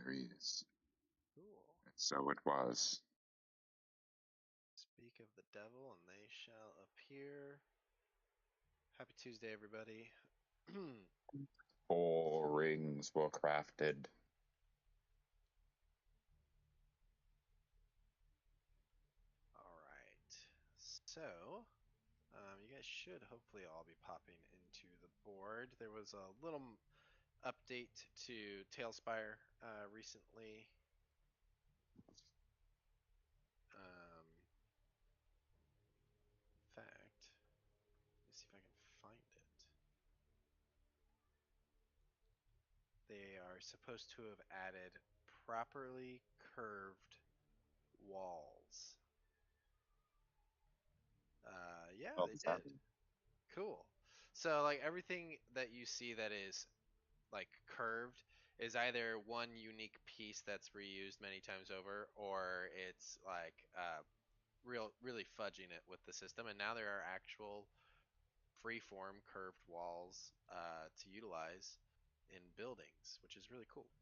There he is. Cool. And so it was. Speak of the devil, and they shall appear. Happy Tuesday, everybody. All 4 rings were crafted. right. So, you guys should hopefully all be popping into the board. There was a little update to Tailspire recently. In fact, let me see if I can find it. They are supposed to have added properly curved walls. Yeah, Well, they this did. happened. Cool. So like everything that you see that is like curved is either one unique piece that's reused many times over, or it's like really fudging it with the system. And now there are actual freeform curved walls to utilize in buildings, which is really cool.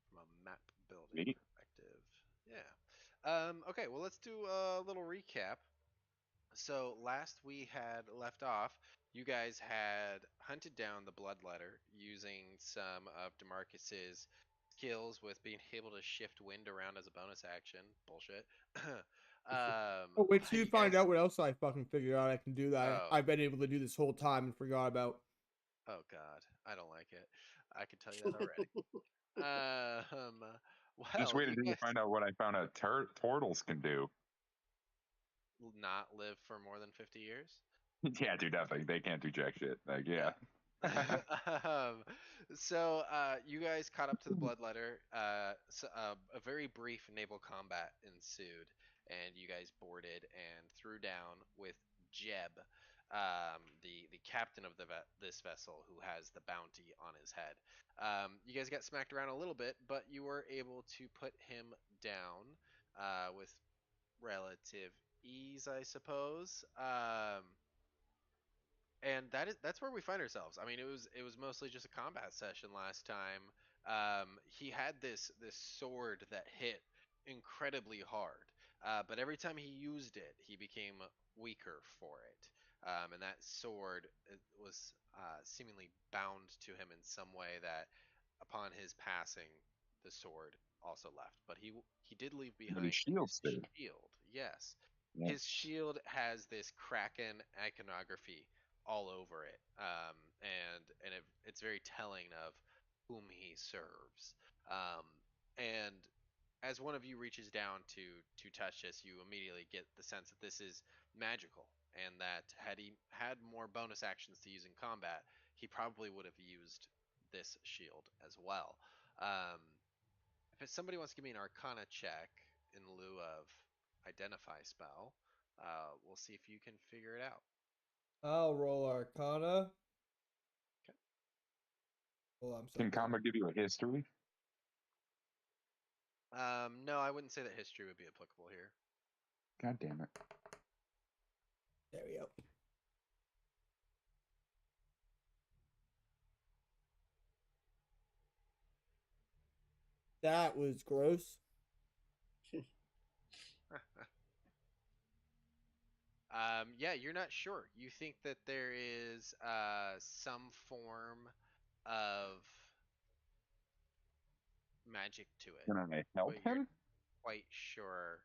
From a map building Neat. perspective. Yeah. Okay, well, let's do a little recap. So last we had left off, you guys had hunted down the Bloodletter using some of Demarcus's skills with being able to shift wind around as a bonus action. Bullshit. Oh, wait till you You find guys. out what else I fucking figured out I can do that Oh, I've been able to do this whole time and forgot about. oh God, I don't like it. I can tell you that already. Just Well, wait you until you guys find out what I found out turtles can do. not live for more than 50 years. Yeah, dude, definitely. They can't do jack shit. Like, yeah. Yeah. um, so you guys caught up to the Bloodletter. A very brief naval combat ensued, and you guys boarded and threw down with Jeb, the captain of this vessel, who has the bounty on his head. You guys got smacked around a little bit, but you were able to put him down with relative ease, I suppose. And that's where we find ourselves. I mean, it was mostly just a combat session last time. He had this sword that hit incredibly hard, but every time he used it, he became weaker for it. And that sword was seemingly bound to him in some way that, upon his passing, the sword also left. But he did leave But his behind shields his did. shield. Yes, Yeah. his shield has this kraken iconography all over it, it's very telling of whom he serves. And as one of you reaches down to touch this, you immediately get the sense that this is magical, and that had he had more bonus actions to use in combat, he probably would have used this shield as well. Um, if somebody wants to give me an Arcana check in lieu of Identify spell, we'll see if you can figure it out. I'll roll Arcana. Okay. Oh, I'm Can sorry. combat give you a history? No, I wouldn't say that history would be applicable here. God damn it. There we go. That was gross. Yeah, you're not sure. You think that there is some form of magic to it, Can I help but you're him? quite sure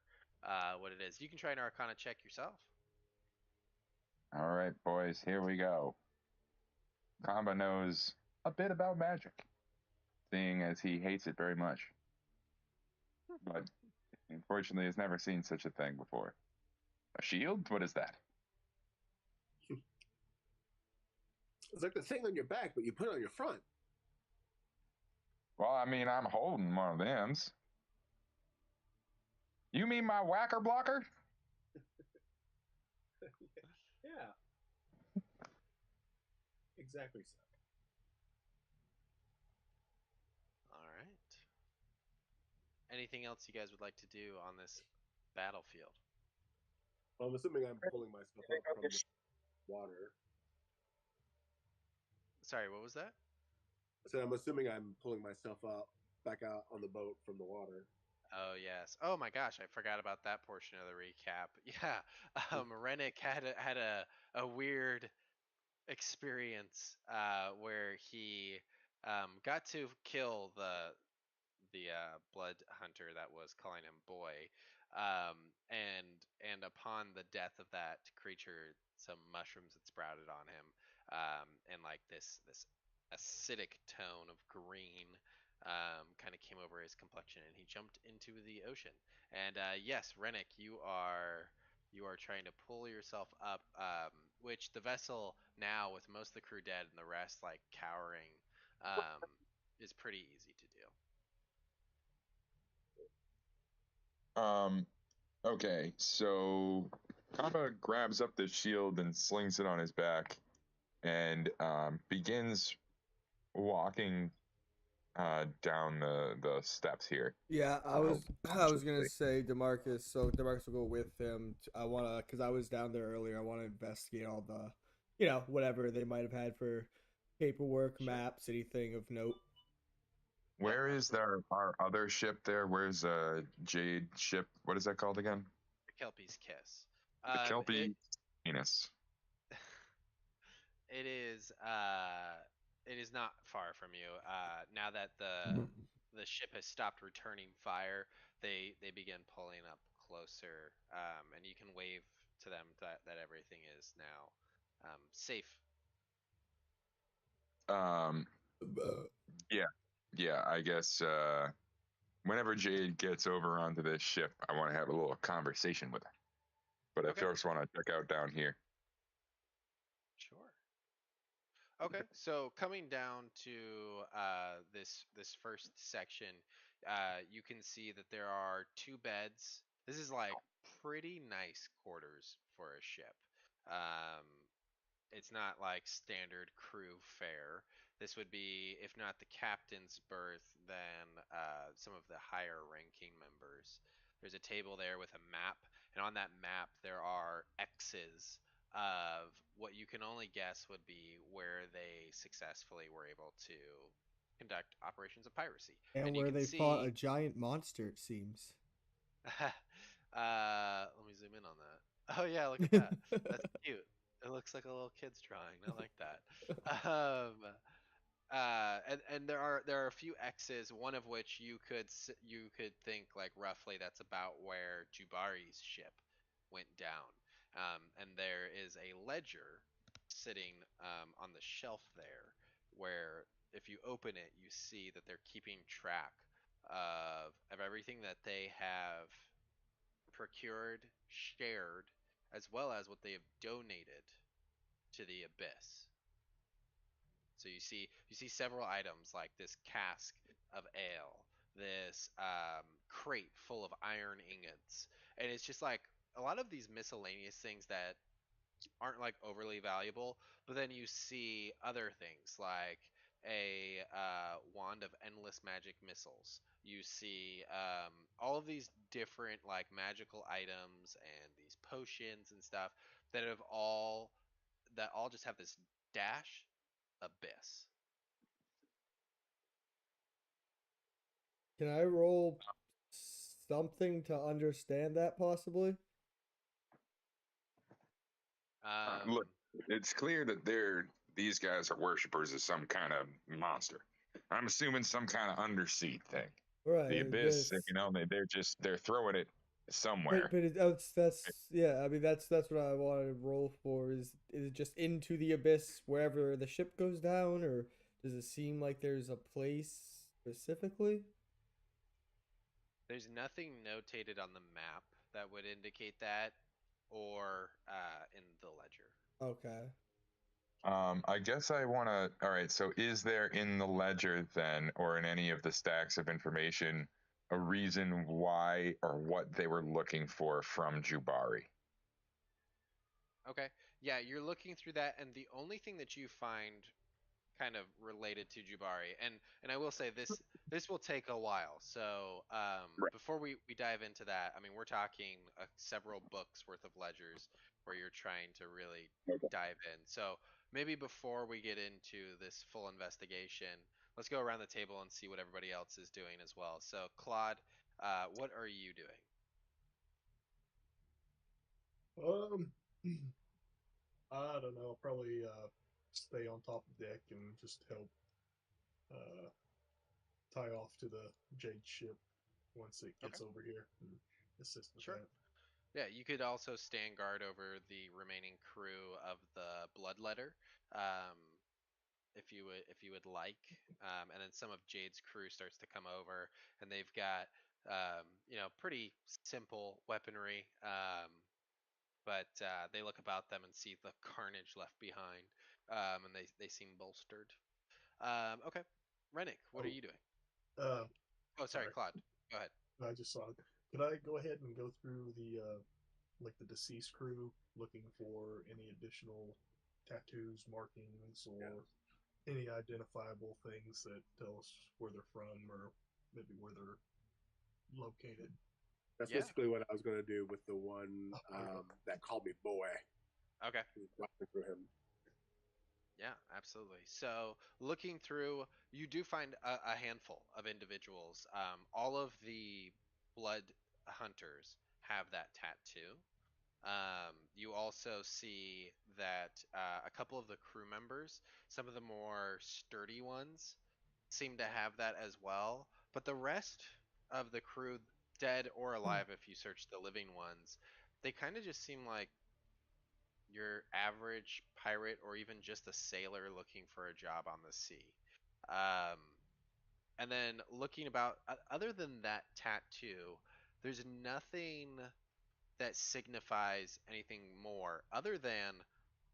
what it is. You can try an Arcana check yourself. All right, boys, here we go. Kamba knows a bit about magic, seeing as he hates it very much. But unfortunately has never seen such a thing before. A shield? What is that? It's like the thing on your back, but you put it on your front. Well, I mean, I'm holding one of them's. You mean my whacker blocker? Yeah. Exactly so. All right. Anything else you guys would like to do on this battlefield? Well, I'm assuming I'm pulling myself up from the water. Sorry, what was that? I said I'm assuming I'm pulling myself up back out on the boat from the water. Oh yes. Oh my gosh, I forgot about that portion of the recap. Yeah. Rennick had a weird experience where he got to kill the blood hunter that was calling him boy, and upon the death of that creature, some mushrooms had sprouted on him, and like this acidic tone of green kind of came over his complexion, and he jumped into the ocean. And yes, Rennick, you are trying to pull yourself up, which the vessel now, with most of the crew dead and the rest like cowering, um, is pretty easy to do. Um, okay, so Kaba grabs up the shield and slings it on his back and begins walking down the steps here. Yeah, I Uh, was I was gonna say Demarcus. So Demarcus will go with him. I wanna, cause I was down there earlier. I want to investigate all the, whatever they might have had for paperwork, Sure. maps, anything of note. Yeah, where is absolutely. our other ship there? Where's Jade ship? What is that called again? The Kelpie's Kiss. The It Kelpie Venus. it is it is not far from you. Now that the ship has stopped returning fire, they begin pulling up closer, and you can wave to them that everything is now safe. Um, yeah, yeah. I guess whenever Jade gets over onto this ship, I want to have a little conversation with her. But I Okay, first want to check out down here. sure. Okay, so coming down to this first section, you can see that there are two beds. This is like pretty nice quarters for a ship. Um, it's not like standard crew fare. This would be, if not the captain's berth, then some of the higher ranking members. There's a table there with a map, and on that map there are X's of what you can only guess would be where they successfully were able to conduct operations of piracy. And And you where can they fought a see, giant monster, it seems. let me zoom in on that. Oh yeah, look at that. That's cute. It looks like a little kid's drawing. I like that. Um, and there are a few X's, one of which you could think like roughly that's about where Jubari's ship went down. And there is a ledger sitting on the shelf there, where if you open it, you see that they're keeping track of everything that they have procured, shared, as well as what they have donated to the abyss. So you see several items like this cask of ale, this crate full of iron ingots, and it's just like a lot of these miscellaneous things that aren't like overly valuable. But then you see other things like a wand of endless magic missiles. You see all of these different like magical items and these potions and stuff that all just have this dash abyss. Can I roll something to understand that possibly? Look, Um, it's clear that these guys are worshippers of some kind of monster. I'm assuming some kind of undersea thing. The Right. abyss, This. they're throwing it But somewhere. that's yeah. I mean that's what I wanted to roll for. Is it just into the abyss wherever the ship goes down, or does it seem like there's a place specifically? there's nothing notated on the map that would indicate that, or in the ledger. Okay. I guess I want to. All right. So, is there in the ledger then, or in any of the stacks of information, a reason why or what they were looking for from Jubari? Okay. Yeah, you're looking through that, and the only thing that you find kind of related to Jubari, and I will say this will take a while. So Right. before we dive into that, I mean we're talking several books worth of ledgers where you're trying to really Okay. dive in. So maybe before we get into this full investigation, let's go around the table and see what everybody else is doing as well. So, Claude, what are you doing? Um, I don't know. Probably stay on top of the deck and just help uh, tie off to the Jade ship once it Okay, gets over here and assist with sure. that. Yeah, you could also stand guard over the remaining crew of the Bloodletter, um, if you would like. And then some of Jade's crew starts to come over, and they've got pretty simple weaponry. But they look about them and see the carnage left behind, and they seem bolstered. Okay, Rennick, what are Oh, you doing? uh, Oh, sorry, sorry. Claude. Go ahead. I just saw it. Could I go ahead and go through the like the deceased crew, looking for any additional tattoos, markings, Yeah. or any identifiable things that tell us where they're from or maybe where they're located? That's Yeah. basically what I was going to do with the one Oh, there you go. that called me boy. Okay. Laughing through him. Yeah, absolutely. So, looking through, you do find a handful of individuals. All of the blood hunters have that tattoo. You also see that a couple of the crew members, some of the more sturdy ones, seem to have that as well. But the rest of the crew, dead or alive, if you search the living ones, they kind of just seem like your average pirate or even just a sailor looking for a job on the sea. Um, and then looking about, other than that tattoo, there's nothing that signifies anything more other than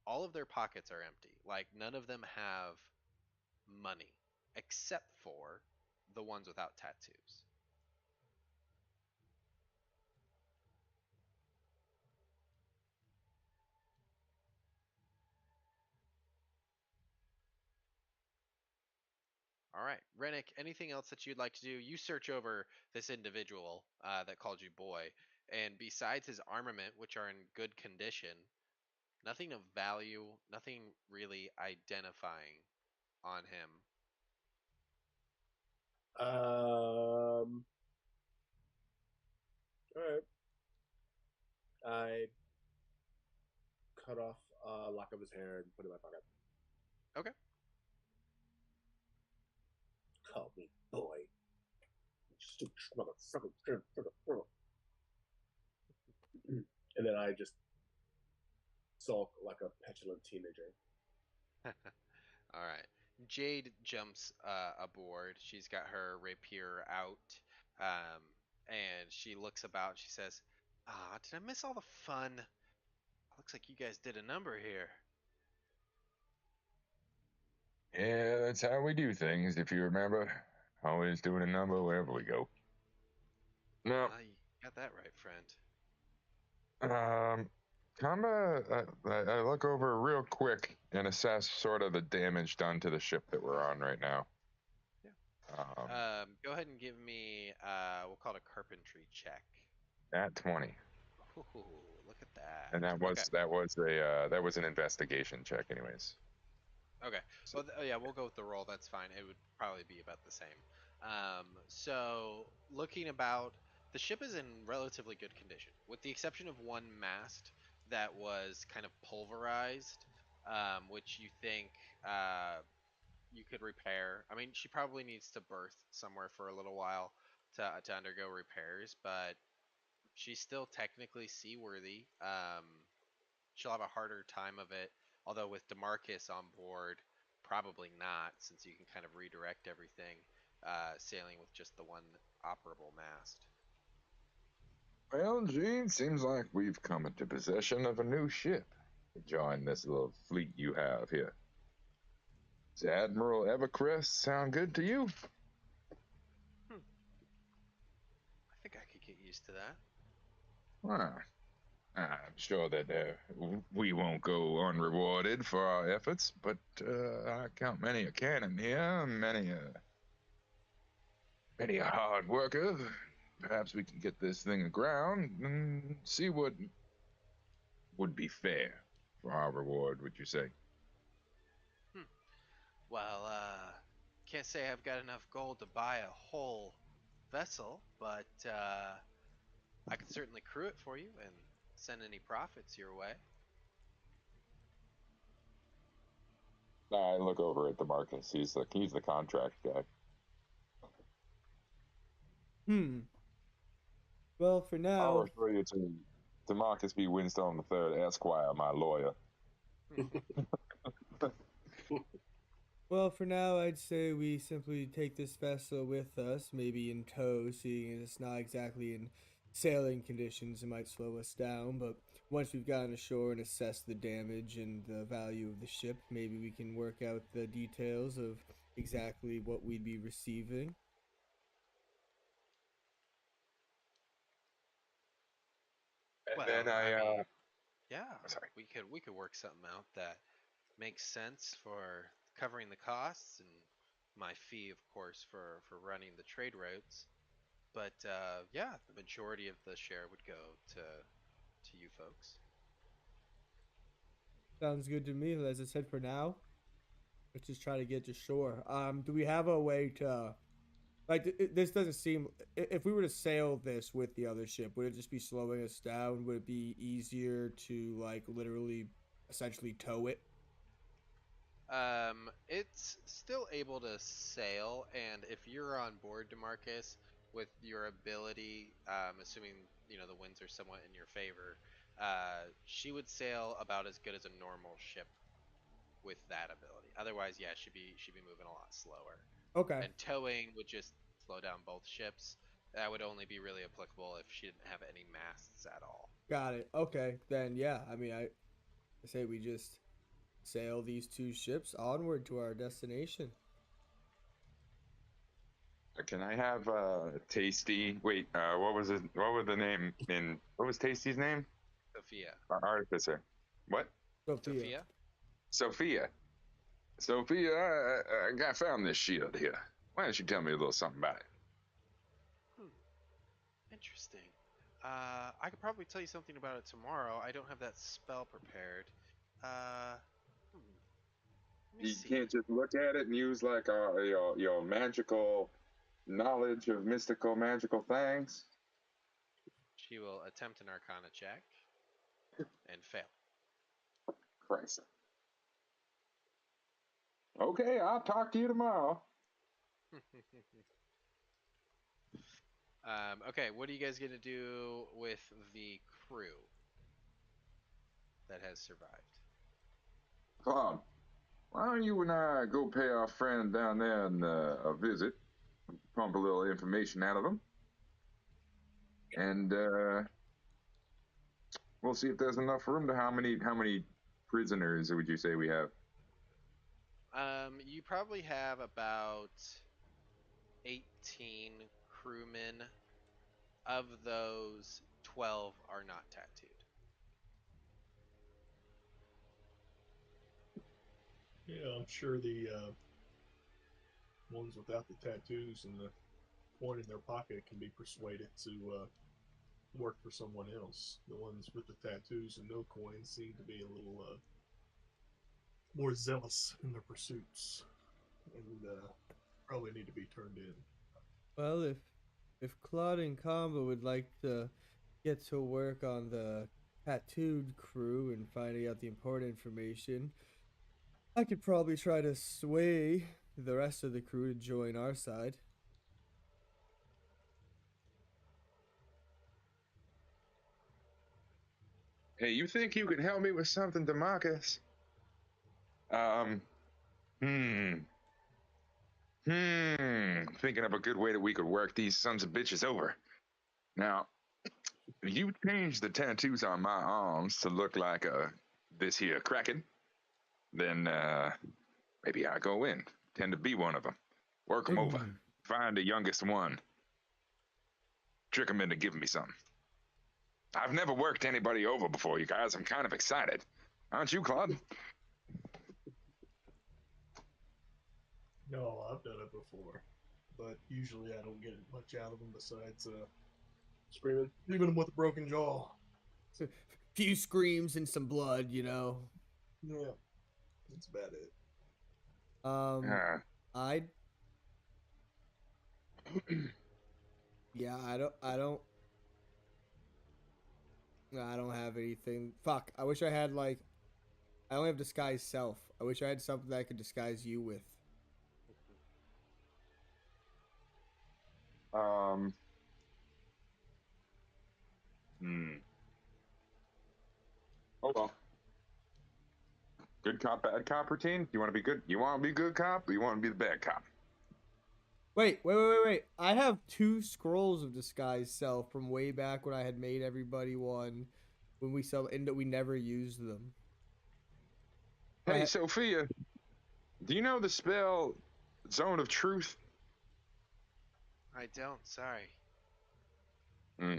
all of their pockets are empty. Like none of them have money except for the ones without tattoos. All right, Rennick, anything else that you'd like to do? You search over this individual that called you boy, and besides his armament, which are in good condition, nothing of value, nothing really identifying on him. All right. I cut off a lock of his hair and put it in my pocket. Okay. Call me boy. Stupid motherfucker. And then I just sulk like a petulant teenager. All right. Jade jumps aboard. She's got her rapier out, and she looks about. She says, "Ah, did I miss all the fun? Looks like you guys did a number here." Yeah, that's how we do things, if you remember. Always doing a number wherever we go. No, You got that right, friend. um, Kamba, I look over real quick and assess sort of the damage done to the ship that we're on right now. Yeah. Um, Go ahead and give me we'll call it a carpentry check. at 20, Ooh, look at and that. that Okay. was that was an investigation check, anyways. Okay. So, Well, yeah, we'll go with the roll. That's fine. It would probably be about the same. So looking about, the ship is in relatively good condition, with the exception of one mast that was kind of pulverized, which you think you could repair. I mean, she probably needs to berth somewhere for a little while to undergo repairs, but she's still technically seaworthy. She'll have a harder time of it. Although with Demarcus on board, probably not, since you can kind of redirect everything, sailing with just the one operable mast. well, Gene, seems like we've come into possession of a new ship to join this little fleet you have here. Does Admiral Evercrest sound good to you? Hmm, I think I could get used to that. Well, I'm sure that we won't go unrewarded for our efforts, but I count many a cannon here, many a hard worker. Perhaps we can get this thing aground and see what would be fair for our reward, would you say? Well, can't say I've got enough gold to buy a whole vessel, but I could certainly crew it for you and send any profits your way. I look over at Demarcus. He's the contract guy. Hmm. Well, for I'll now, refer you to Demarcus B. Winstone III, Esquire, my lawyer. I'd say we simply take this vessel with us, maybe in tow, seeing as it's not exactly in sailing conditions. It might slow us down, but once we've gotten ashore and assessed the damage and the value of the ship, maybe we can work out the details of exactly what we'd be receiving. And then Well, I mean, yeah, sorry. we could work something out that makes sense for covering the costs and my fee, of course, for running the trade routes. But yeah, the majority of the share would go to you folks. Sounds good to me. As I said, for now, let's just try to get to shore. Do we have a way to like this doesn't seem if we were to sail this with the other ship, would it just be slowing us down? Would it be easier to like literally essentially tow it? It's still able to sail, and if you're on board, Demarcus, with your ability, assuming the winds are somewhat in your favor, she would sail about as good as a normal ship with that ability. Otherwise, yeah, she'd be moving a lot slower. Okay, And towing would just slow down both ships. That would only be really applicable if she didn't have any masts at all. got it. Okay, then yeah. I say we just sail these two ships onward to our destination. Can I have Tasty? Wait, what was it? What was the name in? What was Tasty's name? Sophia. Artificer. What? Sophia. Sophia? Sophia. Sophia, I found this shield here. Why don't you tell me a little something about it? Hmm. Interesting. I could probably tell you something about it tomorrow. I don't have that spell prepared. Uh, let me You see. can't just look at it and use like your magical knowledge of mystical magical things. She will attempt an Arcana check and fail. Christ. Okay, I'll talk to you tomorrow. Okay, what are you guys gonna do with the crew that has survived? Claude, why don't you and I go pay our friend down there a visit, pump a little information out of him, and we'll see if there's enough room to how many prisoners would you say we have? You probably have about 18 crewmen. Of those, 12 are not tattooed. Yeah, I'm sure the ones without the tattoos and the coin in their pocket can be persuaded to work for someone else. The ones with the tattoos and no coins seem to be a little more zealous in their pursuits and probably need to be turned in. Well, if Claude and Combo would like to get to work on the tattooed crew and finding out the important information, I could probably try to sway the rest of the crew to join our side. Hey, you think you can help me with something, Demarcus? Um, hmm, Thinking of a good way that we could work these sons of bitches over. Now, you changed the tattoos on my arms to look like this here kraken. Then maybe I go in, pretend to be one of them, work them over, find the youngest one, trick them into giving me something. I've never worked anybody over before, you guys. I'm kind of excited. Aren't you, Claude? No, I've done it before, but usually I don't get much out of them besides screaming, leaving them with a broken jaw. A few screams and some blood. Yeah, that's about it. Um, Uh, I yeah, I don't have anything. Fuck, I wish I had like I only have disguise self. I wish I had something that I could disguise you with. um. Hmm. Oh well. Good cop, bad cop routine. You want to be good? You want to be good cop? Or you want to be the bad cop? Wait. I have two scrolls of disguise self from way back when I had made everybody one when we sell and we never used them. Hey, I Sophia, do you know the spell Zone of Truth? I don't. Sorry. Hmm.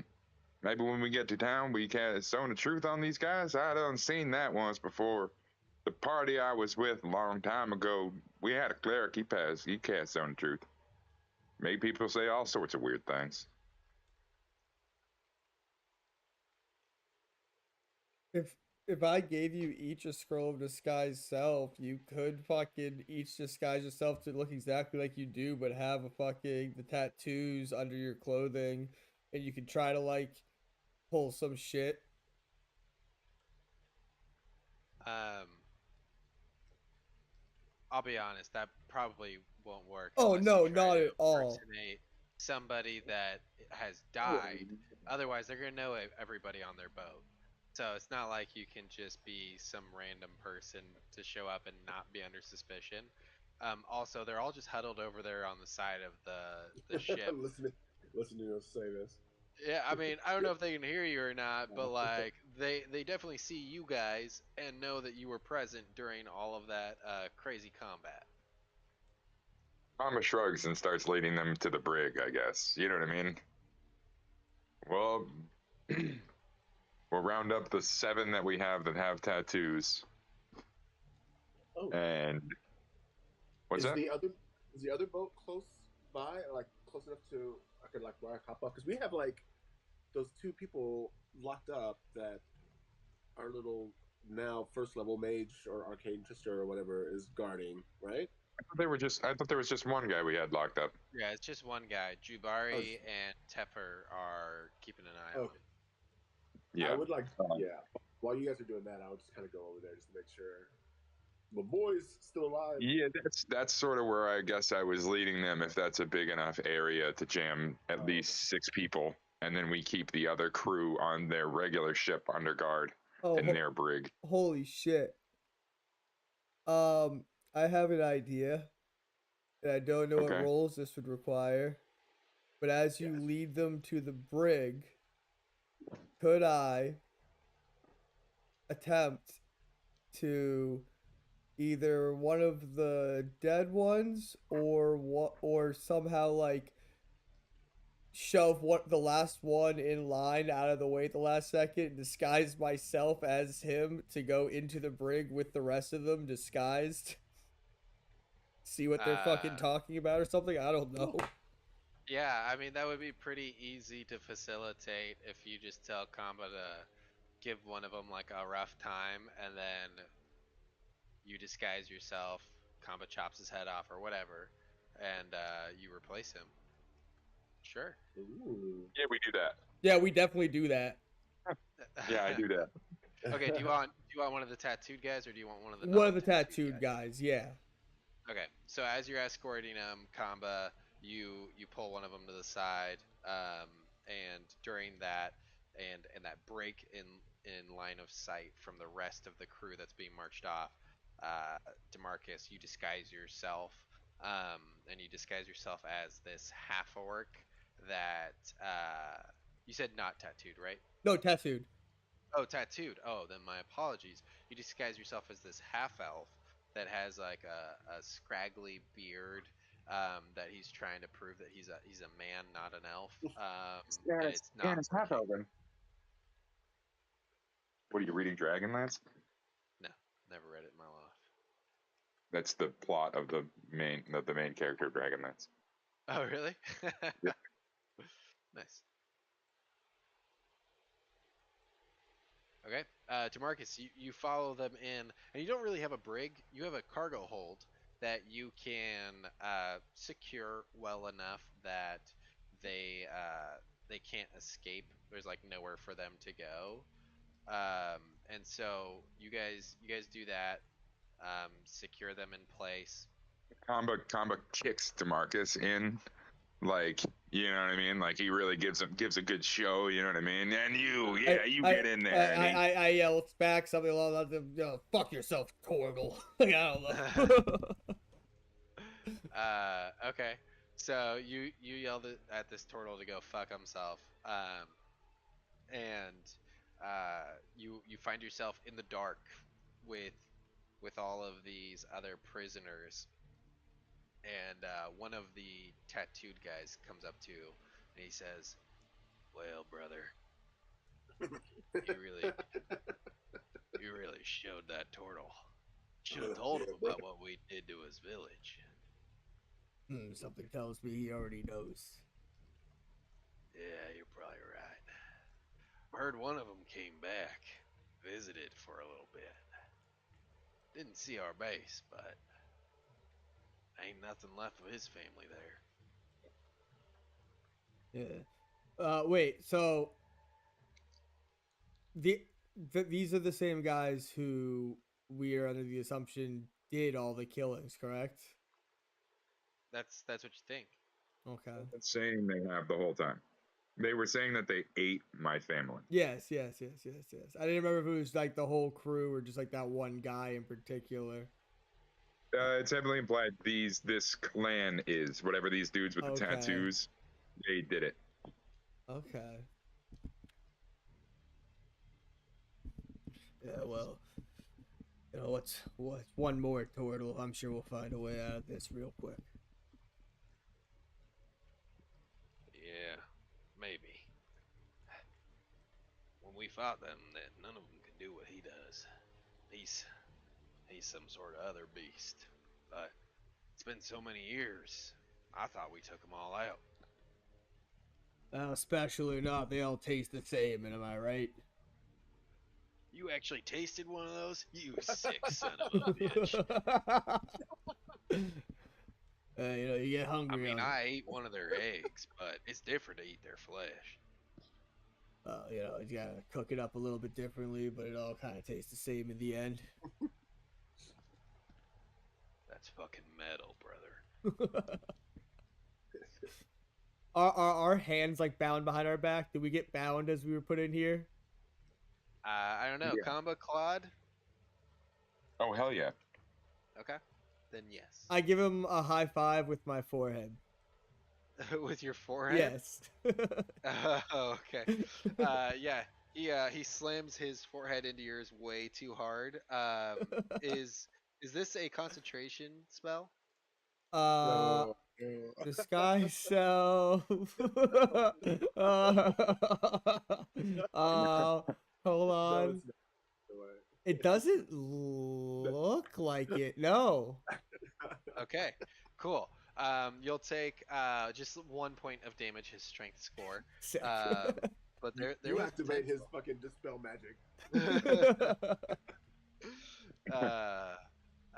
Maybe when we get to town, we cast Zone of Truth on these guys. I done seen that once before. The party I was with a long time ago, we had a cleric. He cast Zone of Truth. Made people say all sorts of weird things. if if I gave you each a scroll of disguise self, you could fucking each disguise yourself to look exactly like you do, but have a fucking the tattoos under your clothing, and you could try to like pull some shit. Um, I'll be honest, that probably won't work Oh unless you no, try not to at all. impersonate somebody that has died. Otherwise, they're gonna know everybody on their boat. So it's not like you can just be some random person to show up and not be under suspicion. Also, they're all just huddled over there on the side of the ship. listening, listening to us say this. Yeah, I mean, I don't Yeah. know if they can hear you or not, but like they definitely see you guys and know that you were present during all of that crazy combat. Mama shrugs and starts leading them to the brig, I guess. You know what I mean? Well, we'll round up the 7 that we have that have tattoos. Oh, And what's is that? the other is the other boat close by, like close enough to I could like where I hop up? Because we have like those two people locked up that our little now first level mage or arcane trickster or whatever is guarding, right? I thought there was just one guy we had locked up. Yeah, it's just one guy. Oh, Jubari and Tepper are keeping an eye on okay. him. I Yeah. would like, Um, yeah. While you guys are doing that, I would just kind of go over there just to make sure my boy's still alive. yeah, that's sort of where I guess I was leading them. If that's a big enough area to jam at Oh, okay. least 6 people, and then we keep the other crew on their regular ship under guard Oh, in their brig. holy shit. I have an idea, and I don't know what Okay. roles this would require. But as you Yes. lead them to the brig, could I attempt to either one of the dead ones or what or somehow like shove what the last one in line out of the way at the last second, disguise myself as him to go into the brig with the rest of them disguised, see what they're fucking Uh, talking about or something. I don't know. yeah, I mean that would be pretty easy to facilitate if you just tell Kamba to give one of them like a rough time, and then you disguise yourself. Kamba chops his head off or whatever, and you replace him. Sure. Ooh. Yeah, we do that. Yeah, we definitely do that. Yeah, I do that. Okay. Do you want one of the tattooed guys or do you want one of the One of the non-tattooed tattooed guys? guys, yeah. Okay, so as you're escorting Kamba, you pull one of them to the side, and during that, and that break in line of sight from the rest of the crew that's being marched off, Demarcus, you disguise yourself, and you disguise yourself as this half orc that you said not tattooed, right? No, tattooed. Oh, tattooed. Oh, then my apologies. You disguise yourself as this half elf that has like a scraggly beard, that he's trying to prove that he's a man, not an elf. And it's Yeah, not it's half working. elven. What are you reading, Dragonlance? No, never read it in my life. That's the plot of the main character of Dragonlance. Oh, really? Yeah. Nice. Okay. Demarcus, you follow them in, and you don't really have a brig. You have a cargo hold. that you can secure well enough that they they can't escape. There's like nowhere for them to go. And so you guys do that. Secure them in place. Kamba kicks Demarcus in, like, you know what I mean? Like he really gives a good show, you know what I mean? And you, yeah, you get in there, and he I yell back something along the fuck yourself, Torgal. Like, I don't know. Okay. So you yelled at this turtle to go fuck himself. And you find yourself in the dark with all of these other prisoners, and one of the tattooed guys comes up to you and he says, "Well, brother, you really showed that turtle. Should have told Yeah, him bro. about what we did to his village." Something tells me he already knows. Yeah, you're probably right. Heard one of them came back, visited for a little bit. Didn't see our base, but ain't nothing left of his family there. Yeah. Wait. So the, these are the same guys who we are under the assumption did all the killings, correct? That's what you think. Okay. saying they have the whole time. They were saying that they ate my family. Yes. I didn't remember if it was like the whole crew or just like that one guy in particular. It's heavily implied this clan is whatever these dudes with the Okay. tattoos. They did it. Okay. Yeah. Well, what's one more turtle? I'm sure we'll find a way out of this real quick. Yeah, maybe. When we fought them, that none of them could do what he does. He's some sort of other beast. But it's been so many years. I thought we took them all out. Especially not, they all taste the same, and am I right? You actually tasted one of those? You sick son of a bitch. You get I hungry mean, on I ate one of their eggs, but it's different to eat their flesh. you gotta cook it up a little bit differently, but it all kind of tastes the same in the end. That's fucking metal, brother. Are our hands like bound behind our back? Did we get bound as we were put in here? I don't know. Yeah. Combo Claude? Oh hell yeah. Okay. Then yes. I give him a high five with my forehead. With your forehead? Yes. Oh, okay. Yeah. He slams his forehead into yours way too hard. Is this a concentration spell? uh, No, no. disguise self. uh, uh, hold No, on. it's not. No way. It doesn't look like it. No. Okay, cool. You'll take just 1 point of damage, his strength score. Sick. But You, there you was activate his fucking dispel magic. potential.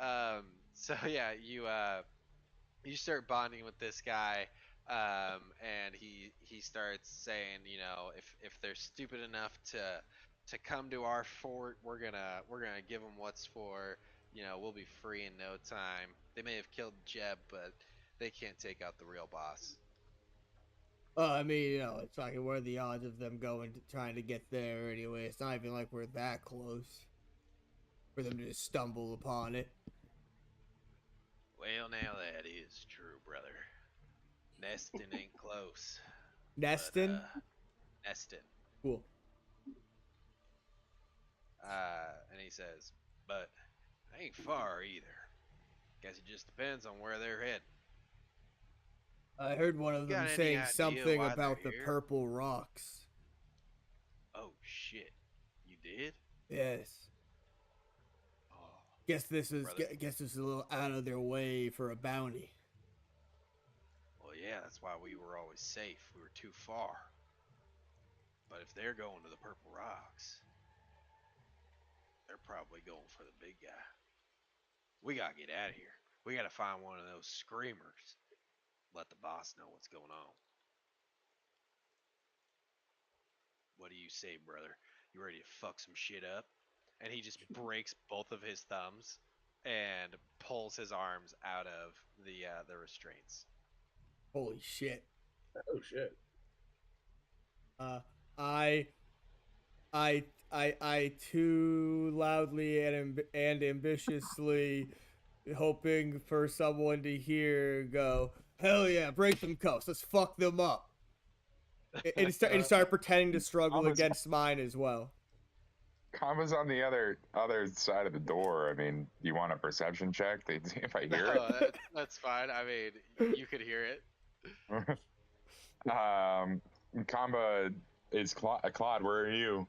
uh, so yeah, you start bonding with this guy, and he starts saying, if they're stupid enough to come to our fort, we're gonna give them what's for. We'll be free in no time. They may have killed Jeb, but they can't take out the real boss. I mean, it's like what are the odds of them going to trying to get there anyway? It's not even like we're that close for them to just stumble upon it. Well, now that is true, brother. Neston ain't close, but Neston? Neston. Cool. And he says, but ain't far either. Guess it just depends on where they're heading. I heard one of You them got any saying idea something why they're about the here? purple rocks. Oh shit, you did? Yes. Oh, Guess this is brother. guess this is a little out of their way for a bounty. Well, yeah, that's why we were always safe. We were too far. But if they're going to the Purple Rocks, they're probably going for the big guy. We gotta get out of here. We gotta find one of those screamers. Let the boss know what's going on. What do you say, brother? You ready to fuck some shit up? And he just breaks both of his thumbs and pulls his arms out of the restraints. Holy shit. Oh shit. Uh, I, I too loudly and ambitiously hoping for someone to hear go, hell yeah, break them cuffs, let's fuck them up. And start pretending to struggle Comba's, against mine as well. Comba's on the other side of the door. I mean, do you want a perception check to see if I No, hear it? that's fine. I mean, you could hear it. um, Comba is Claude. Where are you?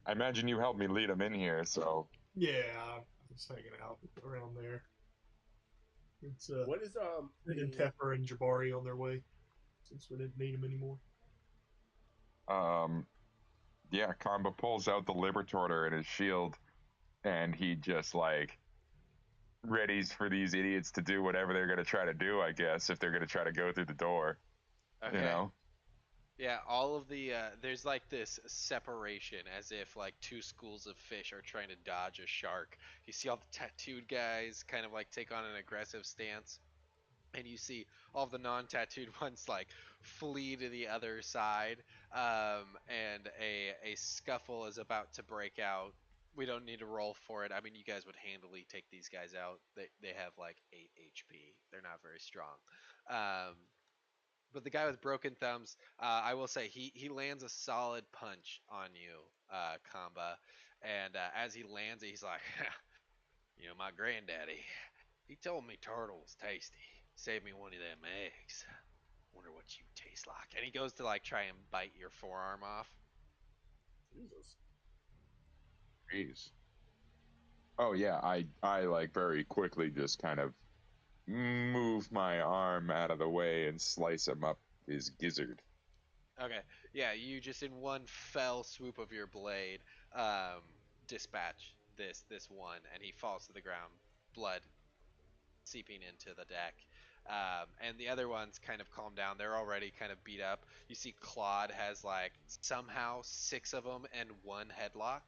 I imagine you helped me lead him in here, so Yeah, I'm just hanging out around there. It's What is and the Tepper and Jabari on their way since we didn't need them anymore. um, yeah. Comba pulls out the Liberatorter and his shield, and he just like readies for these idiots to do whatever they're gonna try to do. I guess if they're gonna try to go through the door, you Okay. know. Yeah, all of the there's like this separation as if like two schools of fish are trying to dodge a shark. You see all the tattooed guys kind of like take on an aggressive stance, and you see all the non-tattooed ones like flee to the other side, and a scuffle is about to break out. We don't need to roll for it. I mean, you guys would handily take these guys out. They have like 8 HP. They're not very strong. Um, but the guy with broken thumbs, I will say he lands a solid punch on you, Kamba, and as he lands it, he's like, my granddaddy, he told me turtle was tasty. Save me one of them eggs. Wonder what you taste like. And he goes to like try and bite your forearm off. Jesus? Jeez. Oh yeah, I like very quickly just kind of move my arm out of the way and slice him up his gizzard. Okay, yeah, you just in one fell swoop of your blade, um, dispatch this one, and he falls to the ground, blood seeping into the deck. And the other ones kind of calm down. They're already kind of beat up. You see, Claude has like somehow 6 of them and one headlock.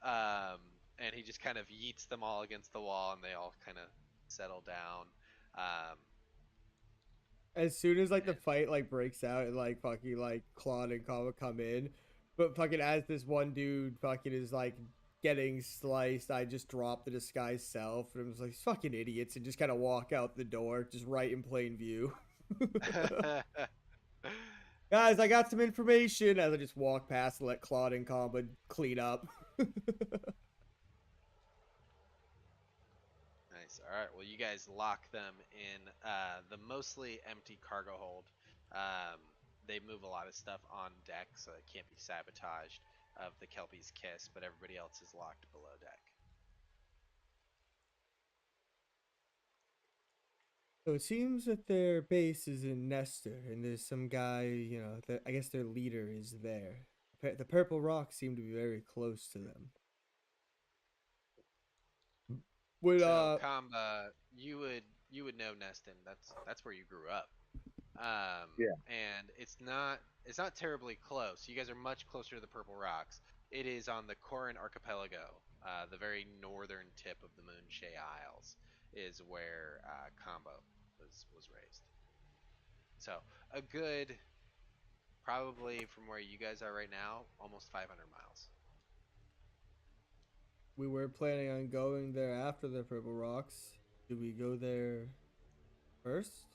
Um, and he just kind of yeets them all against the wall, and they all kind of settle down. Um, As soon as like the and fight like breaks out and like fucking like Claude and Kama come in, but fucking as this one dude fucking is like getting sliced, I just drop the disguise self and I'm just like fucking idiots and just kind of walk out the door, just right in plain view. Guys, I got some information as I just walk past and let Claude and Kama clean up. Nice. All right. Well, you guys lock them in the mostly empty cargo hold. Um, they move a lot of stuff on deck, so it can't be sabotaged of the Kelpie's kiss, but everybody else is locked below deck. So it seems that their base is in Nestor, and there's some guy, I guess their leader is there. The Purple Rocks seem to be very close to them. Would So, Kamba, you would know Neston. That's where you grew up. Yeah. And it's not terribly close. You guys are much closer to the Purple Rocks. It is on the Corin Archipelago, the very northern tip of the Moonshay Isles, is where Combo was raised. So a good, probably from where you guys are right now, almost 500 miles. we were planning on going there after the Purple Rocks. Do we go there first?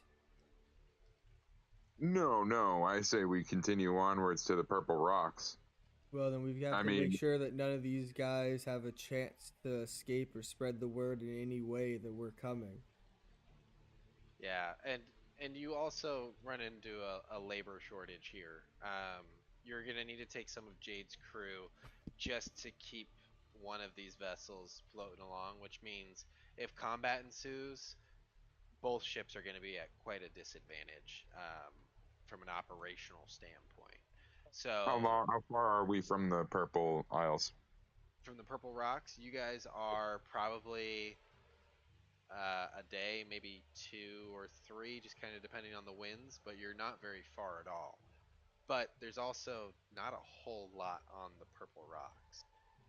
No, no, I say we continue onwards to the Purple Rocks. Well, then we have I to make mean, sure that none of these guys have a chance to escape or spread the word in any way that we're coming. Yeah, and you also run into a labor shortage here. You're gonna need to take some of Jade's crew just to keep one of these vessels floating along, which means if combat ensues, both ships are going to be at quite a disadvantage from an operational standpoint. So how far are we from the Purple Isles? from the Purple Rocks, you guys are probably a day, maybe 2 or 3, just kind of depending on the winds, but you're not very far at all. But there's also not a whole lot on the Purple Rocks.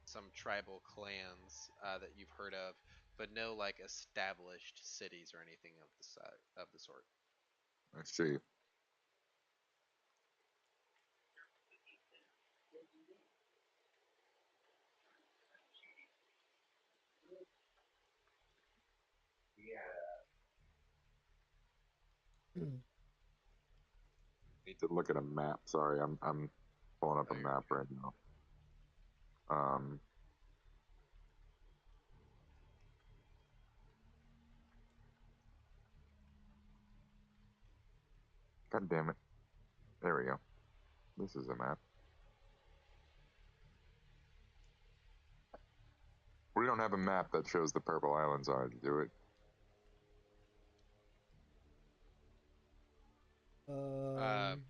Some tribal clans that you've heard of, but no like established cities or anything of the sort. I see. Need to look at a map. Sorry, I'm pulling up Oh, a you're map right now. Um, God damn it. There we go. This is a map. We don't have a map that shows the purple islands on it, do it? Um,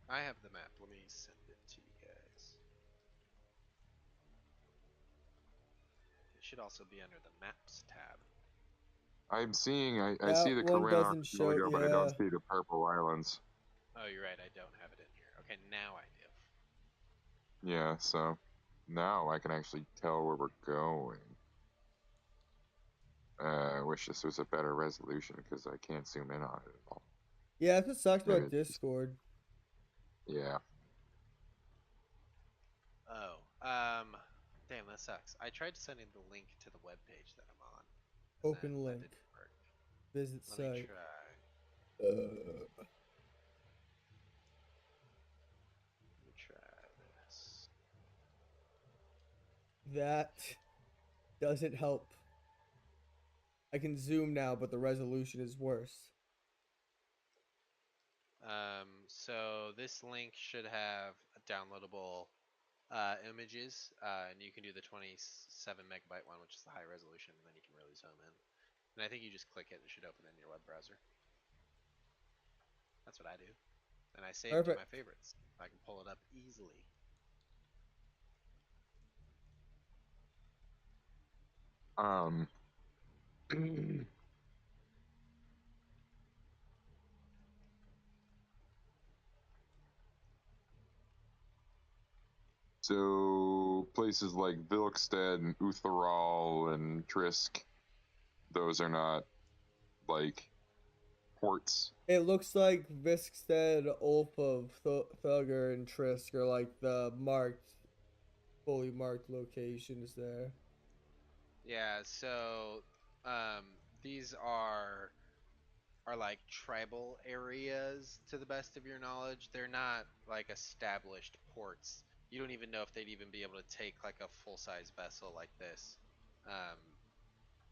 I have the map. Let me send it to you guys. It should also be under the Maps tab. I'm seeing, I see that the one Corinne doesn't show. archipelago, but I don't Yeah. see the purple islands. Oh, you're right. I don't have it in here. Okay, now I do. Yeah, so now I can actually tell where we're going. I wish this was a better resolution because I can't zoom in on it at all. Yeah, that's what sucks Maybe about it's just, Discord. yeah. Oh, damn, that sucks. I tried sending the link to the web page that I'm on, and Open that link. didn't work. Visit Let me site. try. Uh, Let me try this. that doesn't help. I can zoom now, but the resolution is worse. So this link should have downloadable images, and you can do the 27 megabyte one, which is the high resolution, and then you can really zoom in. And I think you just click it, it should open in your web browser. That's what I do. And I save to my Perfect. favorites. I can pull it up easily. Um, so places like Vilkstead and Utheral and Trisk, those are not like ports. It looks like Viskstead, Ulpov, Thugger, and Trisk are like the fully marked locations there. Yeah, so these are like tribal areas to the best of your knowledge. They're not like established ports. You don't even know if they'd even be able to take like a full size vessel like this. Um,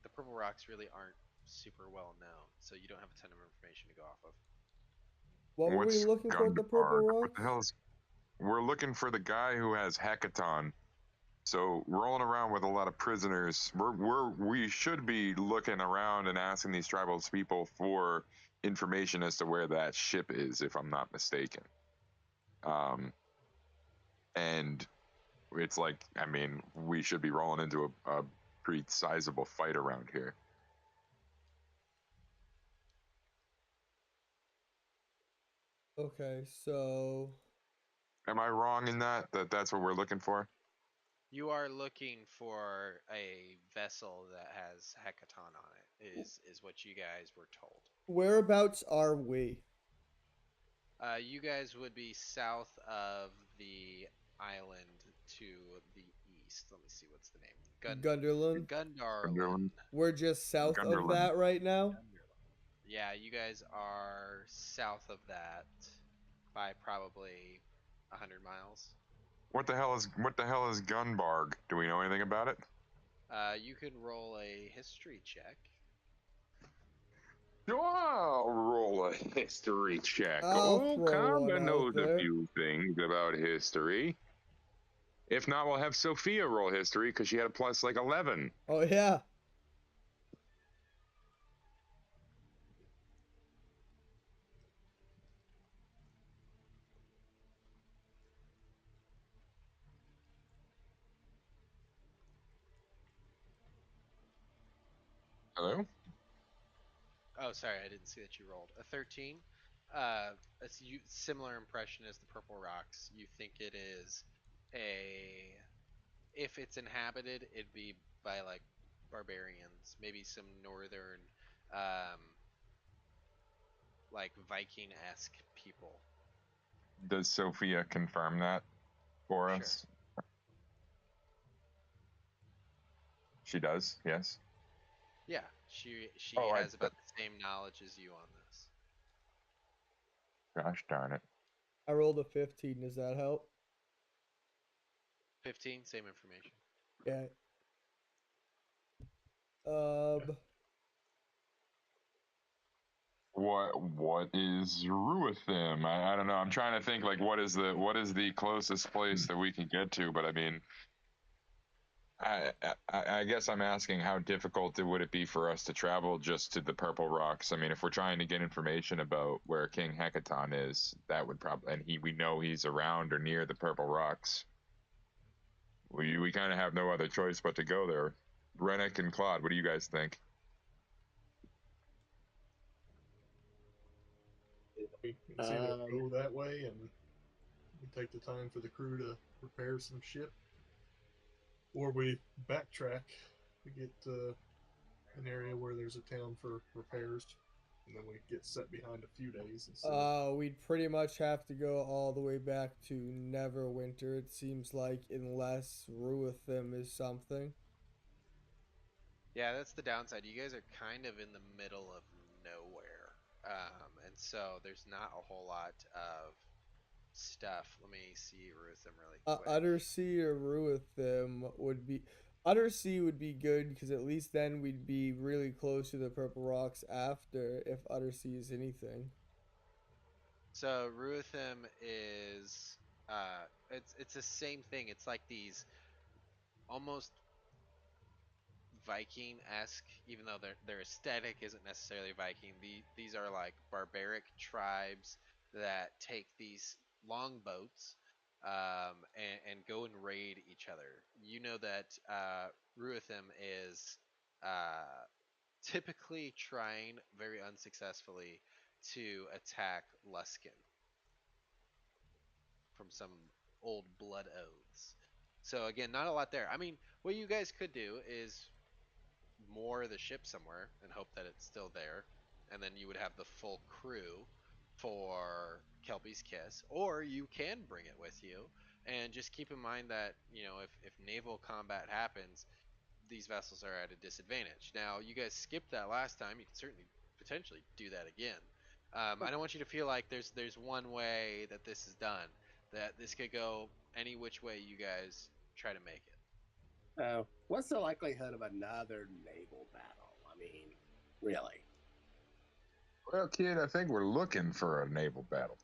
the Purple Rocks really aren't super well known, so you don't have a ton of information to go off of. What were we What's looking for at the Purple Gundebarg? What the Rocks? hell is? We're looking for the guy who has Hecaton. So rolling around with a lot of prisoners, we should be looking around and asking these tribal people for information as to where that ship is, if I'm not mistaken. And it's like, I mean, we should be rolling into a pretty sizable fight around here. Okay, so Am I wrong in that that's what we're looking for? You are looking for a vessel that has Hecaton on it, is what you guys were told. whereabouts are we? You guys would be south of the island to the east. Let me see, what's the name? Gunderland. Gundarlin. Gunderland. We're just south of Gunderland. that right now. Yeah, you guys are south of that by probably 100 miles. What the hell is Gunbarg? Do we know anything about it? You can roll a history check. I'll roll a history check. I'll Oh, throw one Kamba out knows a there. few things about history. If not, we'll have Sophia roll history because she had a plus like 11. Oh yeah. Hello? Oh, sorry, I didn't see that you rolled a 13. It's similar impression as the Purple Rocks. You think it is a if it's inhabited, it'd be by like barbarians, maybe some northern, um, like Viking-esque people. Does Sophia confirm that for Sure. us? She does, yes. Yeah, she Oh, has about the same knowledge as you on this. gosh darn it. I rolled a 15. Does that help? 15, same information. Yeah. What is Ruithim? I don't know. I'm trying to think like what is the closest place that we can get to, but I mean I guess I'm asking how difficult would it be for us to travel just to the Purple Rocks? I mean, if we're trying to get information about where King Hecaton is, that would probably, and we know he's around or near the Purple Rocks. We kind of have no other choice but to go there. Rennick and Claude, what do you guys think? It's either go that way and we take the time for the crew to repair some ship, or we backtrack to get an area where there's a town for repairs, and then we get set behind a few days instead of. We'd pretty much have to go all the way back to Neverwinter, it seems like, unless Ruithim is something. Yeah, that's the downside. You guys are kind of in the middle of nowhere. And so there's not a whole lot of stuff. Let me see Rutham really quick. Uttersea or Ruithim would be. Uttersea would be good because at least then we'd be really close to the Purple Rocks after, if Uttersea is anything. So Rutham is it's the same thing. It's like these almost Viking-esque, even though their aesthetic isn't necessarily Viking. These are like barbaric tribes that take these long boats and go and raid each other. You know that Ruithim is typically trying very unsuccessfully to attack Luskin from some old blood oaths. So again, not a lot there. I mean, what you guys could do is moor the ship somewhere and hope that it's still there, and then you would have the full crew for Kelpie's Kiss, or you can bring it with you. And just keep in mind that if naval combat happens, these vessels are at a disadvantage. Now, you guys skipped that last time. You can certainly potentially do that again. I don't want you to feel like there's one way that this is done. That this could go any which way you guys try to make it. What's the likelihood of another naval battle? I mean, really? Well, kid, I think we're looking for a naval battle.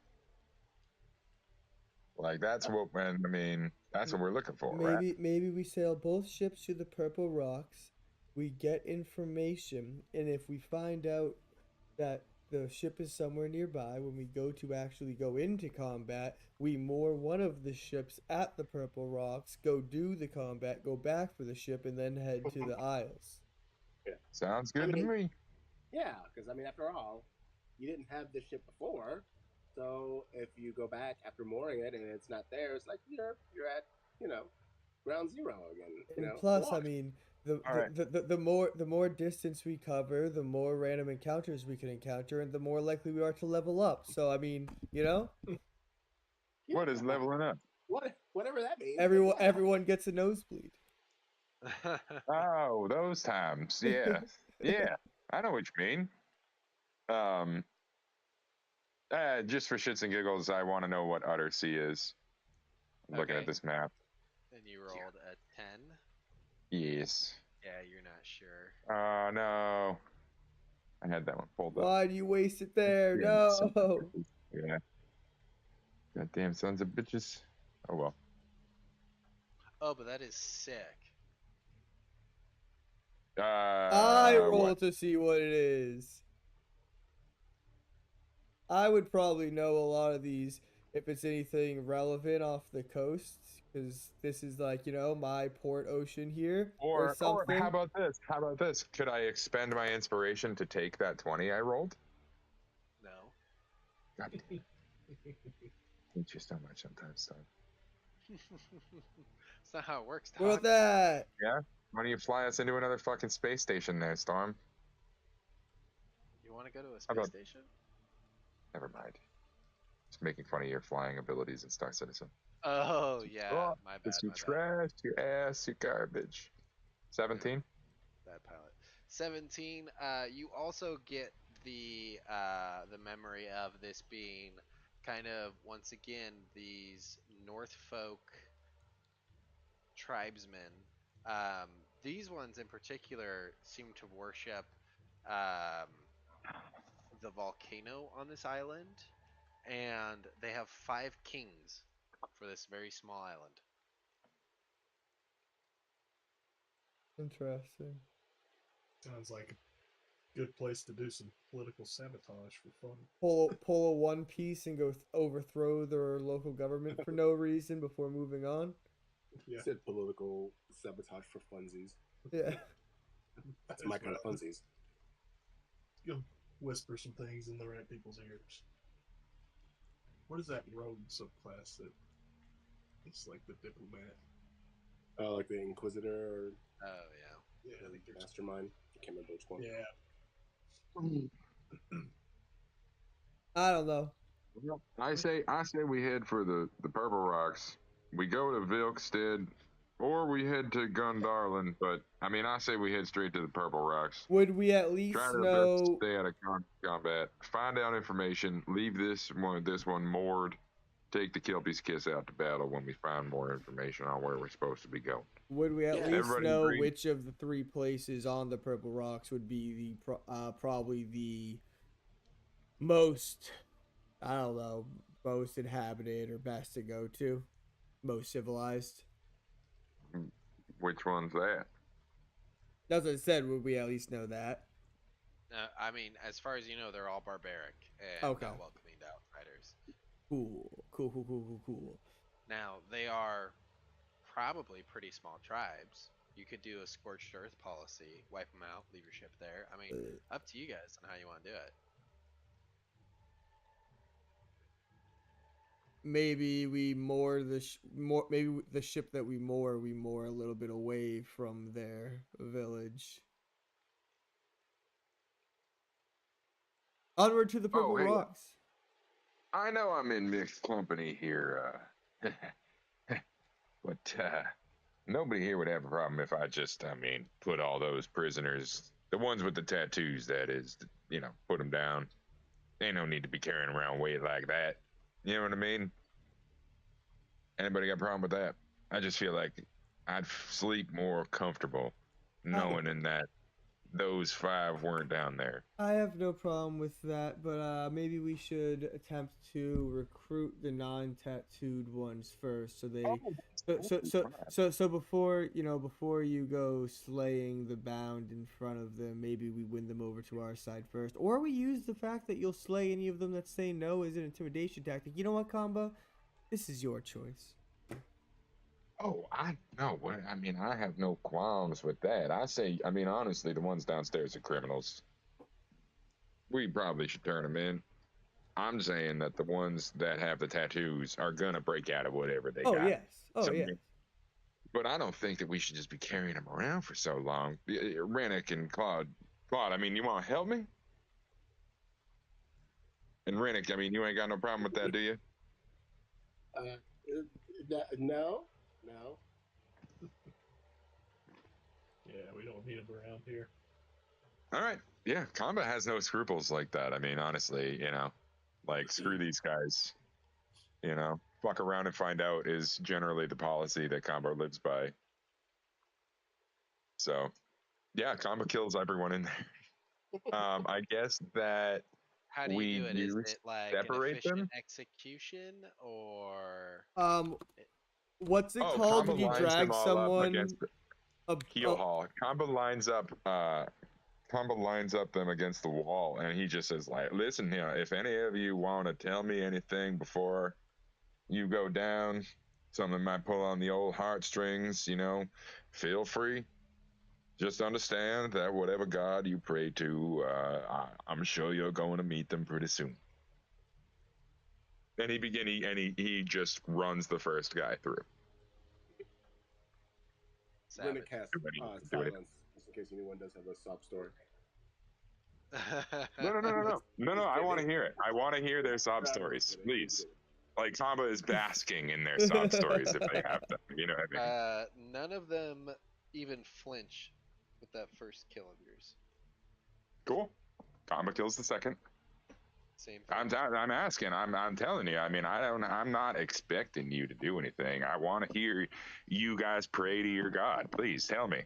Like that's what, I mean, that's what we're looking for, right? Maybe we sail both ships to the Purple Rocks. We get information, and if we find out that the ship is somewhere nearby, when we go to actually go into combat, we moor one of the ships at the Purple Rocks, go do the combat, go back for the ship, and then head to the Isles. Yeah. Sounds good to me. Yeah, because I mean, after all, you didn't have this ship before, so if you go back after mooring it and it's not there, it's like you're at ground zero again. And plus, I Wash. mean, All right. the more distance we cover, the more random encounters we can encounter, and the more likely we are to level up. So I mean, What is Yeah. leveling up? Whatever that means. everyone gets a nosebleed. Oh, those times. Yeah. Yeah. I know what you mean. Um, just for shits and giggles, I want to know what Uttersea is. I'm looking Okay. at this map. And you rolled a 10. Yes. Yeah, you're not sure. Oh, no. I had that one pulled up. Why do you waste it there? Yeah, No. yeah. Goddamn sons of bitches. Oh, well. Oh, but that is sick. I roll What? to see what it is. I would probably know a lot of these if it's anything relevant off the coast, because this is like, my port ocean here or Or how something. about this? How about this? Could I expend my inspiration to take that 20 I rolled? No. God damn it. Hate you so much sometimes, son. It's not how it works, What about Doc. that? Yeah? Why don't you fly us into another fucking space station there, Storm? You want to go to a How space about station? never mind. Just making fun of your flying abilities in Star Citizen. Oh yeah, Oh, my it's bad, you my bad. trash, you ass, you garbage. 17? Bad pilot. 17. You also get the memory of this being kind of once again these Northfolk tribesmen. These ones in particular seem to worship um, the volcano on this island, and they have 5 kings for this very small island. Interesting. Sounds like a good place to do some political sabotage for fun. Pull a One Piece and go overthrow their local government for no reason before moving on. Yeah, Said political sabotage for funsies. Yeah. That's my kind of right. funsies. Go whisper some things in the right people's ears. What is that rogue subclass that it's like the diplomat? Like the Inquisitor Oh yeah. Yeah, I or think there's. Mastermind. I can't remember which one. Yeah. I don't know. I say we head for the Purple Rocks. We go to Vilkstead, or we head to Gundarlin. But I mean, I say we head straight to the Purple Rocks. Would we at Try least our best to know? stay out of combat. Find out information. Leave this one moored. Take the Kelpie's Kiss out to battle when we find more information on where we're supposed to be going. Would we at Yeah. least Everybody know agree? which of the 3 places on the Purple Rocks would be probably the most, I don't know, most inhabited or best to go to, most civilized? Which one's that? That's what I said. Would we at least know that? I mean, as far as you know, they're all barbaric and Okay. not welcoming to outsiders. Cool. Cool. Cool. Cool. Cool. Cool. Now, they are probably pretty small tribes. You could do a scorched earth policy, wipe them out, leave your ship there. I mean, up to you guys on how you want to do it. Maybe we moor maybe the ship that we moor a little bit away from their village. Onward to the Oh, Purple hey, Rocks. I know I'm in mixed company here, but nobody here would have a problem if I just, I mean, put all those prisoners, the ones with the tattoos, that is, put them down. Ain't no need to be carrying around weight like that. You know what I mean? Anybody got a problem with that? I just feel like I'd sleep more comfortable I knowing in that those 5 weren't down there. I have no problem with that, but maybe we should attempt to recruit the non-tattooed ones first, so Oh, they, that's totally fine. so before you go slaying the bound in front of them, maybe we win them over to our side first, or we use the fact that you'll slay any of them that say no as an intimidation tactic. You know what, Kamba? This is your choice. Oh, I know. I mean, I have no qualms with that. I say, I mean, honestly, the ones downstairs are criminals. We probably should turn them in. I'm saying that the ones that have the tattoos are gonna break out of whatever they Oh got. yes, oh So, yes. but I don't think that we should just be carrying them around for so long. Rennick and Claude, I mean, you want to help me? And Rennick, I mean, you ain't got no problem with that, do you? Uh, no, no. Yeah, we don't need them around here. All right. Yeah, Combat has no scruples like that. I mean, honestly, like screw these guys. Fuck around and find out is generally the policy that Combo lives by. So, yeah, Combo kills everyone in there. I guess that How do you we do it? Is use it like an separate efficient them. execution or Um, what's it Oh, called Combo when you lines them drag all up against someone? the A, heel haul. Combo lines up. Combo lines up them against the wall, and he just says, like, "Listen here, if any of you want to tell me anything before you go down, something might pull on the old heartstrings, feel free. Just understand that whatever god you pray to, I'm sure you're going to meet them pretty soon. And he just runs the first guy through. Renna Savage. casts Do it. silence, just in case anyone does have a sob story. No. I want to hear it. I want to hear their sob I'm just stories, kidding, I'm please. kidding. Like Samba is basking in their sob stories if they have them. You know what I mean? None of them even flinch with that first kill of yours. Cool. Kamba kills the second. Same thing. I'm asking. I'm telling you. I mean, I'm not expecting you to do anything. I want to hear you guys pray to your god. Please tell me.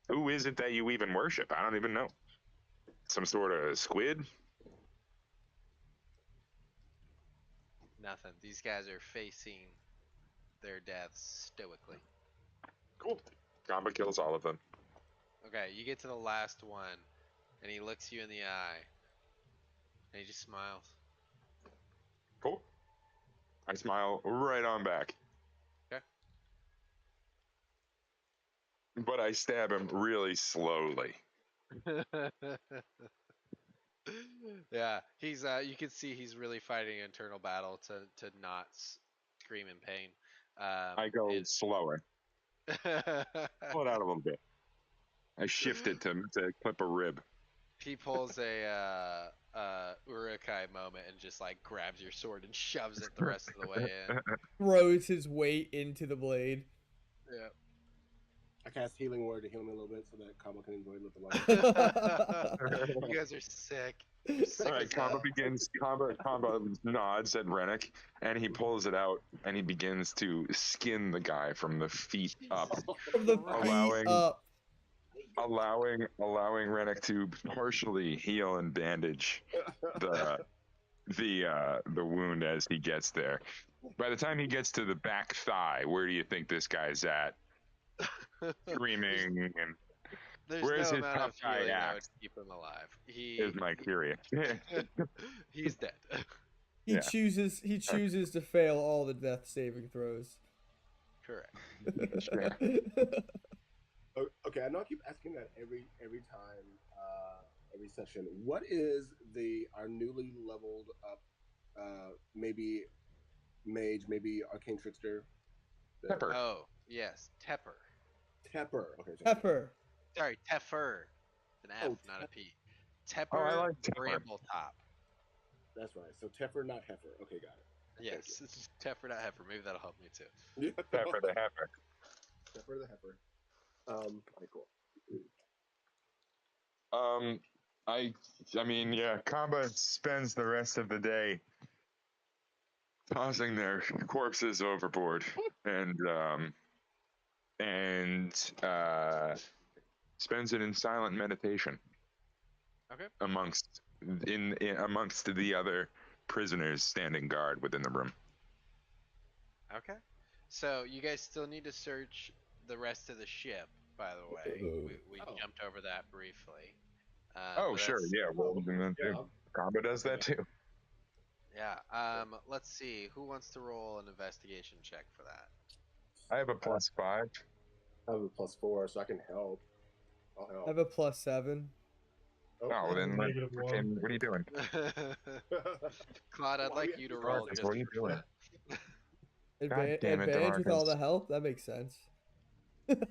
Who is it that you even worship? I don't even know. Some sort of squid? Nothing. These guys are facing their deaths stoically. Cool. Kamba kills all of them. Okay, you get to the last one, and he looks you in the eye, and he just smiles. Cool. I smile right on back. Okay. But I stab him really slowly. Yeah, he's you can see he's really fighting an internal battle to not scream in pain. I go slower. Pull it out a little bit. I shift it to clip a rib. He pulls a Urukai moment and just like grabs your sword and shoves it the rest of the way in. Throws his weight into the blade. Yeah. I cast Healing Word to heal me a little bit so that Kama can enjoy it a little longer. You guys are sick. You're sick All right, as hell. Kamba nods at Rennick, and he pulls it out, and he begins to skin the guy from the feet up, From the Christ. feet up. allowing Rennick to partially heal and bandage the wound as he gets there. By the time he gets to the back thigh, where do you think this guy's at? Screaming and There's where's no his amount tough of guy healing that would axe? keep him alive. Is my curious. He's dead. He Yeah. chooses to fail all the death saving throws. Correct. Sure. Okay, I know I keep asking that every time, every session. What is our newly leveled up, maybe mage, maybe arcane trickster? Pepper. Oh yes, Tepper. Tepper. Okay. Pepper. Sorry, Teffer. It's an F, Oh, not a P. Oh, I Tepper like Tepper. Bramble Top. That's right. So Teffer, not heifer. Okay, got it. Yes, it's just Teffer, not Heifer. Maybe that'll help me too. Yeah. Pepper the heifer. Teffer the heifer. Okay, cool. I mean, yeah, Kamba spends the rest of the day tossing their corpses overboard and spends it in silent meditation. Okay. Amongst the other prisoners standing guard within the room. Okay. So you guys still need to search the rest of the ship. By the way, we jumped over that briefly. Oh, sure, yeah. Well, Kamba does that too. Yeah. Let's see. Who wants to roll an investigation check for that? I have a +5. I have a +4, so I can help. I'll help. I have a +7. Oh, then what are you doing? Claude, I'd like you to roll. Marcus, what are you doing? God damn it, Advantage with all DeMarcus. the help? That makes sense. 25.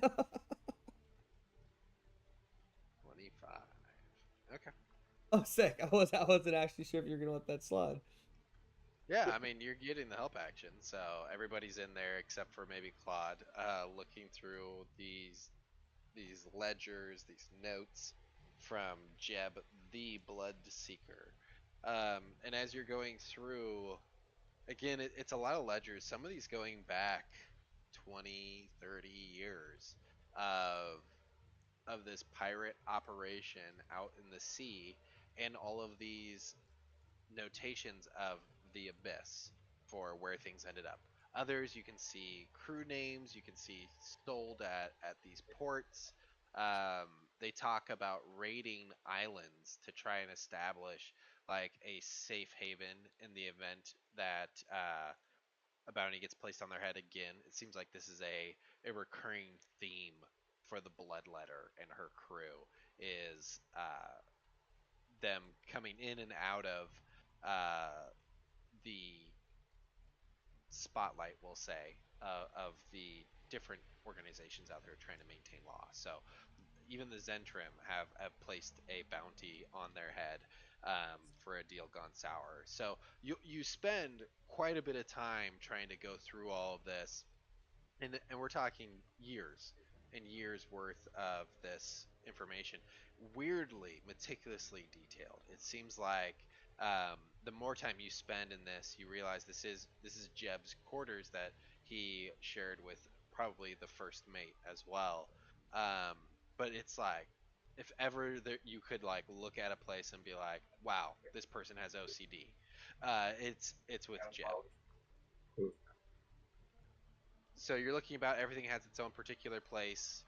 Okay. Oh, sick. I wasn't actually sure if you were going to let that slide. Yeah, I mean, you're getting the help action, so everybody's in there except for maybe Claude, looking through these ledgers, these notes from Jeb, the Blood Seeker. And as you're going through, again, it's a lot of ledgers. Some of these going back 20, 30 years of this pirate operation out in the sea, and all of these notations of the abyss for where things ended up. Others you can see crew names, you can see sold at these ports. They talk about raiding islands to try and establish like a safe haven in the event that a bounty gets placed on their head again. It seems like this is a recurring theme for the Bloodletter and her crew is them coming in and out of the spotlight, we'll say, of the different organizations out there trying to maintain law. So even the Zentrim have placed a bounty on their head for a deal gone sour. So you spend quite a bit of time trying to go through all of this, and we're talking years and years worth of this information, weirdly meticulously detailed. It seems like the more time you spend in this, you realize this is Jeb's quarters that he shared with probably the first mate as well. Um, but it's like if ever there, you could like look at a place and be like, "Wow, this person has OCD." It's with Jeb. So you're looking about everything has its own particular place.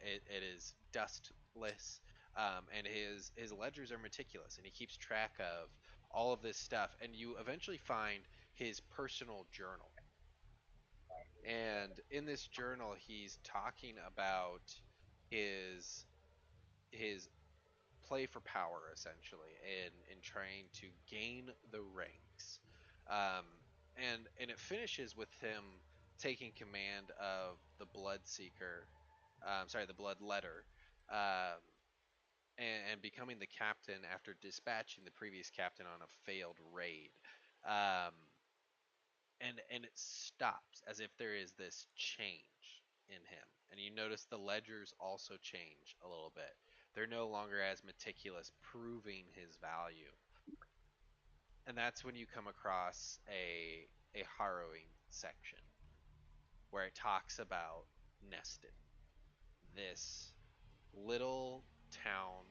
It is dustless, and his ledgers are meticulous, and he keeps track of all of this stuff. And you eventually find his personal journal. And in this journal, he's talking about his his play for power essentially in trying to gain the ranks. Um, and it finishes with him taking command of the Bloodseeker, sorry, the Bloodletter, um, and becoming the captain after dispatching the previous captain on a failed raid. Um, and it stops as if there is this change in him. And you notice the ledgers also change a little bit. They're no longer as meticulous, proving his value. And that's when you come across a harrowing section where it talks about Neston, this little town,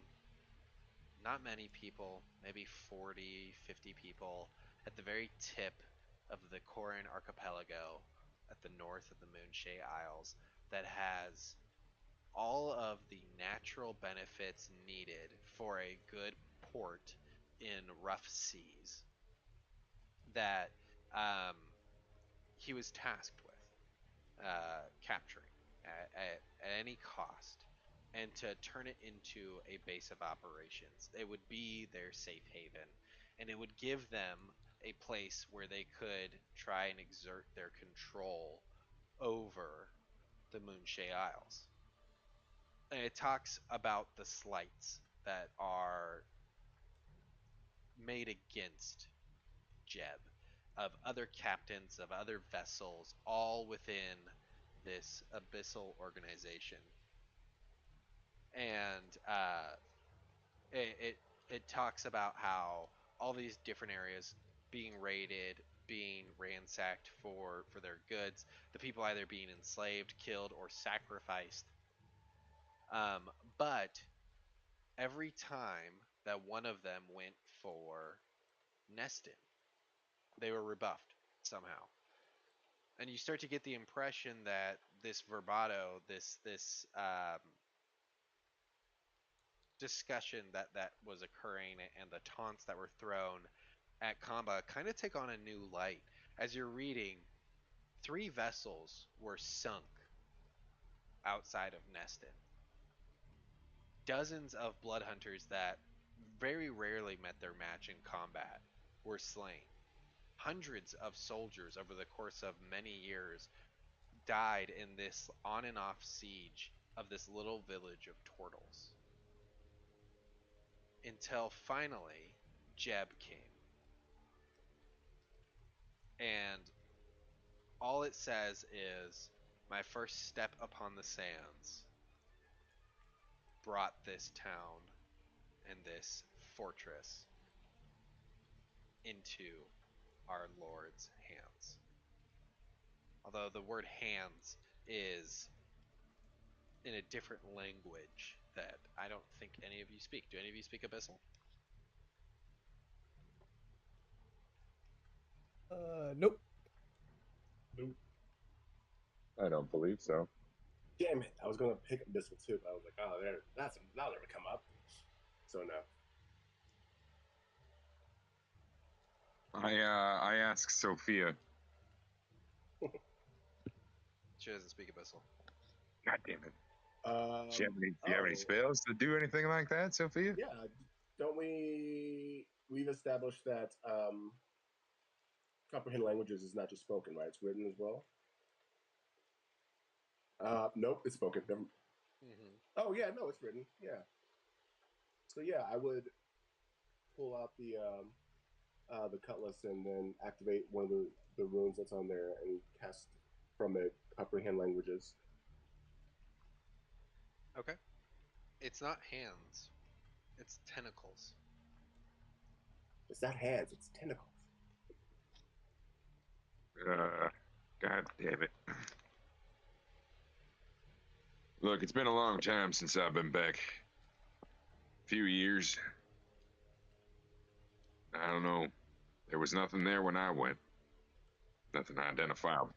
not many people, maybe 40, 50 people, at the very tip of the Corin archipelago at the north of the Moonshay Isles, that has all of the natural benefits needed for a good port in rough seas that um, he was tasked with capturing at any cost, and to turn it into a base of operations. It would be their safe haven, and it would give them a place where they could try and exert their control over the Moonshay Isles. And it talks about the slights that are made against Jeb, of other captains, of other vessels, all within this abyssal organization. And it, it it talks about how all these different areas being raided, being ransacked for their goods, the people either being enslaved, killed, or sacrificed. Um, but every time that one of them went for Neston, they were rebuffed somehow. And you start to get the impression that this verbato, this discussion that was occurring, and the taunts that were thrown at Kamba kind of take on a new light. As you're reading, 3 vessels were sunk outside of Neston. Dozens of blood hunters that very rarely met their match in combat were slain. Hundreds of soldiers over the course of many years died in this on and off siege of this little village of turtles. Until finally, Jeb came. And all it says is, "My first step upon the sands brought this town and this fortress into our Lord's hands." Although the word hands is in a different language that I don't think any of you speak. Do any of you speak Abyssal? Nope. Nope. I don't believe so. Damn it! I was gonna pick up this one too, but I was like, oh, that'll never come up. So no. I asked Sophia She doesn't speak Abyssal. God damn it. Do you have any Oh, spells to do anything like that, Sophia? yeah. Don't we? We've established that comprehend languages is not just spoken, right? It's written as well. Nope, it's spoken. Never. Mm-hmm. Oh yeah, no, it's written. Yeah. So yeah, I would pull out the cutlass and then activate one of the runes that's on there and cast from it comprehend languages. Okay. It's not hands. It's tentacles. It's not hands, it's tentacles. God damn it. Look, it's been a long time since I've been back. A few years. I don't know. There was nothing there when I went. Nothing identifiable.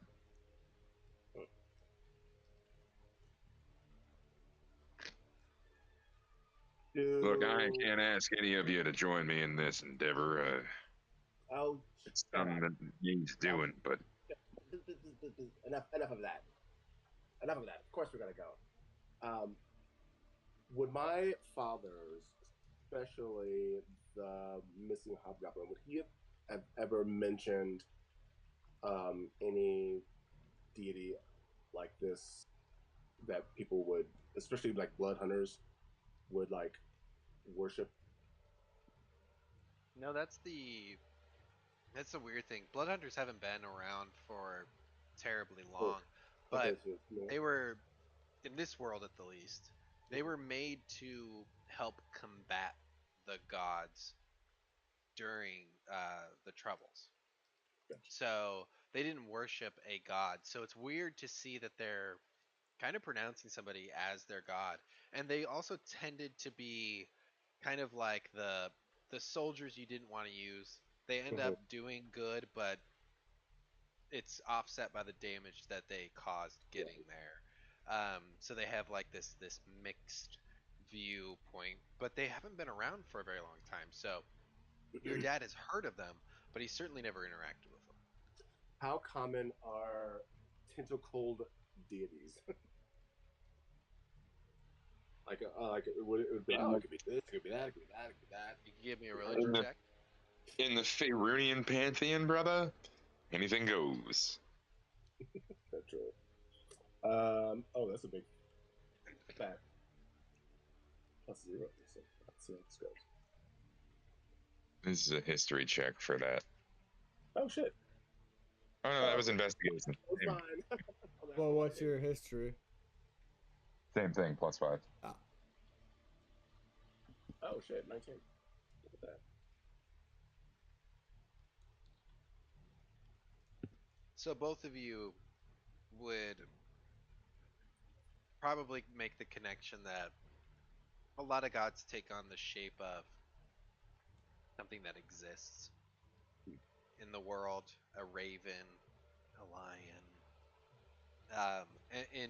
Look, I Do can't ask any of you to join me in this endeavor. I'll It's shut something up. that needs I'll, doing, but enough of that. Enough of that. Of course we're gonna go. Um, would my father's, especially the missing hobgoblin, would he have ever mentioned any deity like this that people would, especially like blood hunters, would like worship? No, that's the weird thing. Blood hunters haven't been around for terribly Oh, long, okay, but so yeah. they were in this world at the least. They were made to help combat the gods during the troubles. Gotcha. So they didn't worship a god. So it's weird to see that they're kind of pronouncing somebody as their god. And they also tended to be kind of like the soldiers you didn't want to use. They end Mhm. up doing good, but it's offset by the damage that they caused getting Right. there. So they have like this mixed viewpoint, but they haven't been around for a very long time. So your dad has heard of them, but he's certainly never interacted with them. How common are tentacled deities? Like it would be, in oh, the it could be this, it could be that, it could be that, it could be that. You can give me a in religion the check. in the Faerunian pantheon, brother, anything goes. That's true. Oh, that's a big fat +0. So let's see how this goes. This is a history check for that. Oh shit. Oh no, that Oh, was investigation. it's fine. Well, what's your history? Same thing, +5. Ah, Oh shit, 19. Look at that. So both of you would probably make the connection that a lot of gods take on the shape of something that exists in the world, a raven, a lion.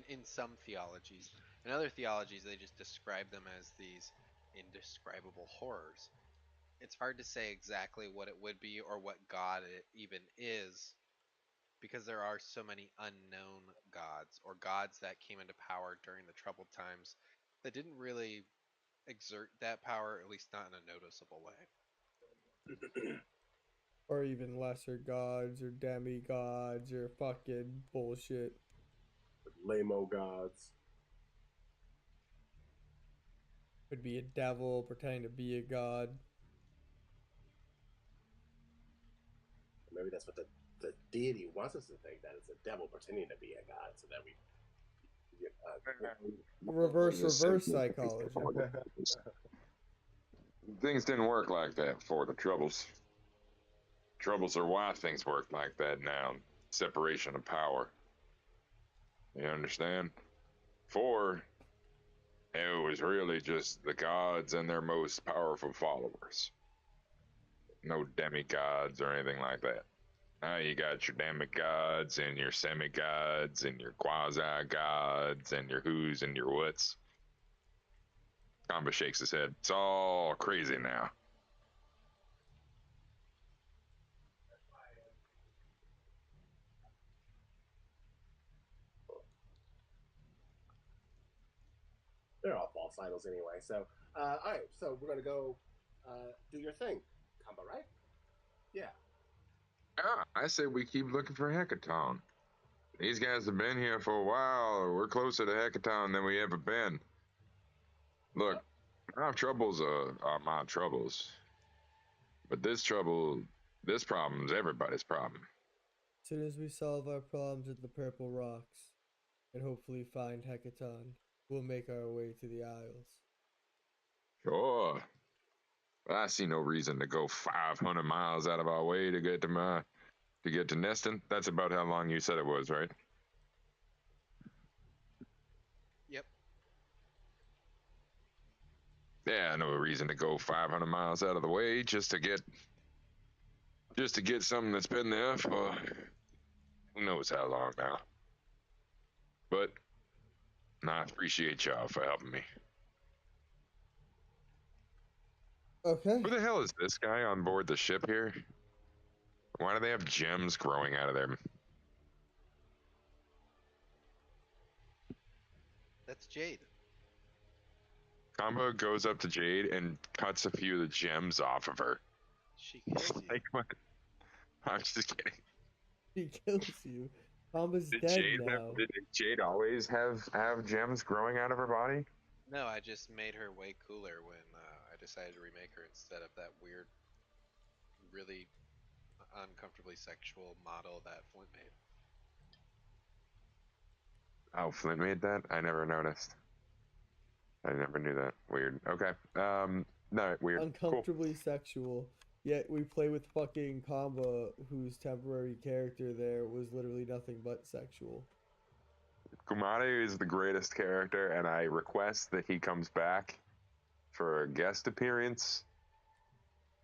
In some theologies, in other theologies, they just describe them as these indescribable horrors. It's hard to say exactly what it would be or what god it even is because there are so many unknown gods or gods that came into power during the troubled times that didn't really exert that power, at least not in a noticeable way. or even lesser gods or demigods or fucking bullshit. Lamo gods. Could be a devil pretending to be a god. Maybe that's what the deity wants us to think, that it's a devil pretending to be a god, so that we get. Reverse psychology. Things didn't work like that before the Troubles. Troubles are why things work like that now. Separation of power. You understand? For it was really just the gods and their most powerful followers. No demigods or anything like that. Now you got your demigods and your semi-gods and your quasi-gods and your who's and your what's. Kamba shakes his head. It's all crazy now. lost idols anyway. So, all right. So we're gonna go do your thing, Kamba, right? Yeah. Yeah, I say we keep looking for Hecaton. These guys have been here for a while. We're closer to Hecaton than we ever been. Look, my troubles are my troubles. But this problem's everybody's problem. As soon as we solve our problems with the purple rocks and hopefully find Hecaton, we'll make our way to the Isles. Sure. But I see no reason to go 500 miles out of our way to get to Neston. That's about how long you said it was, right? Yep. Yeah, no reason to go 500 miles out of the way just to get something that's been there for who knows how long now. But I appreciate y'all for helping me. Okay. Who the hell is this guy on board the ship here? Why do they have gems growing out of them? That's Jade. Combo goes up to Jade and cuts a few of the gems off of her. She kills you. Like what? I'm just kidding. He kills you. Kamba's dead now. Did Jade always have gems growing out of her body? No, I just made her way cooler when I decided to remake her instead of that weird, really uncomfortably sexual model that Flint made. Oh, Flint made that? I never noticed. I never knew that. Weird. Okay. No, weird. Uncomfortably sexual. Yet we play with fucking Kamba, whose temporary character there was literally nothing but sexual. Cool. Kumade is the greatest character, and I request that he comes back for a guest appearance.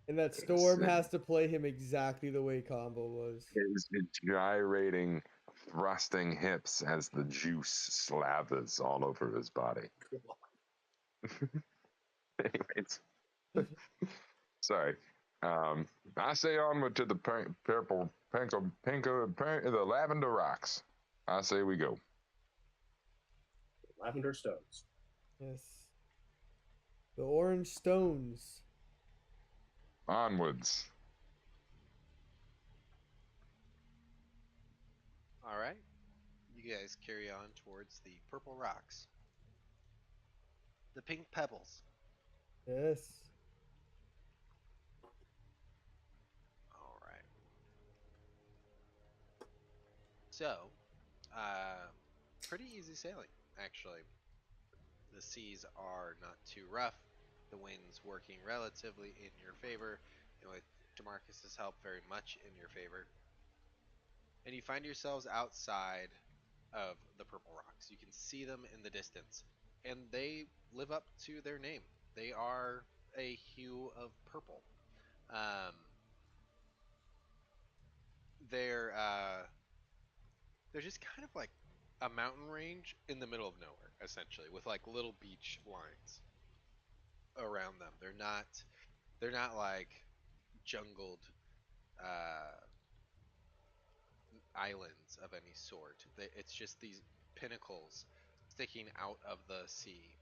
And that Storm has to play him exactly the way Kamba was. His gyrating, thrusting hips as the juice slathers all over his body. Anyways, sorry. I say onward to the purple, the lavender rocks. I say we go. Lavender stones. Yes. The orange stones. Onwards. All right. You guys carry on towards the purple rocks. The pink pebbles. Yes. All right. So, pretty easy sailing, actually. The seas are not too rough. The wind's working relatively in your favor, and with Demarcus's help, very much in your favor. And you find yourselves outside of the Purple Rocks. You can see them in the distance, and they live up to their name. They are a hue of purple. Um, they're just kind of like a mountain range in the middle of nowhere, essentially, with like little beach lines around them. They're not like jungled uh, islands of any sort. It's just these pinnacles sticking out of the sea.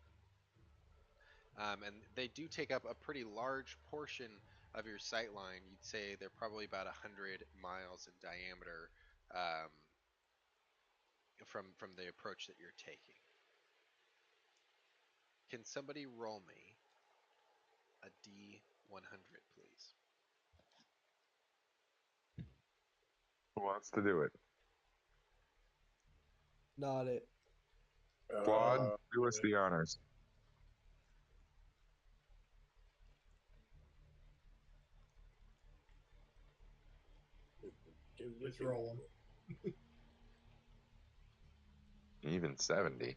And they do take up a pretty large portion of your sight line. You'd say they're probably about 100 miles in diameter from the approach that you're taking. Can somebody roll me a D100, please? Who wants to do it? Not it. Claude, do us the honors. It's rolling. Even 70.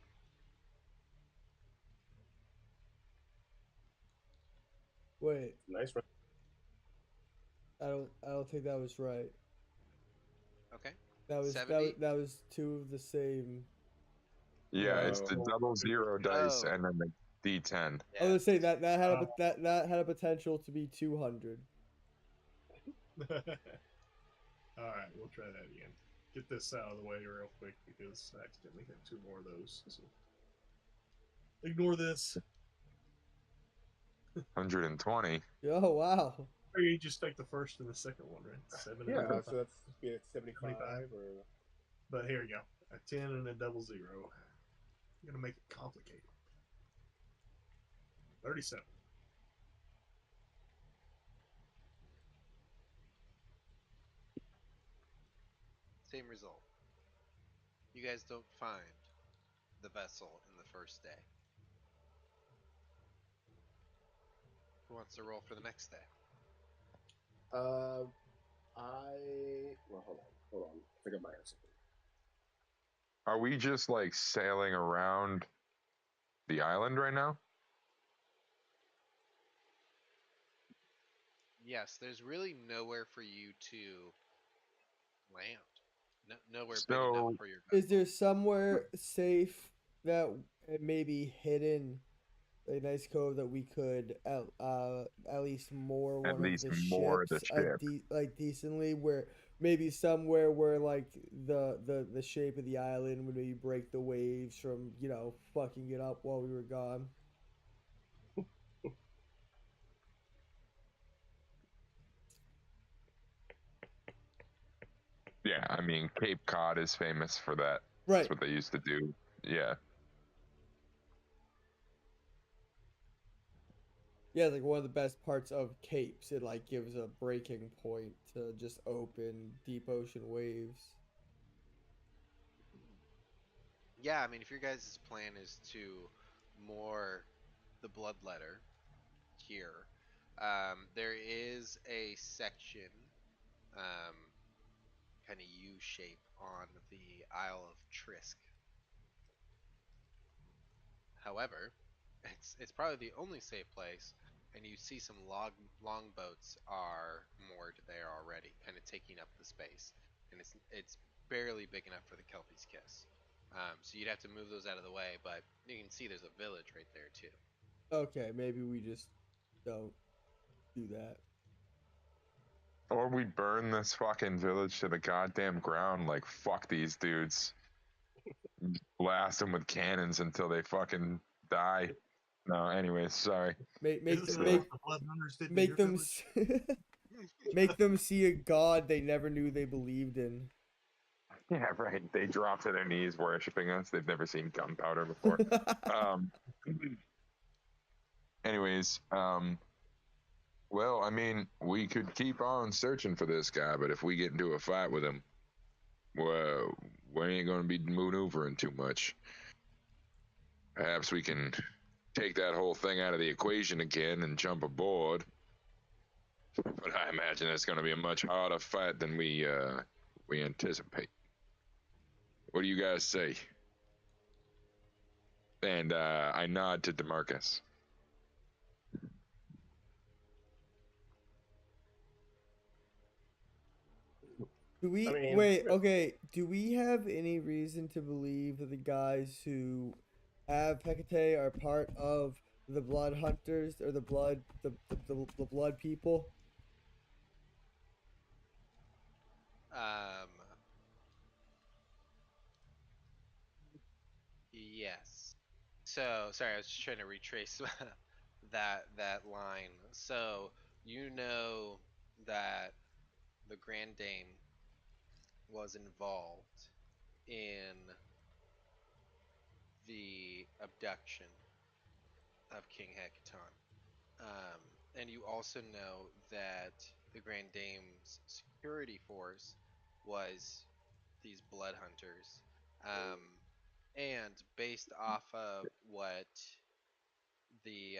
Wait, Nice. I don't think that was right. Okay. That was 70? that was two of the same. Yeah, it's the Oh. double zero dice Oh. and then the D10. I was gonna say Yeah. that had that had a potential to be 200. All right, we'll try that again. Get this out of the way real quick because I accidentally hit two more of those. So ignore this. 120. Oh wow. Or you just take the first and the second one, right? 7 and Yeah, 25. so that's be like 75 75. or. But here you go. A 10 and a double zero. You're gonna make it complicated. 37. Same result. You guys don't find the vessel in the first day. Who wants to roll for the next day? Uh, well, hold on. I think I might have something. Are we just like sailing around the island right now? Yes, there's really nowhere for you to land. Nowhere big enough So for your Is vessel. there somewhere safe that may be hidden, a nice cove that we could at least moor at one of least the more of the ships ship. like decently, where maybe somewhere where like the shape of the island would maybe break the waves from fucking it up while we were gone. Yeah, I mean Cape Cod is famous for that. That's Right. what they used to do. Yeah. Yeah, like one of the best parts of capes. It like gives a breaking point to just open deep ocean waves. Yeah, I mean, if your guys' plan is to moor the bloodletter here, there is a section, um, kind of U shape on the Isle of Trisk. However, it's probably the only safe place, and you see some longboats are moored there already, kind of taking up the space, and it's barely big enough for the Kelpie's Kiss. So you'd have to move those out of the way, but you can see there's a village right there too. Okay, maybe we just don't do that. Or we burn this fucking village to the goddamn ground. Like fuck these dudes. Blast them with cannons until they fucking die. No, anyways, sorry. Make make Isn't th- that So, what make the Blood Hunters did to make your them village? make them see a god they never knew they believed in. yeah, right. They drop to their knees worshiping us. They've never seen gunpowder before. Um, anyways, well, I mean, we could keep on searching for this guy, but if we get into a fight with him, well, we ain't going to be maneuvering too much. Perhaps we can take that whole thing out of the equation again and jump aboard. But I imagine it's going to be a much harder fight than we anticipate. What do you guys say? And I nod to Demarcus. Do I we mean, wait? Okay. Do we have any reason to believe that the guys who have Hecate are part of the blood hunters or the blood people? Um, yes. So sorry, I was just trying to retrace that line. So you know that the Grand Dame was involved in the abduction of King Hekaton. Um, and you also know that the Grand Dame's security force was these blood hunters. And based off of what the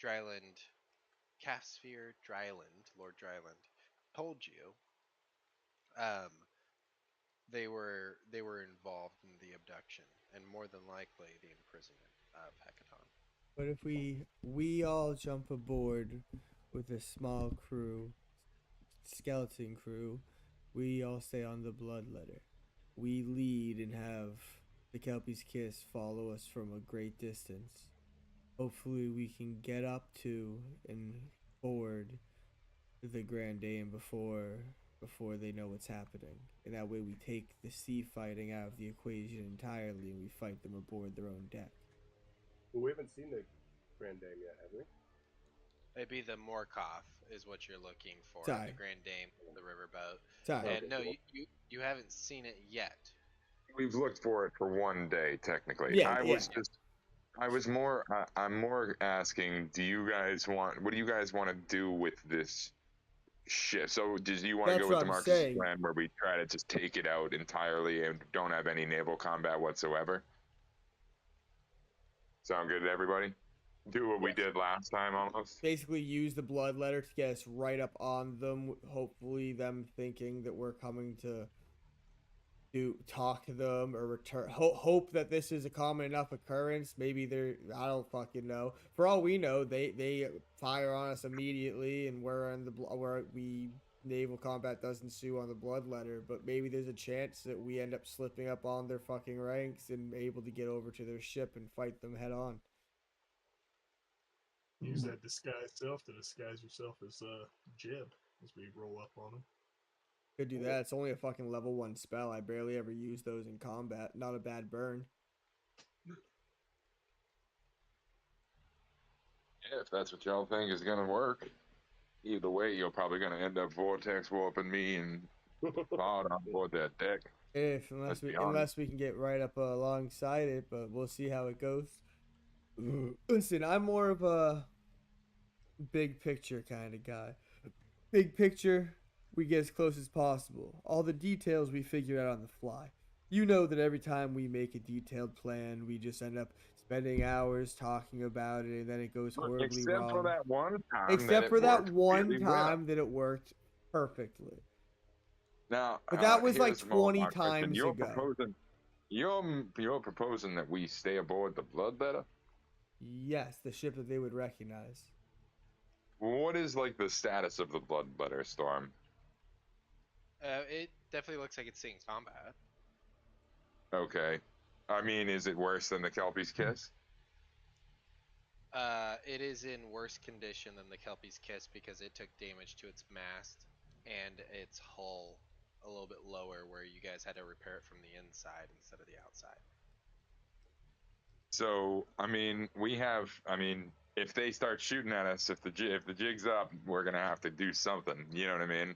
Dryland, Casphere Dryland, Lord Dryland, told you, um, they were involved in the abduction and more than likely the imprisonment of Hekaton. But if we all jump aboard with a small crew, skeleton crew, we all stay on the bloodletter. We lead and have the Kelpie's Kiss follow us from a great distance. Hopefully, we can get up to and board the Grand Dame before they know what's happening. And that way, we take the sea fighting out of the equation entirely, and we fight them aboard their own deck. we haven't seen the Grand Dame yet, have we? It'd be the Morkoth is what you're looking for, Sorry. the Grand Dame of the riverboat. Sorry. And no, you haven't seen it yet. We've looked for it for one day, technically. Yeah, I yeah. was just, I was more, I'm more asking, do you guys want, what do you guys want to do with this ship? So, do you want to That's go with what the I'm Marcus saying. plan where we try to just take it out entirely and don't have any naval combat whatsoever? Sound good to everybody? Do what we Yes. did last time almost? Basically, use the blood letter to get us right up on them. Hopefully, them thinking that we're coming to talk to them or return. Hope that this is a common enough occurrence. Maybe they're, I don't fucking know. For all we know, they fire on us immediately, and we're in the where we naval combat does ensue on the blood letter. But maybe there's a chance that we end up slipping up on their fucking ranks and able to get over to their ship and fight them head on. Use that disguise self to disguise yourself as Jeb as we roll up on him. Could do that. It's only a fucking level 1 spell. I barely ever use those in combat. Not a bad burn. Yeah, if that's what y'all think is gonna work. Either way, you're probably gonna end up vortex warping me and fall on board that deck. Unless Let's we be honest. can get right up alongside it, but we'll see how it goes. Listen, I'm more of a big picture kind of guy. Big picture, we get as close as possible. All the details we figure out on the fly. You know that every time we make a detailed plan, we just end up spending hours talking about it, and then it goes horribly Except for wrong. that one time Except that for it that worked one really well. time that it worked perfectly. Now, But that was like here's more 20 my question. times You're ago. proposing that we stay aboard the Bloodletter? Yes, the ship that they would recognize. What is like the status of the Bloodletter, Storm? It definitely looks like it's seeing combat. Okay. I mean, is it worse than the Kelpie's Kiss? It is in worse condition than the Kelpie's Kiss because it took damage to its mast and its hull a little bit lower, where you guys had to repair it from the inside instead of the outside. So, I mean, if they start shooting at us, if the jig's up, we're gonna have to do something. You know what I mean?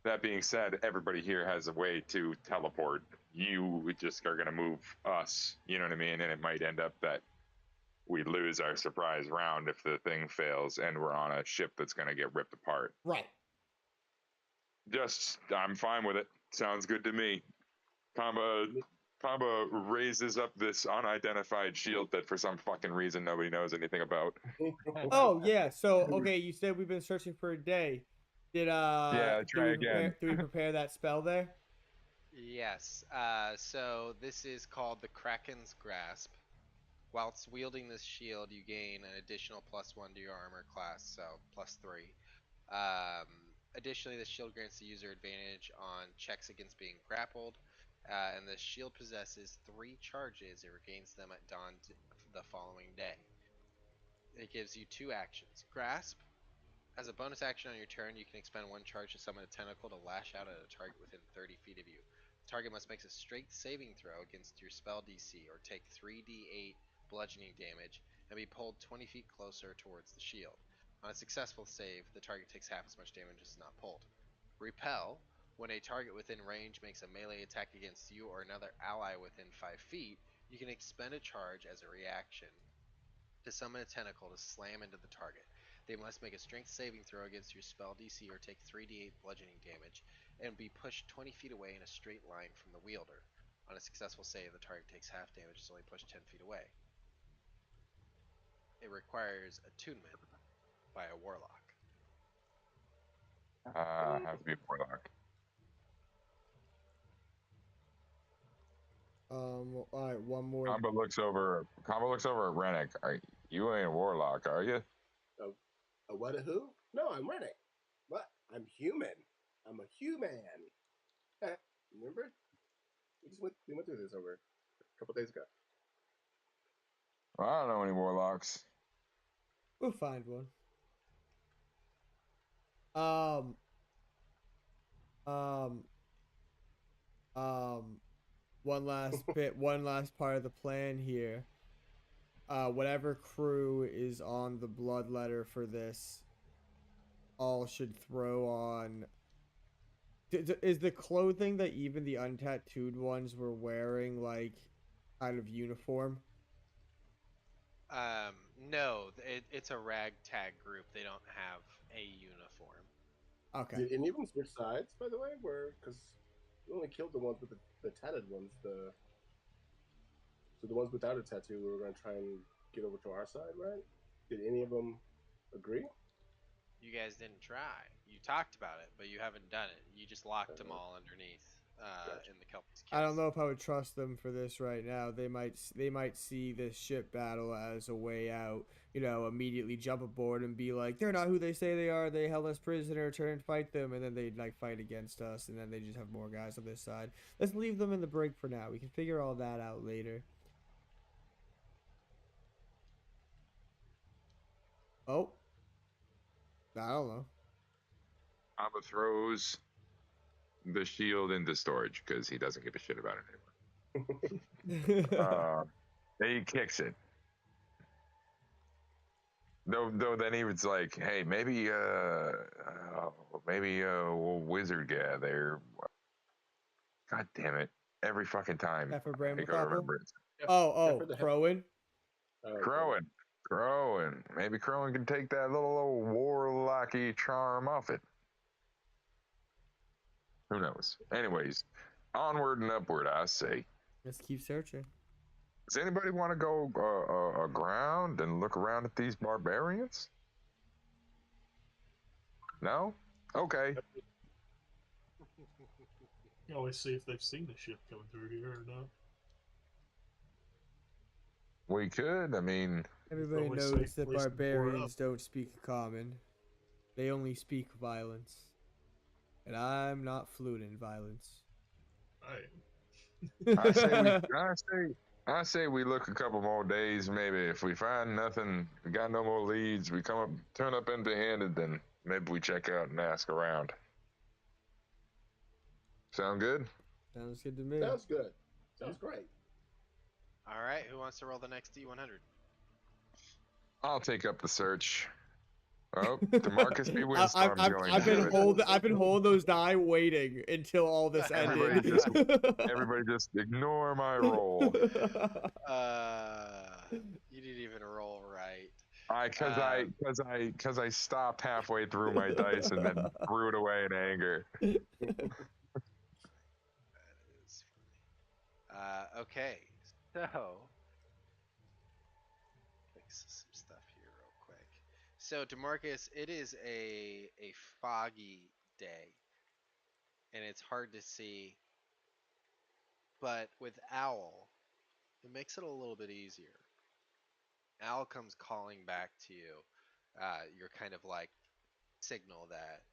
That being said, everybody here has a way to teleport. You just are gonna move us. You know what I mean? And it might end up that we lose our surprise round if the thing fails, and we're on a ship that's gonna get ripped apart. Right. I'm fine with it. Sounds good to me. Kamba raises up this unidentified shield that for some fucking reason nobody knows anything about. Oh yeah. So okay, you said we've been searching for a day. Did Yeah, try again. Did we prepare that spell there? Yes. So this is called the Kraken's Grasp. Whilst wielding this shield, you gain an additional +1 to your armor class, so +3. Additionally, this shield grants the user advantage on checks against being grappled, and the shield possesses 3 charges. It regains them at dawn the following day. It gives you 2 actions. Grasp. As a bonus action on your turn, you can expend 1 charge to summon a tentacle to lash out at a target within 30 feet of you. The target must make a strength saving throw against your spell DC or take 3d8 bludgeoning damage and be pulled 20 feet closer towards the shield. On a successful save, the target takes half as much damage as not pulled. Repel. When a target within range makes a melee attack against you or another ally within 5 feet, you can expend a charge as a reaction to summon a tentacle to slam into the target. They must make a strength saving throw against your spell DC or take 3d8 bludgeoning damage and be pushed 20 feet away in a straight line from the wielder. On a successful save, the target takes half damage, is only pushed 10 feet away. It requires attunement by a warlock. Have to be a warlock. All right, one more. Kamba looks over at Rennick. You ain't a warlock, are you? A what? A who? No, I'm Rennick. What? I'm human. I'm a human. Remember? We went through this over a couple days ago. Well, I don't know any warlocks. We'll find one. Um. One last bit. One last part of the plan here. Whatever crew is on the blood letter for this, all should throw on. Is the clothing that even the untattooed ones were wearing like kind of uniform? No, it's a ragtag group. They don't have a uniform. Okay. Did any of them switch sides, by the way? Because we only killed the ones with the tatted ones. So the ones without a tattoo, we were going to try and get over to our side, right? Did any of them agree? You guys didn't try. You talked about it, but you haven't done it. You just locked them all underneath Gotcha. in the Kelpie's kiss. I don't know if I would trust them for this right now. They might see this ship battle as a way out. You know, immediately jump aboard and be like, "They're not who they say they are. They held us prisoner. Turn and fight them." And then they'd like fight against us, and then they just have more guys on this side. Let's leave them in the brig for now. We can figure all that out later. Oh, I don't know. Abba throws the shield into storage because he doesn't give a shit about it anymore. He kicks it. Though then he was like, "Hey, maybe wizard guy there." God damn it! Every fucking time Heifer I brain with go to apple. remember it. Oh, the Crowan. Crowing. Crowing. Maybe Crowing can take that little old warlocky charm off it. Who knows? Anyways, onward and upward, I say. Let's keep searching. Does anybody want to go aground and look around at these barbarians? No? Okay. You always see if they've seen the ship coming through here or not. We could. I mean, Everybody always knows safe that place to pour barbarians don't speak common. They only speak violence. And I'm not fluent in violence. I say we. I say we look a couple more days. Maybe if we find nothing, we got no more leads. We turn up empty-handed. Then maybe we check out and ask around. Sound good? Sounds good to me. Sounds good. Sounds great. All right, who wants to roll the next D100? I'll take up the search. Oh, DeMarcus B. Windstorm's going I've to been do it. I've been holding those die, waiting until all this ended. Everybody just ignore my roll. You didn't even roll right. Because I stopped halfway through my dice and then threw it away in anger. That is funny. Okay, so fix some stuff here real quick. So Demarcus, it is a foggy day, and it's hard to see. But with Owl, it makes it a little bit easier. Owl comes calling back to you. You're kind of like signal that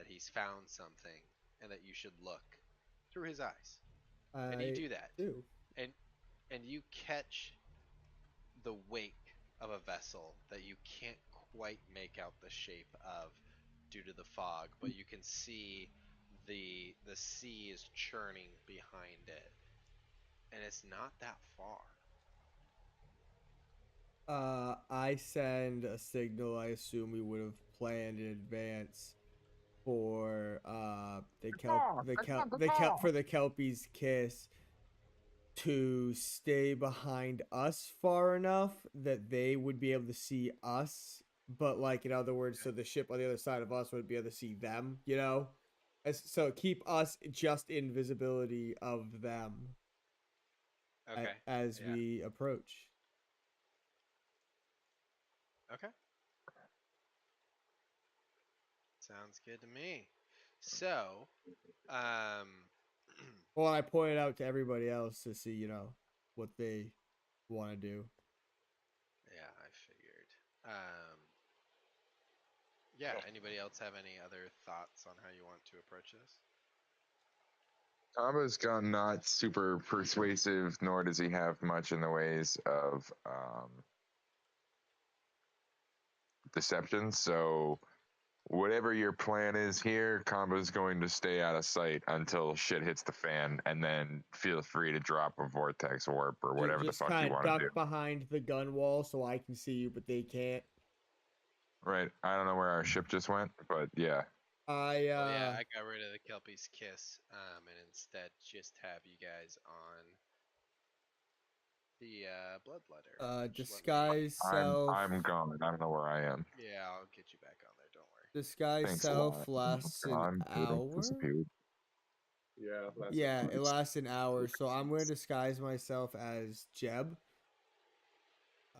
he's found something and that you should look through his eyes. And you do that. do. And you catch the wake of a vessel that you can't quite make out the shape of due to the fog, but you can see the sea is churning behind it. And it's not that far. I send a signal. I assume we would have planned in advance for the Kelpie's kiss to stay behind us far enough that they would be able to see us, but like in other words, so the ship on the other side of us would be able to see them. You know, so keep us just in visibility of them. Okay. As we approach. Okay. Sounds good to me. So, well, I pointed out to everybody else to see, what they want to do. Yeah, I figured. Yeah, anybody else have any other thoughts on how you want to approach this? Tamba's gone not super persuasive, nor does he have much in the ways of deception. So, whatever your plan is here, Combo's going to stay out of sight until shit hits the fan, and then feel free to drop a vortex warp or whatever the fuck you want to do. Just behind the gun wall so I can see you, but they can't. Right. I don't know where our ship just went, but yeah. Well, yeah, I got rid of the Kelpie's Kiss, and instead just have you guys on the Bloodletter. Disguise I'm self. gone. I don't know where I am. Yeah, I'll get you back on there. Don't worry. Disguise Thanks a self lot. lasts an Gone. hour. Disappeared. Yeah, that's Yeah, it. it lasts an hour. So I'm going to disguise myself as Jeb.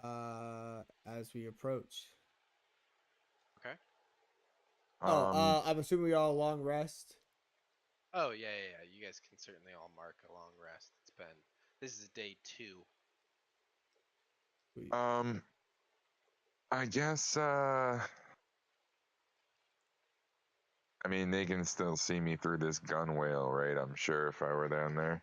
As we approach. Okay. I'm assuming we all long rest. Oh yeah. You guys can certainly all mark a long rest. This is day 2. Sweet. I guess I mean they can still see me through this gun whale, right? I'm sure if I were down there.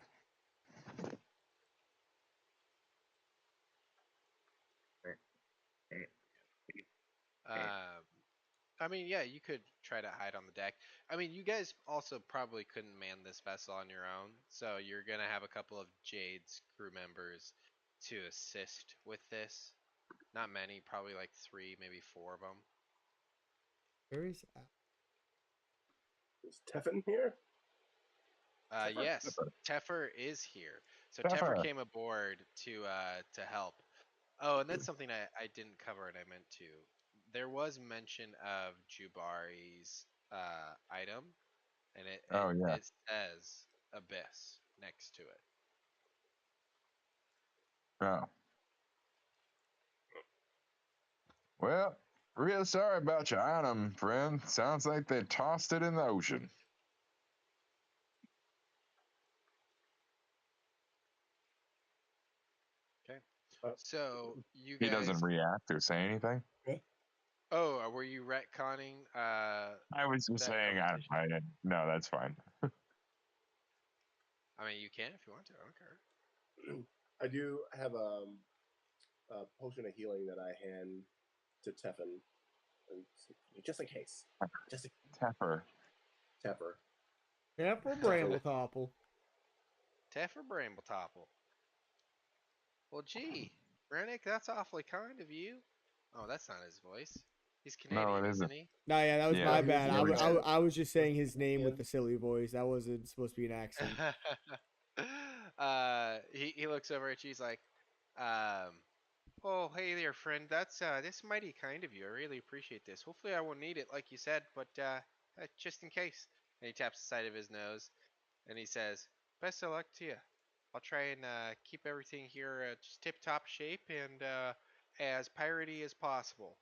I mean, yeah, you could try to hide on the deck. I mean, you guys also probably couldn't man this vessel on your own, so you're gonna have a couple of Jade's crew members to assist with this. Not many, probably like 3, maybe 4 of them. Where is Is Teffin here? Yes, Teffer is here. So Teffer Teffer. came aboard to help. Oh, and that's something I didn't cover and I meant to. There was mention of Jubari's item, and Oh yeah. it says Abyss next to it. Oh. Well, real sorry about your item, friend. Sounds like they tossed it in the ocean. Okay. So you He doesn't guys. react or say anything. Oh, were you retconning I was just that saying, conversation? no, that's fine. I mean, you can if you want to. I don't care. I do have a potion of healing that I hand to Teffin, just in case. Just in Teffer. Teffer. Camper Bramble Teffer Bramble. Well, gee, Rennick, that's awfully kind of you. Oh, that's not his voice. He's No, Canadian, it isn't isn't. he? No, yeah, that was Yeah, my he was bad. the I was just saying his name with Yeah. the silly voice. That wasn't supposed to be an accent. He looks over at you. He's like, um, "Oh, hey there, friend. That's mighty kind of you. I really appreciate this. Hopefully, I won't need it, like you said, but just in case." And he taps the side of his nose, and he says, "Best of luck to you. I'll try and keep everything here just tip-top shape and as piratey as possible."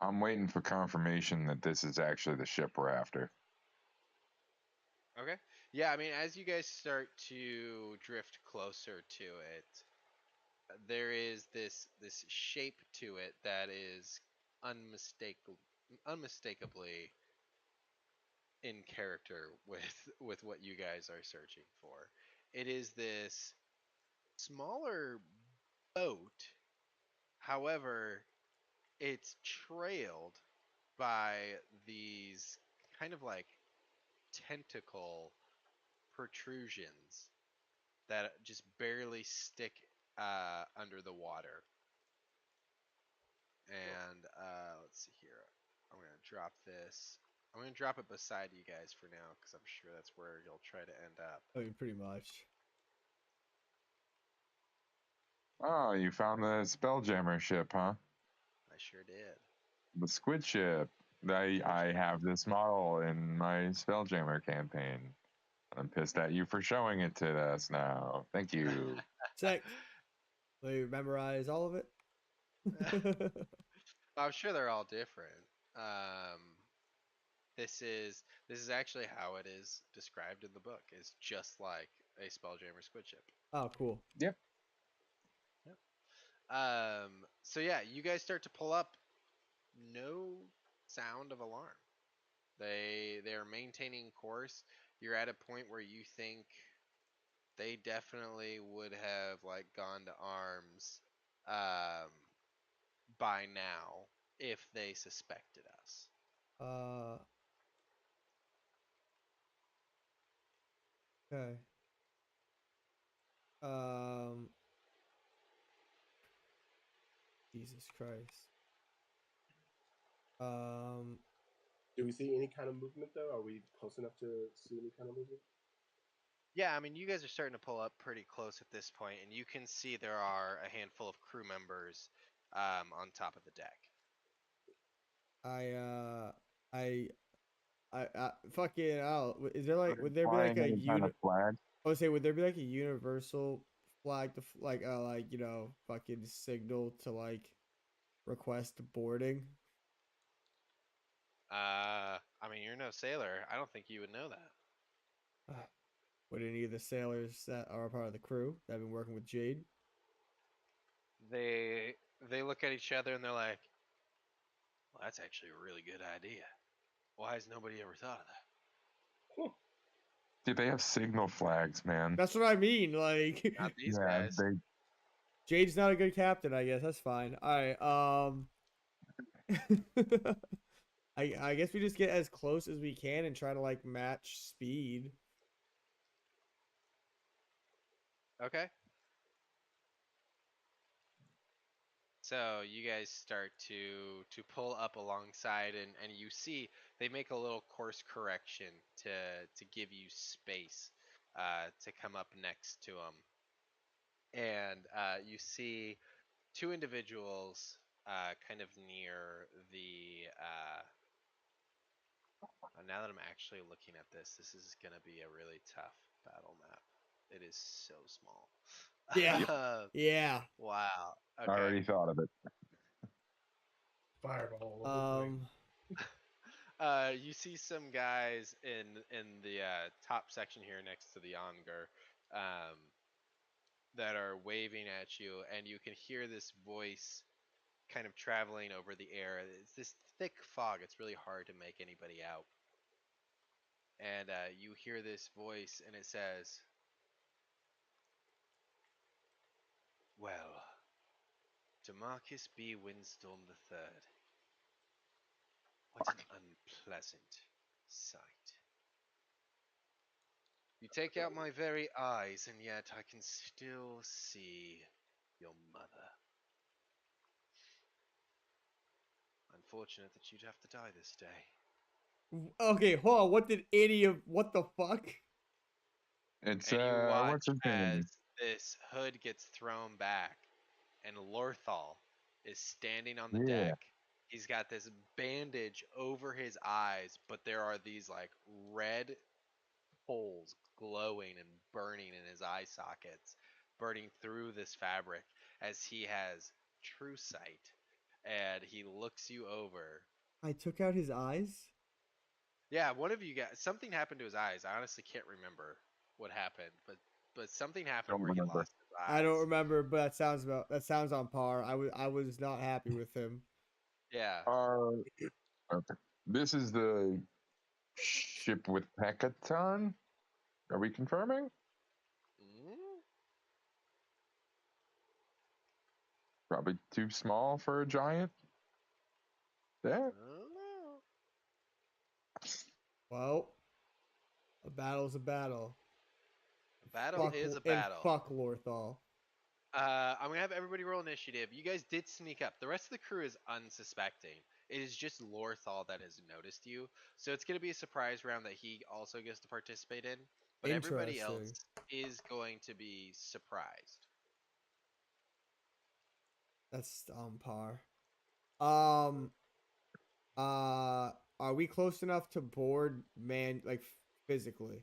I'm waiting for confirmation that this is actually the ship we're after. Okay. Yeah, I mean, as you guys start to drift closer to it, there is this shape to it that is unmistakably in character with what you guys are searching for. It is this smaller boat. However, it's trailed by these kind of like tentacle protrusions that just barely stick under the water. And let's see here. I'm gonna drop this. I'm gonna drop it beside you guys for now because I'm sure that's where you'll try to end up. I mean, pretty much. Oh, you found the Spelljammer ship, huh? I sure did. The squid ship. I have this model in my Spelljammer campaign. I'm pissed at you for showing it to us now. Thank you. Sick. Will you memorize all of it? I'm sure they're all different. Um, this is actually how it is described in the book. It's just like a Spelljammer squid ship. Oh, cool. Yep. Yep. So yeah, you guys start to pull up. No sound of alarm. They are maintaining course. You're at a point where you think they definitely would have like gone to arms um, by now if they suspected us. Uh, okay. Um, Jesus Christ. Um, Do we see any kind of movement though? Are we close enough to see any kind of movement? Yeah, I mean, you guys are starting to pull up pretty close at this point, and you can see there are a handful of crew members on top of the deck. I uh, I fucking out. Is there like, Are they would there be like flying a any kind of flag? I would say, would there be like a universal flag to like fucking signal to like request boarding? I mean, you're no sailor. I don't think you would know that. Would any of the sailors that are a part of the crew that have been working with Jade? They they look at each other and they're like, "Well, that's actually a really good idea. Why has nobody ever thought of that?" Dude, they have signal flags, man. That's what I mean. Like, Not these Yeah, guys. they. Jade's not a good captain. I guess that's fine. All right. I guess we just get as close as we can and try to like match speed. Okay. So you guys start to pull up alongside, and you see they make a little course correction to give you space to come up next to them, and you see two individuals kind of near the. Now that I'm actually looking at this, this is gonna be a really tough battle map. It is so small. Yeah. Yeah. Wow. I Okay. already thought of it. Fireball all over me. You see some guys in the top section here next to the Onger, um, that are waving at you, and you can hear this voice kind of traveling over the air. It's this thick fog. It's really hard to make anybody out. And you hear this voice, and it says, "Well, to Marcus B. Windstorm III, what an unpleasant sight. You take out my very eyes, and yet I can still see your mother. Unfortunate that you'd have to die this day." Okay, hold on. What did idiot? What the fuck? It's And you what's watch his as name? this hood gets thrown back, and Lorthal is standing on the Yeah, deck. He's got this bandage over his eyes, but there are these like red holes glowing and burning in his eye sockets, burning through this fabric as he has true sight. And he looks you over. I took out his eyes. Yeah, one of you guys, something happened to his eyes. I honestly can't remember what happened, but something happened don't where he remember. lost his I don't eyes. remember, but that sounds on par. I was not happy with him. Yeah. Okay. This is the ship with Pekaton. Are we confirming? Mm, Probably too small for a giant. Yeah. I don't know. Well, a battle's a battle. A battle Fuck is a and battle. fuck Lorthal. I'm gonna have everybody roll initiative. You guys did sneak up. The rest of the crew is unsuspecting. It is just Lorthal that has noticed you. So it's gonna be a surprise round that he also gets to participate in. But everybody else Interesting. is going to be surprised. That's on par. Um. Are we close enough to board man like physically?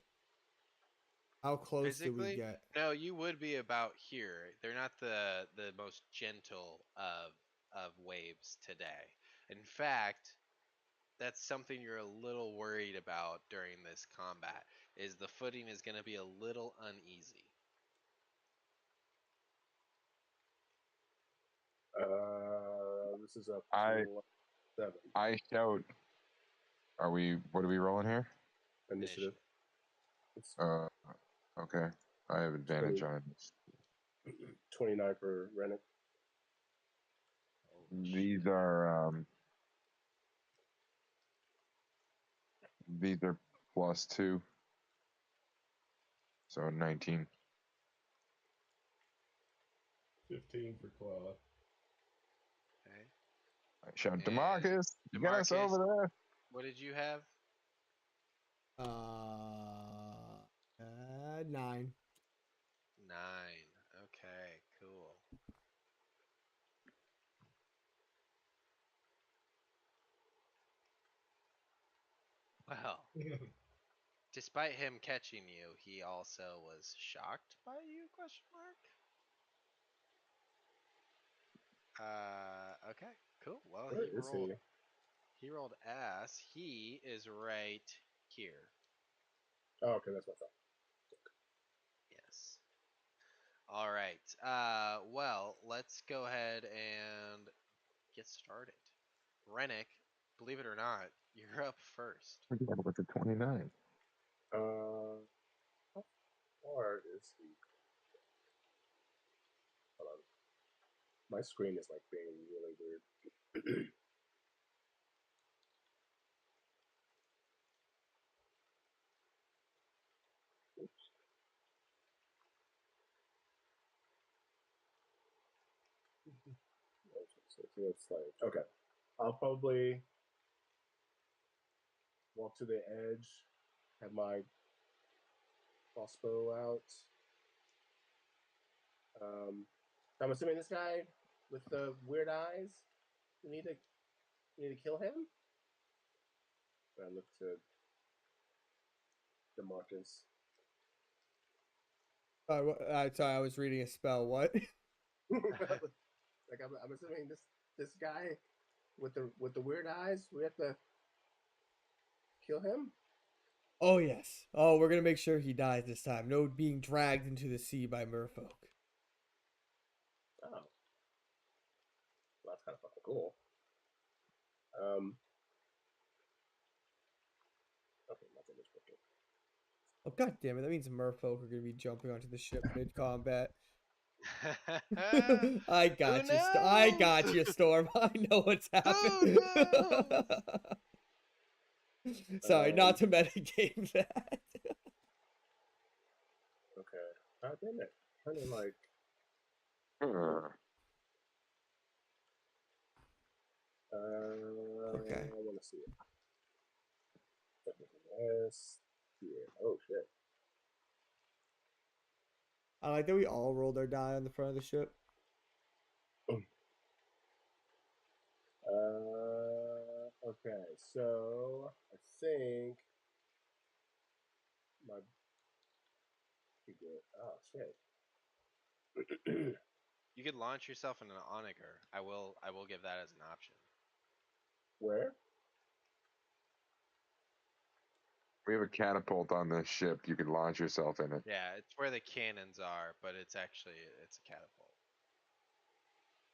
How close do we Physically, get? no, you would be about here. They're not the most gentle of waves today. In fact, that's something you're a little worried about during this combat. Is the footing is going to be a little uneasy. This is a I +7 I shout. Are we? What are we rolling here? initiative. It's Okay. I have advantage 20, on this. 29 for Rennick. These are +2, so 19. 15 for Claude. Okay. Shout And Demarcus, you got us Demarcus, over there. what did you have? 9. 9. Okay, cool. Well, despite him catching you, he also was shocked by you? Question mark. Okay, cool. Well, Where is he? he rolled ass. He is right here. Oh, okay, that's what I thought. Yes. All right. Well, let's go ahead and get started. Rennick, believe it or not, you're up first. We got with the 29. How far is he? Hold on. My screen is like being really weird. Oops. So it's like, okay. I'll probably walk to the edge, have my crossbow out. I'm assuming this guy with the weird eyes. We need to kill him. I look to Demarcus. Sorry, I was reading a spell. What? Like I'm assuming this guy with the weird eyes. We have to kill him. Oh yes. Oh, we're gonna make sure he dies this time. No being dragged into the sea by merfolk. Oh, well, that's kind of fucking cool. Um. Okay, nothing is working. Oh god damn it! That means merfolk are gonna be jumping onto the ship mid combat. I Who got you. I got knows? you, Storm. I know what's Who happened. knows? Sorry, not to metagame that. Okay. God damn it. Kind of like. Okay. I want to see it. Yes. Here. Oh shit. I like that we all rolled our die on the front of the ship. Okay, so I think my oh shit. You could launch yourself in an onager. I will give that as an option. Where? We have a catapult on this ship. You can launch yourself in it. Yeah, it's where the cannons are, but it's a catapult.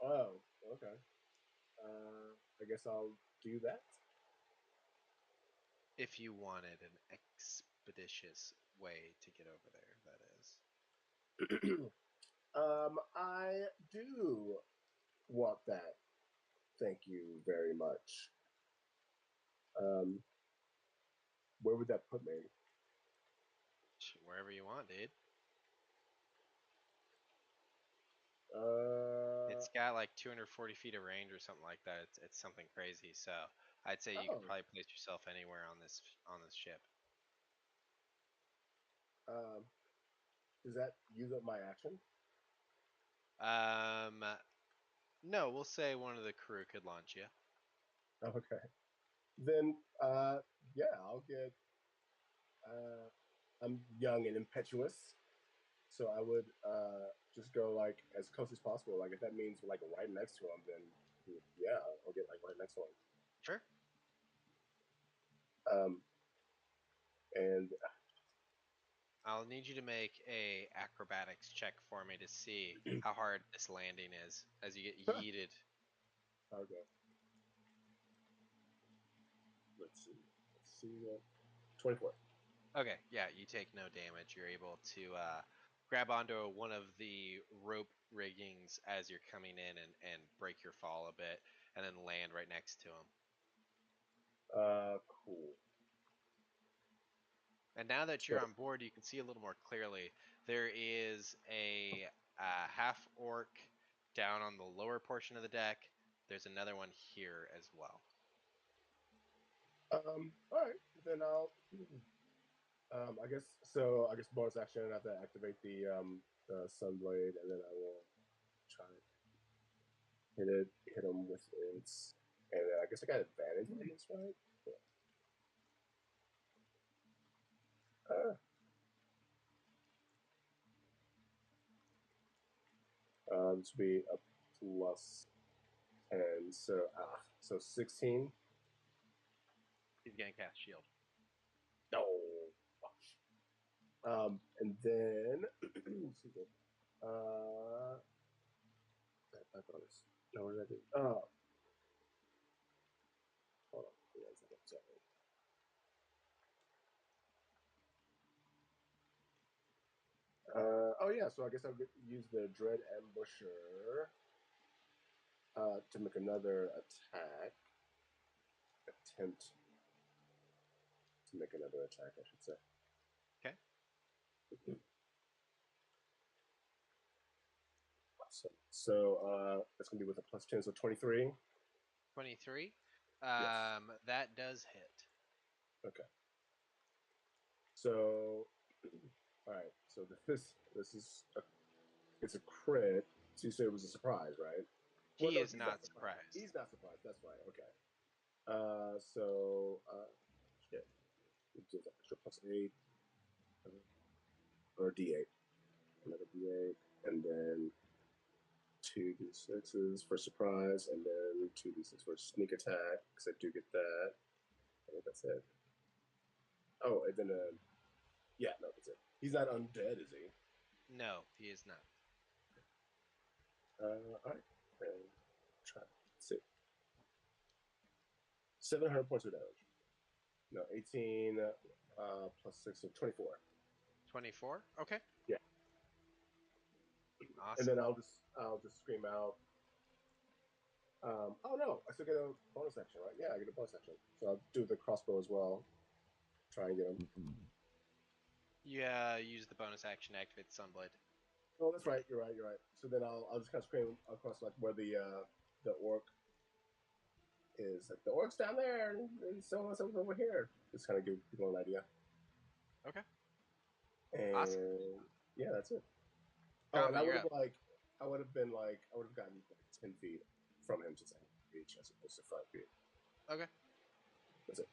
Oh, okay. I guess I'll do that. If you wanted an expeditious way to get over there, that is. I do want that. Thank you very much. Where would that put me? Wherever you want, dude. It's Uh, got like 240 feet of range or something like that. It's something crazy. So I'd say you could oh. probably place yourself anywhere on this ship. Does that use up my action? Um, no, we'll say one of the crew could launch you. Okay. Then, yeah, I'll get. I'm young and impetuous, so I would just go like as close as possible. Like if that means like right next to him, then yeah, I'll get like right next to him. Sure. And I'll need you to make a acrobatics check for me to see how hard this landing is as you get yeeted. okay, let's see, 24. Okay, yeah, you take no damage. You're able to grab onto one of the rope riggings as you're coming in and break your fall a bit, and then land right next to him. Cool. And now that So, you're on board, you can see a little more clearly. There is a half orc down on the lower portion of the deck. There's another one here as well. All right, then I'll. I guess so. I guess bonus action. I have to activate the sunblade, and then I will try and hit him with its. And I guess I got advantage on this, right? This will be a plus 10, so 16. He's gonna cast shield. No. And then my bonus. No, what did I do? Oh, hold on. Sorry. Oh yeah, so I guess I'll use the Dread Ambusher to make another attack. Attempt to make another attack, I should say. Okay. Awesome. So that's gonna be with a plus 10, so 23. 23. Yes. That does hit. Okay. So, all right. So it's a crit. So you said it was a surprise, right? He No, is not surprised. He's not surprised. That's right. Okay. Shit. It's an extra plus 8, or D8. Another D8, and then 2d6s for surprise, and then 2d6 for sneak attack, because I do get that. I think that's it. Oh, and then, yeah, no, that's it. He's not undead, is he? No, he is not. All right. And try. Let's see. 700 points of damage. No, 18 plus 6, so 24. 24. Okay. Yeah. Awesome. And then I'll just scream out. Oh no, I still get a bonus action, right? Yeah, I get a bonus action. So I'll do the crossbow as well. Try and get him. Yeah, use the bonus action to activate the Sunblade. Oh, that's right. You're right. So then I'll just kind of scream across like where the orc is. Like the orc's down there, and someone's over here. Just kind of give people an idea. Okay. And Awesome. yeah, that's it. Combo, Oh, and I you're would up. have gotten like 10 feet from him to 10 feet as opposed to 5 feet. Okay. That's it.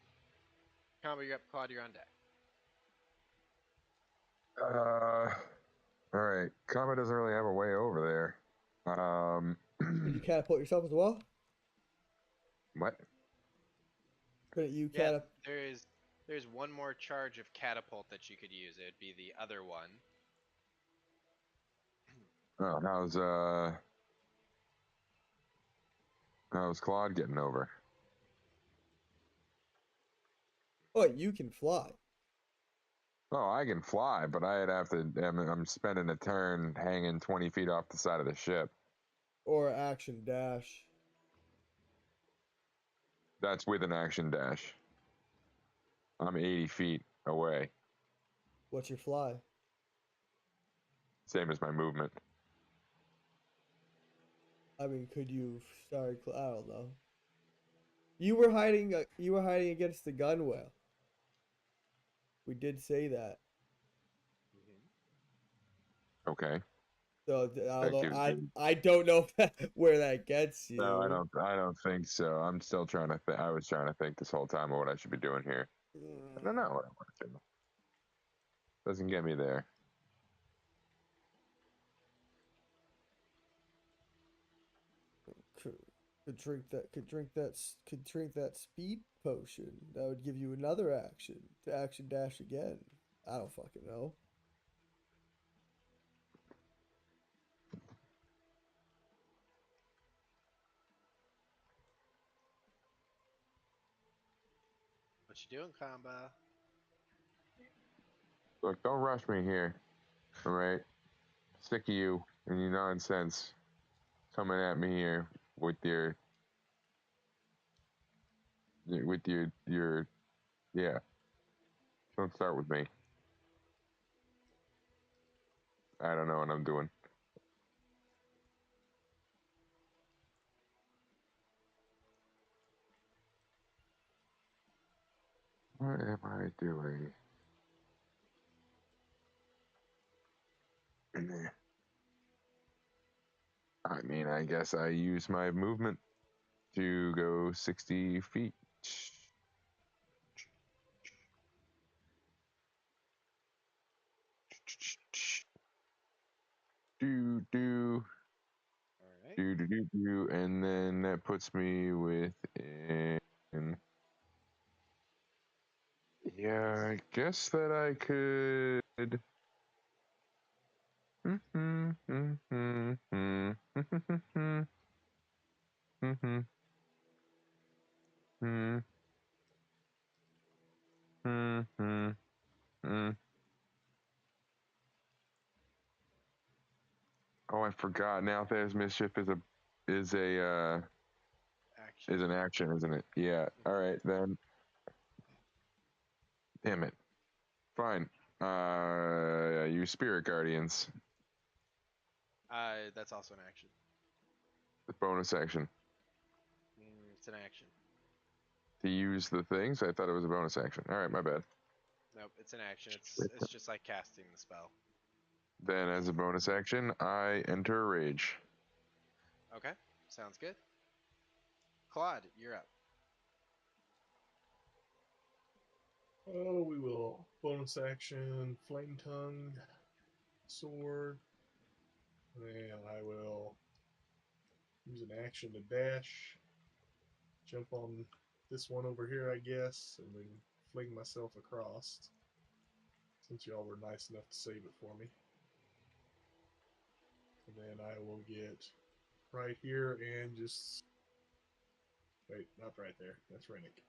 Combo, you're up. Claude, you're on deck. All right. Kama doesn't really have a way over there. Could you catapult yourself as well? What? Couldn't you Yeah, there's one more charge of catapult that you could use. It would be the other one. Oh, how's Claude getting over? Oh, you can fly. Oh, I can fly, but I'd have to. I'm spending a turn hanging 20 feet off the side of the ship. Or action dash. That's with an action dash. I'm 80 feet away. What's your fly? Same as my movement. I mean, could you? Sorry, I don't know. You were hiding. You were hiding against the gun whale. We did say that. Okay. So That gives me. I don't know where that gets No, I you. don't. I don't think so. I'm still trying to. I was trying to think this whole time of what I should be doing here. I don't know what I want to do. Doesn't get me there. Could drink that. Could drink that speed potion. That would give you another action to action dash again. I don't fucking know. What you doing, Combo? Look, don't rush me here. All right. Sick of you and your nonsense coming at me here with your yeah. Don't start with me. I don't know what I'm doing. What am I doing? I mean, I guess I use my movement to go 60 feet. Do All right. do, and then that puts me within. Yeah, I guess that I could. Oh, I forgot. Now there's mischief is a Action. is an action, isn't it? Yeah. All right then. Damn it. Fine. Use spirit guardians. That's also an action. The bonus action It's an action. to use the things. I thought it was a bonus action. All right, my bad. Nope, it's an action. It's just like casting the spell. Then, as a bonus action, I enter rage. Okay, sounds good. Claude, you're up. Oh, we will bonus action, flame tongue, sword, and I will use an action to dash, jump on this one over here, I guess, and then fling myself across. Since y'all were nice enough to save it for me. And then I will get right here and just wait, not right there. That's Rennick.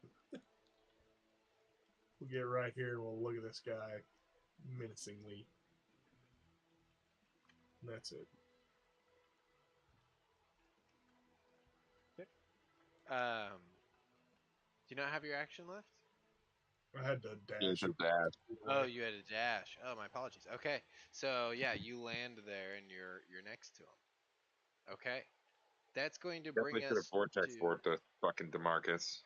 We'll get right here and we'll look at this guy menacingly. And that's it. Okay. Do you not have your action left? I had to Yeah, dash. it's a dash. Oh, you had a dash. Oh, my apologies. Okay, so yeah, you land there and you're next to him. Okay, that's going to Definitely bring should have us vortex to. warped to fucking Demarcus.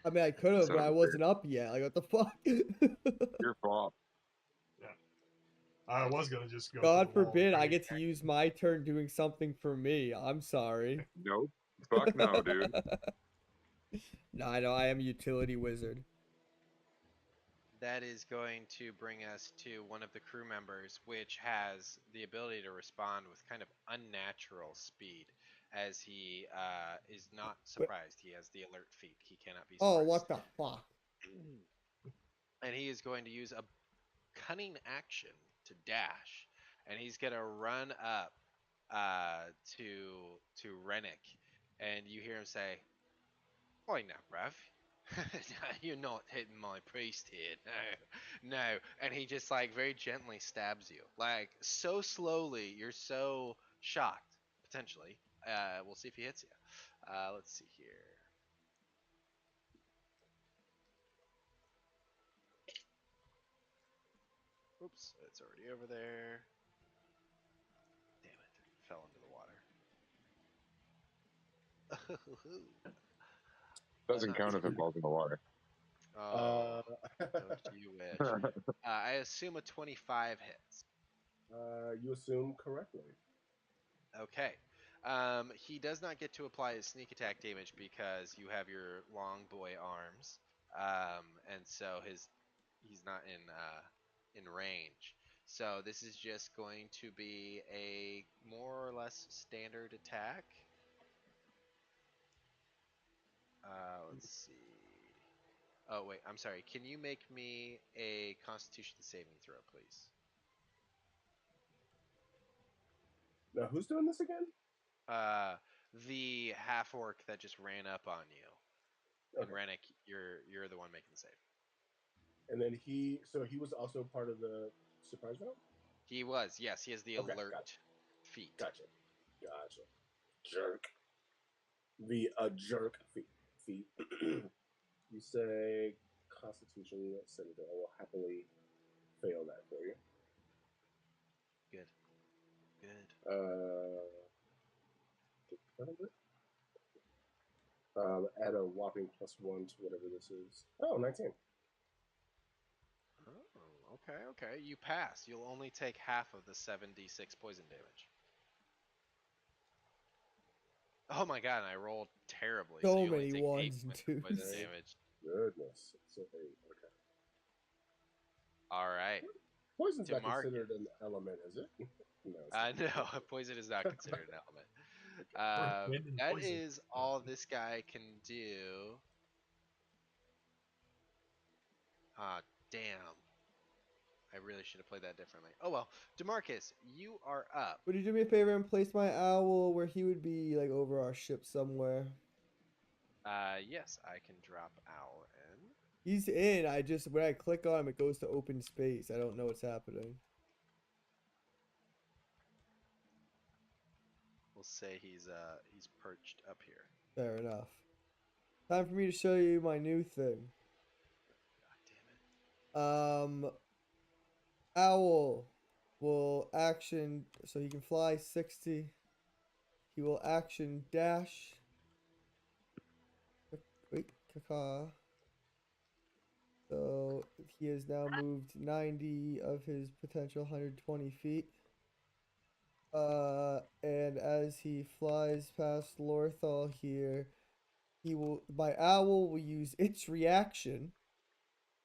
I mean, I could have, Son but of I a wasn't up yet. Like, what the fuck? Your fault. Yeah. I was gonna just go to the God wall. forbid I get to use my turn doing something for me. I'm sorry. Nope. Fuck no, dude. No, I know I am a utility wizard. That is going to bring us to one of the crew members, which has the ability to respond with kind of unnatural speed, as he is not But surprised. He has the alert feat. He cannot be oh, surprised. what the fuck? And he is going to use a cunning action to dash, and he's gonna run up to Rennick, and you hear him say, "Why now, bruv? You're not hitting my priest here, no, no." And he just like very gently stabs you, like so slowly. You're so shocked, potentially. We'll see if he hits you. Let's see here. Oops, it's already over there. Damn it, fell into the water. Doesn't Not count so if it good. falls in the water. Oh, don't you wish? I assume a 25 hits. You assume correctly. Okay. He does not get to apply his sneak attack damage because you have your long boy arms, and so he's not in range. So this is just going to be a more or less standard attack. Let's see. Oh wait, I'm sorry. Can you make me a Constitution saving throw, please? Now, who's doing this again? Uh, the half orc that just ran up on you. And Okay. Rennick, you're the one making the save. And then so he was also part of the surprise round? He was, yes, he has the Okay, alert feat. Gotcha. Jerk. The jerk feat. You say Constitution Senator. I will happily fail that for you. Good. Good. Uh, Add a whopping +1 to whatever this is. Oh, 19. Oh, okay. You pass. You'll only take half of the 7d6 poison damage. Oh my god, and I rolled terribly, so So you only many take 8 ones and points of poison twos. Thank damage. goodness. So 8. Okay. Alright. Poison's not Demarcus. considered an element, is it? No, it's not. No, poison is not considered an element. Wind and That poison. is all this guy can do. Ah, damn. I really should have played that differently. Oh well. Demarcus, you are up. Would you do me a favor and place my owl where he would be, like, over our ship somewhere? Yes, I can drop Owl in. He's in. I just, when I click on him, it goes to open space. I don't know what's happening. We'll say he's perched up here. Fair enough. Time for me to show you my new thing. God damn it. Owl will action, so he can fly 60. He will action dash. Wait, caca. So he has now moved 90 of his potential 120 feet. And as he flies past Lorthal here, my owl will use its reaction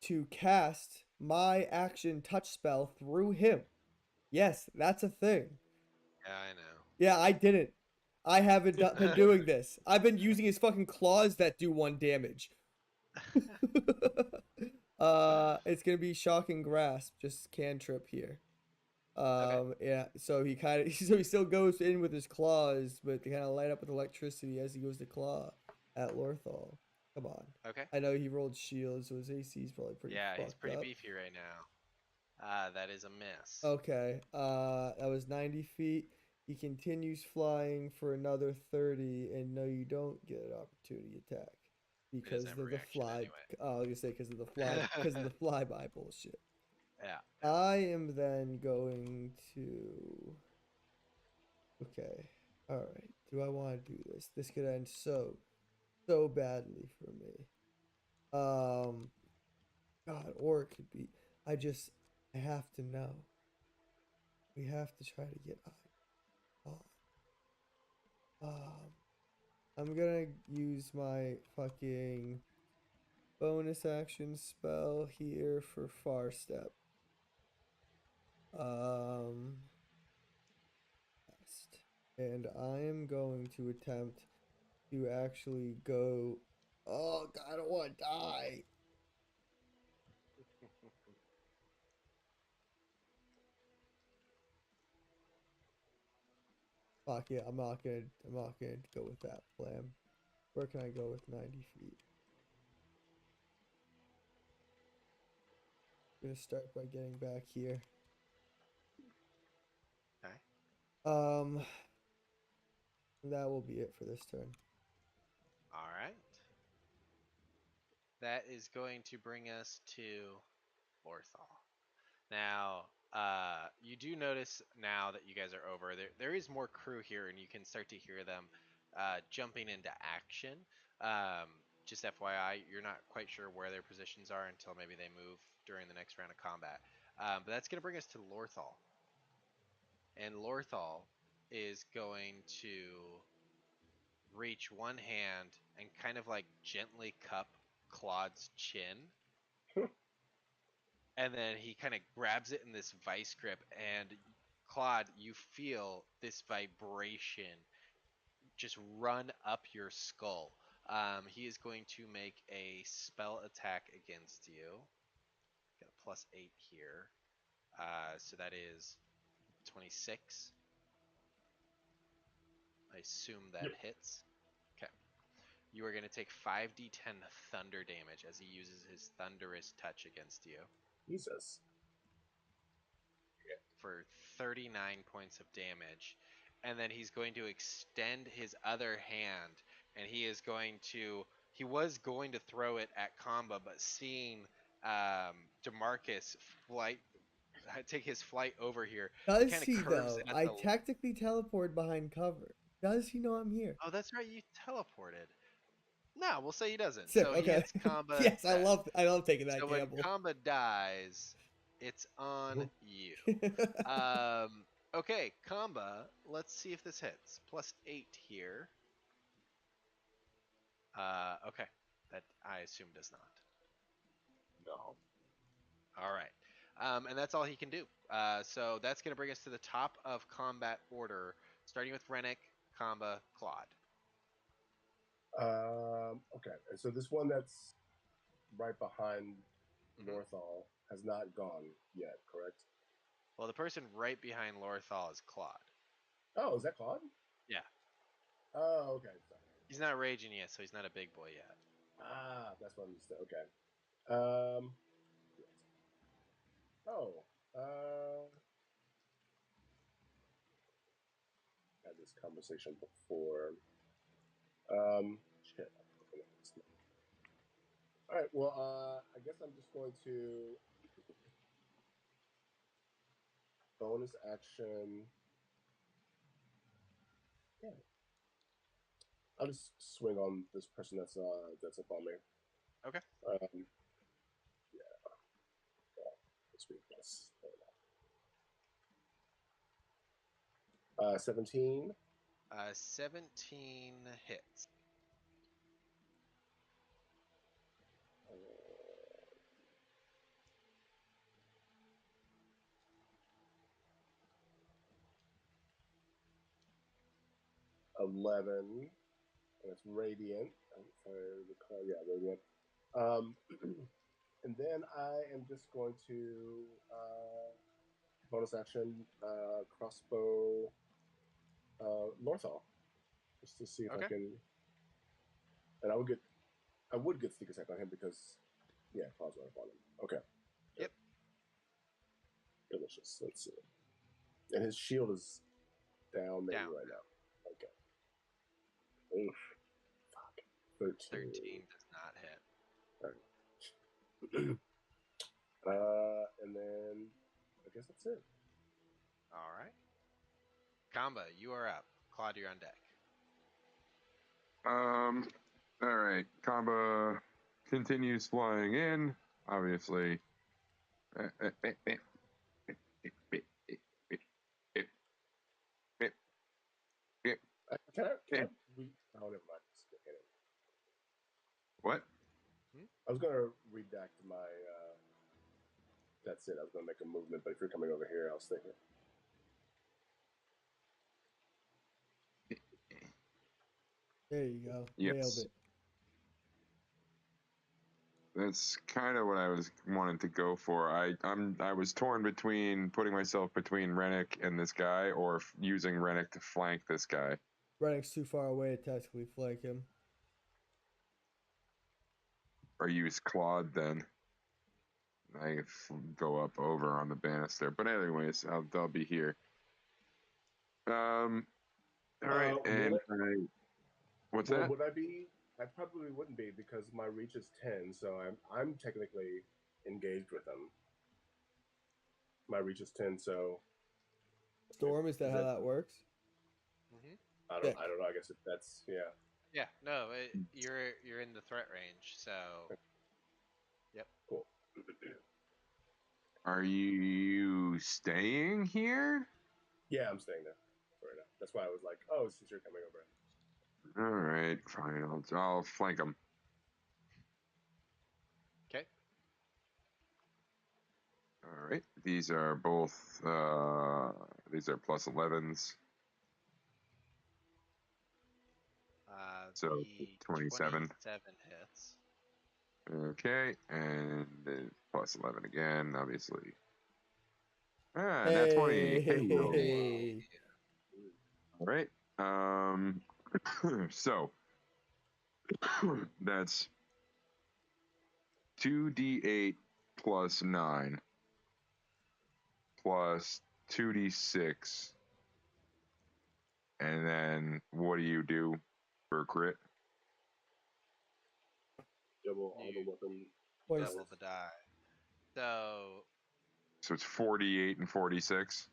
to cast my action touch spell through him. Yes, that's a thing. Yeah, I know. Yeah, I didn't. I haven't been doing this. I've been using his fucking claws that do 1 damage. It's gonna be shocking grasp, just cantrip here. Yeah, so he kind of so he still goes in with his claws, but they kind of light up with electricity as he goes to claw at Lorthal. Come on. Okay. I know he rolled shield, so his AC is probably pretty Yeah, he's fucked pretty up. beefy right now. That is a miss. Okay. That was 90 feet. He continues flying for another 30, and no, you don't get an opportunity attack He doesn't because have of a the reaction fly. anyway. Oh, I was gonna say because of the flyby bullshit. Yeah. I am then going to. Okay. All right. Do I want to do this? This could end so badly for me. God, or it could be. I have to know. We have to try to get on. I'm gonna use my fucking bonus action spell here for Far Step. Best. And I am going to attempt to actually go. Oh God, I don't want to die. Fuck yeah, I'm not gonna go with that plan. Where can I go with 90 feet? I'm gonna start by getting back here. Okay. That will be it for this turn. All right. That is going to bring us to Lorthal. Now, you do notice now that you guys are over, there is more crew here, and you can start to hear them jumping into action. Just FYI, you're not quite sure where their positions are until maybe they move during the next round of combat. But that's going to bring us to Lorthal. And Lorthal is going to reach one hand and kind of like gently cup Claude's chin. And then he kind of grabs it in this vice grip, and Claude, you feel this vibration just run up your skull. He is going to make a spell attack against you. Got a +8 here. So that is 26. I assume that Yep. hits. Okay. You are going to take 5d10 thunder damage as he uses his thunderous touch against you Jesus. for 39 points of damage. And then he's going to extend his other hand, and he was going to throw it at Kamba, but seeing Demarcus take his flight over here, he Does kind of he curves though? at I the. technically teleport behind cover. Does he know I'm here? Oh, that's right, you teleported. No, we'll say he doesn't. Sick, So he okay. hits Kamba. Yes, I dead. love taking that So when gamble. Kamba dies, it's on you. Okay, Kamba. Let's see if this hits. +8 here. Okay, that I assume does not. No. All right. And that's all he can do. So that's going to bring us to the top of combat order, starting with Rennick, Kamba, Claude. Okay, and so this one that's right behind Mhm. Lorthal has not gone yet, correct? Well, the person right behind Lorthal is Claude. Oh, is that Claude? Yeah. Oh, okay. Sorry. He's not raging yet, so he's not a big boy yet. Ah, that's what I'm used to. Okay. Oh. Had this conversation before. Shit. All right. Well, I guess I'm just going to bonus action. Yeah. I'll just swing on this person that's up on me. Okay. Yeah. Let's read this. 17. 17 hits. 11. And it's radiant. If I recall, yeah, radiant. And then I am just going to bonus action crossbow Lorthal, just to see if Okay. I can. And I would get sneak attack on him because, yeah, Claw's right up on him. Okay. Yep. Delicious. Let's see. And his shield is down maybe Down. right now. Okay. Oof. Fuck. 13. 13 does not hit. Right. And then I guess that's it. All right. Kamba, you are up. Claude, you're on deck. All right. Kamba continues flying in, obviously. Can I oh, never mind. What? I was going to redact my. That's it. I was going to make a movement, but if you're coming over here, I was thinking. There you go. Yes. Nailed it. That's kind of what I was wanting to go for. I was torn between putting myself between Rennick and this guy, or using Rennick to flank this guy. Rennick's too far away to tactically flank him. Or use Claude then. I go up over on the banister. But anyways, I'll be here. All right, and what's that? Would I be? I probably wouldn't be because my reach is 10, so I'm technically engaged with them. My reach is 10, so Storm, is that how that works? Mm-hmm. I don't know. I guess that's yeah. Yeah. No, you're in the threat range, so. Yep. Cool. Are you staying here? Yeah, I'm staying there. Sorry, no. That's why I was like, oh, since you're coming over. All right, fine. I'll flank him. Okay. All right. These are both. These are +11s. So The 27. 27 hits. Okay, and then +11 again, obviously. Ah, Hey. that's 20. Hey. All right. So that's 2d8 plus 9 plus 2d6. And then what do you do for crit? Double all the You weapon. double the die. So it's 48 and 46.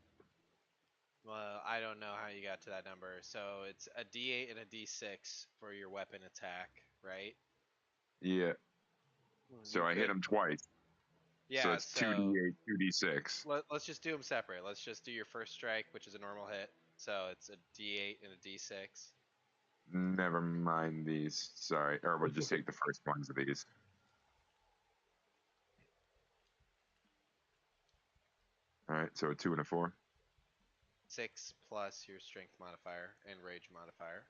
Well, I don't know how you got to that number. So it's a D8 and a D6 for your weapon attack. right? Yeah. So You I hit could, him twice. So yeah. it's 2d8, 2d6. Let's just do them separate. Let's just do your first strike, which is a normal hit. So it's a D8 and a D6. Never mind these. Sorry. Or we'll just take the first ones of these. All right. So a 2 and a 4. 6 plus your strength modifier and rage modifier.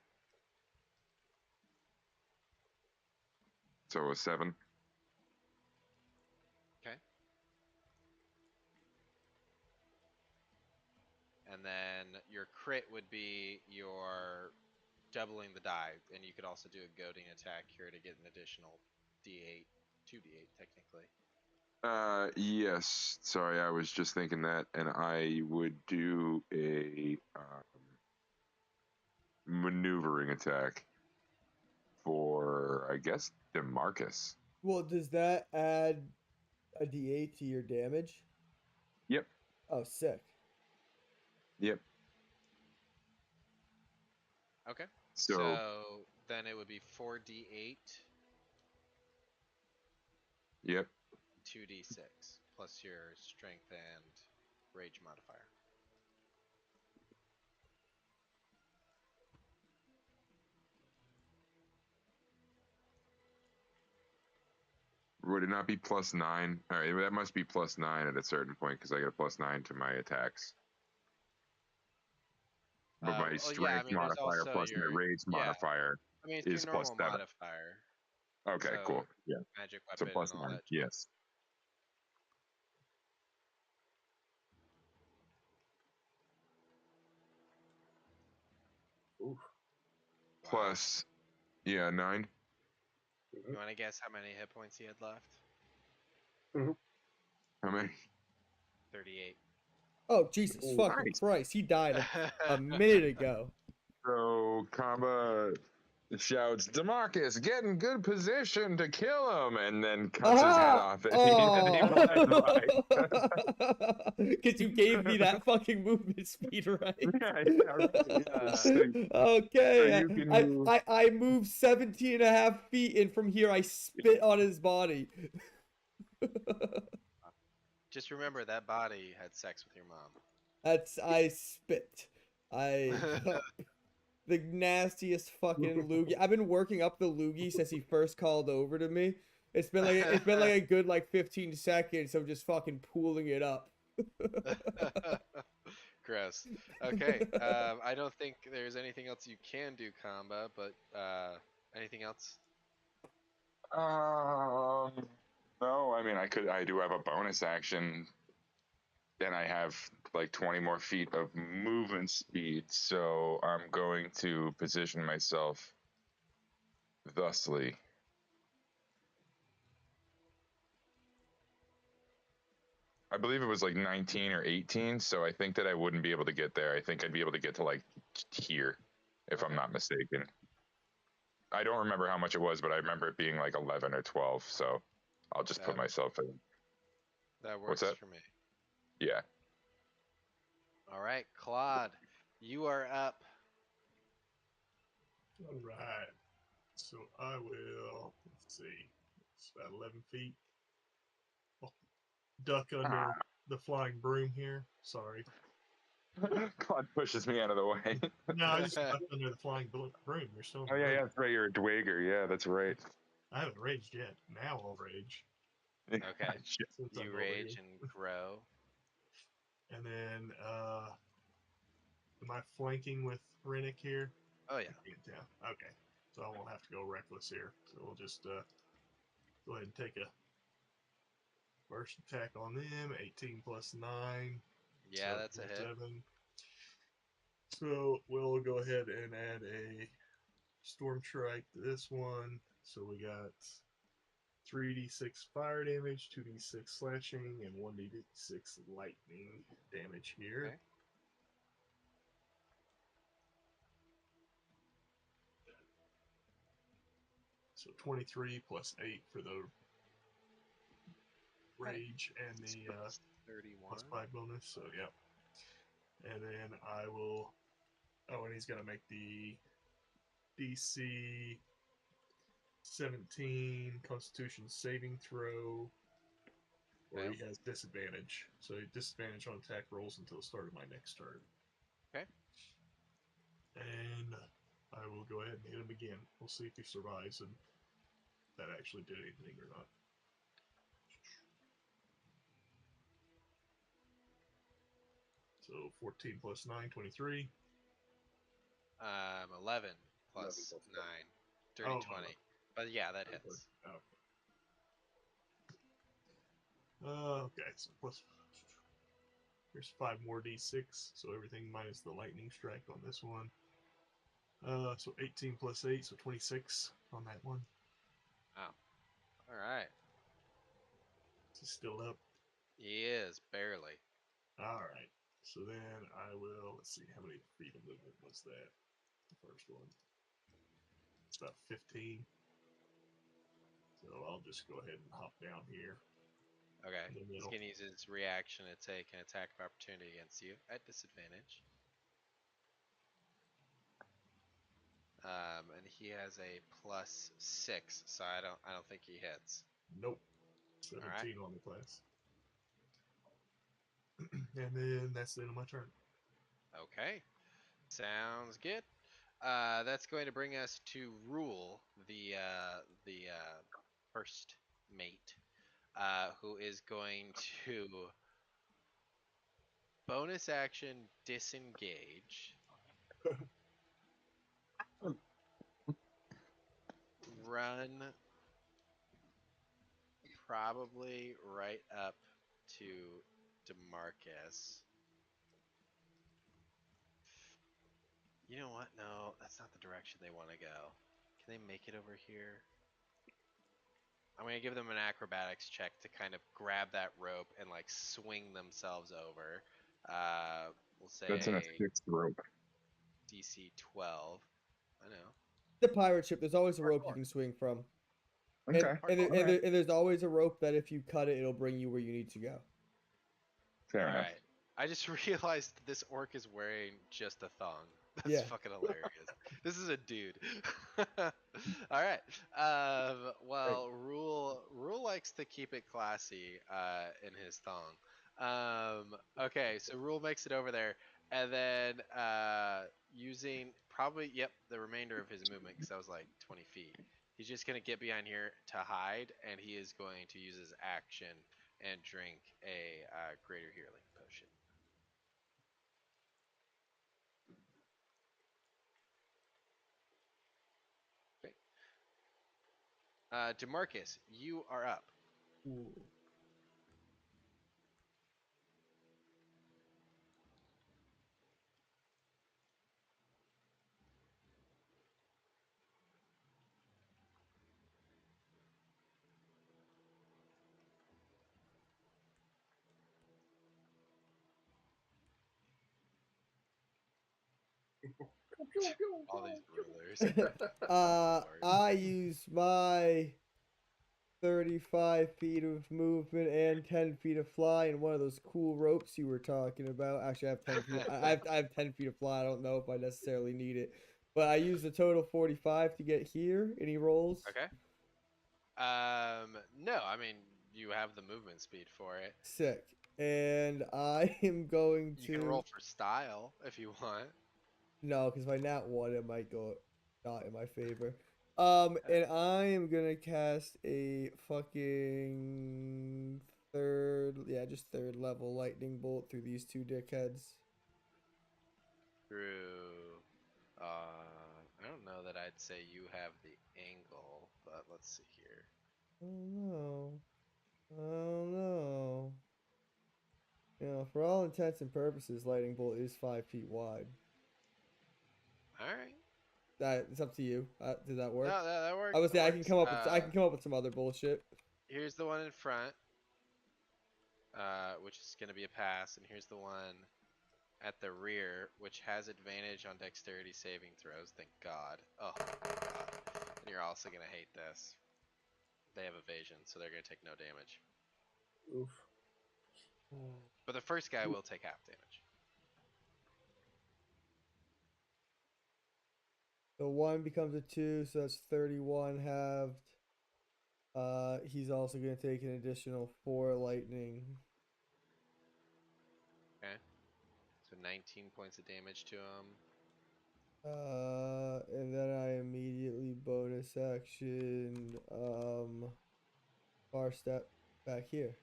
So a 7. Okay. And then your crit would be your doubling the die, and you could also do a goading attack here to get an additional D8, 2d8 technically. Yes. Sorry, I was just thinking that, and I would do a maneuvering attack for, I guess, DeMarcus. Well, does that add a D8 to your damage? Yep. Oh, sick. Yep. Okay. So, So then it would be 4d8, yep. 2d6 plus your strength and rage modifier. Would it not be +9? All right, that must be +9 at a certain point because I get a +9 to my attacks. But my Oh yeah, I strength mean there's modifier also plus my your, rage yeah. modifier I mean it's your is normal +7. modifier. Okay, So cool. Yeah. magic So weapon and all +9. that shit. Yes. Oof. Wow. Plus, yeah, 9. You want to guess how many hit points he had left? How many? 38. Oh, Jesus Ooh. fucking Nice. Christ. He died a minute ago. So Kamba shouts, "DeMarcus, get in good position to kill him," and then cuts his head Aha! off, and he Oh! flies by. Because you gave me that fucking movement speed, right? Yeah, right. Yeah, so Okay. you can move. I moved 17 and a half feet, and from here I spit on his body. Just remember that body had sex with your mom. I spit. I the nastiest fucking loogie. I've been working up the loogie since he first called over to me. It's been like a good like 15 seconds of just fucking pooling it up. Gross. Okay. I don't think there's anything else you can do, Kamba, but anything else? Um, no, I mean I do have a bonus action, and I have like 20 more feet of movement speed, so I'm going to position myself thusly. I believe it was like 19 or 18, so I think that I wouldn't be able to get there. I think I'd be able to get to like here, if I'm Okay. not mistaken. I don't remember how much it was, but I remember it being like 11 or 12, so I'll just put That myself in. that What's works that? for me. Yeah. All right, Claude, you are up. All right. So I will, let's see, it's about 11 feet. I'll duck under Ah. the flying broom here. Sorry. Claude pushes me out of the way. No, I just ducked under the flying broom. You're still in Oh, the yeah, room. yeah, that's right. You're a Dwager. Yeah, that's right. I haven't raged yet. Now I'll rage Okay. Shit. since You I'm over rage here. and grow. And then, am I flanking with Rennick here? Oh yeah. Yeah. Okay. So I won't have to go reckless here. So we'll just go ahead and take a first attack on them. 18 plus 9. Yeah, So that's a hit. 7. So we'll go ahead and add a Storm Strike to this one. So we got 3d6 fire damage, 2d6 slashing, and 1d6 lightning damage here. Okay. So 23 plus 8 for the rage and the Plus 31. plus 5 bonus. So, yeah. And then I will. Oh, and he's going to make the DC 17 Constitution saving throw, or Fail. he has disadvantage. So disadvantage on attack rolls until the start of my next turn. Okay. And I will go ahead and hit him again. We'll see if he survives and that actually did anything or not. So 14 plus 9, 23. 11 plus 11 plus 9, 9. dirty Oh, 20. But yeah, that hits. Okay, so plus. Here's 5 more d6, so everything minus the lightning strike on this one. So 18 plus 8, so 26 on that one. Wow. All right. Is he still up? He is, barely. Alright. So then I will, let's see, how many feet of movement was that? The first one. It's about 15. So I'll just go ahead and hop down here. Okay. In the He's middle. going to use his reaction to take an attack of opportunity against you at disadvantage. And he has a +6, so I don't think he hits. Nope. All right. 17 on the class. And then that's the end of my turn. Okay. Sounds good. That's going to bring us to Rule, the first mate, who is going to bonus action disengage, run probably right up to DeMarcus. You know what? No, that's not the direction they want to go. Can they make it over here? I'm gonna give them an acrobatics check to kind of grab that rope and like swing themselves over. We'll That's in a say fixed rope. DC 12. I know. The pirate ship, there's always a rope you can swing from. And, Okay. and, there, All and, right. there, and there's always a rope that if you cut it, it'll bring you where you need to go. Fair All enough. right. I just realized this orc is wearing just a thong. That's Yeah. fucking hilarious. This is a dude. All right. Well, Rule likes to keep it classy in his thong. Okay, so Rule makes it over there, and then using probably the remainder of his movement, because that was like 20 feet. He's just gonna get behind here to hide, and he is going to use his action and drink a greater healing potion. Okay. Demarcus, you are up. Ooh. All these rulers. I use my 35 feet of movement and 10 feet of fly and one of those cool ropes you were talking about. Actually, I have 10 feet. I have 10 feet of fly. I don't know if I necessarily need it, but I use a total 45 to get here. Any rolls? Okay. No, I mean you have the movement speed for it. Sick. And I am going You can to roll for style if you want. no, because if I nat one, it might go not in my favor. And I am gonna cast a fucking just third level lightning bolt through these two dickheads. True. I don't know that I'd say you have the angle, but let's see here. Oh no. Oh no. You know, for all intents and purposes, lightning bolt is 5 feet wide. All right. It's up to you. Does that work? No, that works. I would That say works. I can come up with some other bullshit. Here's the one in front, which is gonna be a pass, and here's the one at the rear, which has advantage on dexterity saving throws. Thank God. Oh my God. And you're also gonna hate this. They have evasion, so they're gonna take no damage. Oof. But the first guy will take half damage. The 1 becomes a 2, so that's 31 halved. He's also going to take an additional 4 lightning. Okay. So 19 points of damage to him. And then I immediately bonus action, far step back here.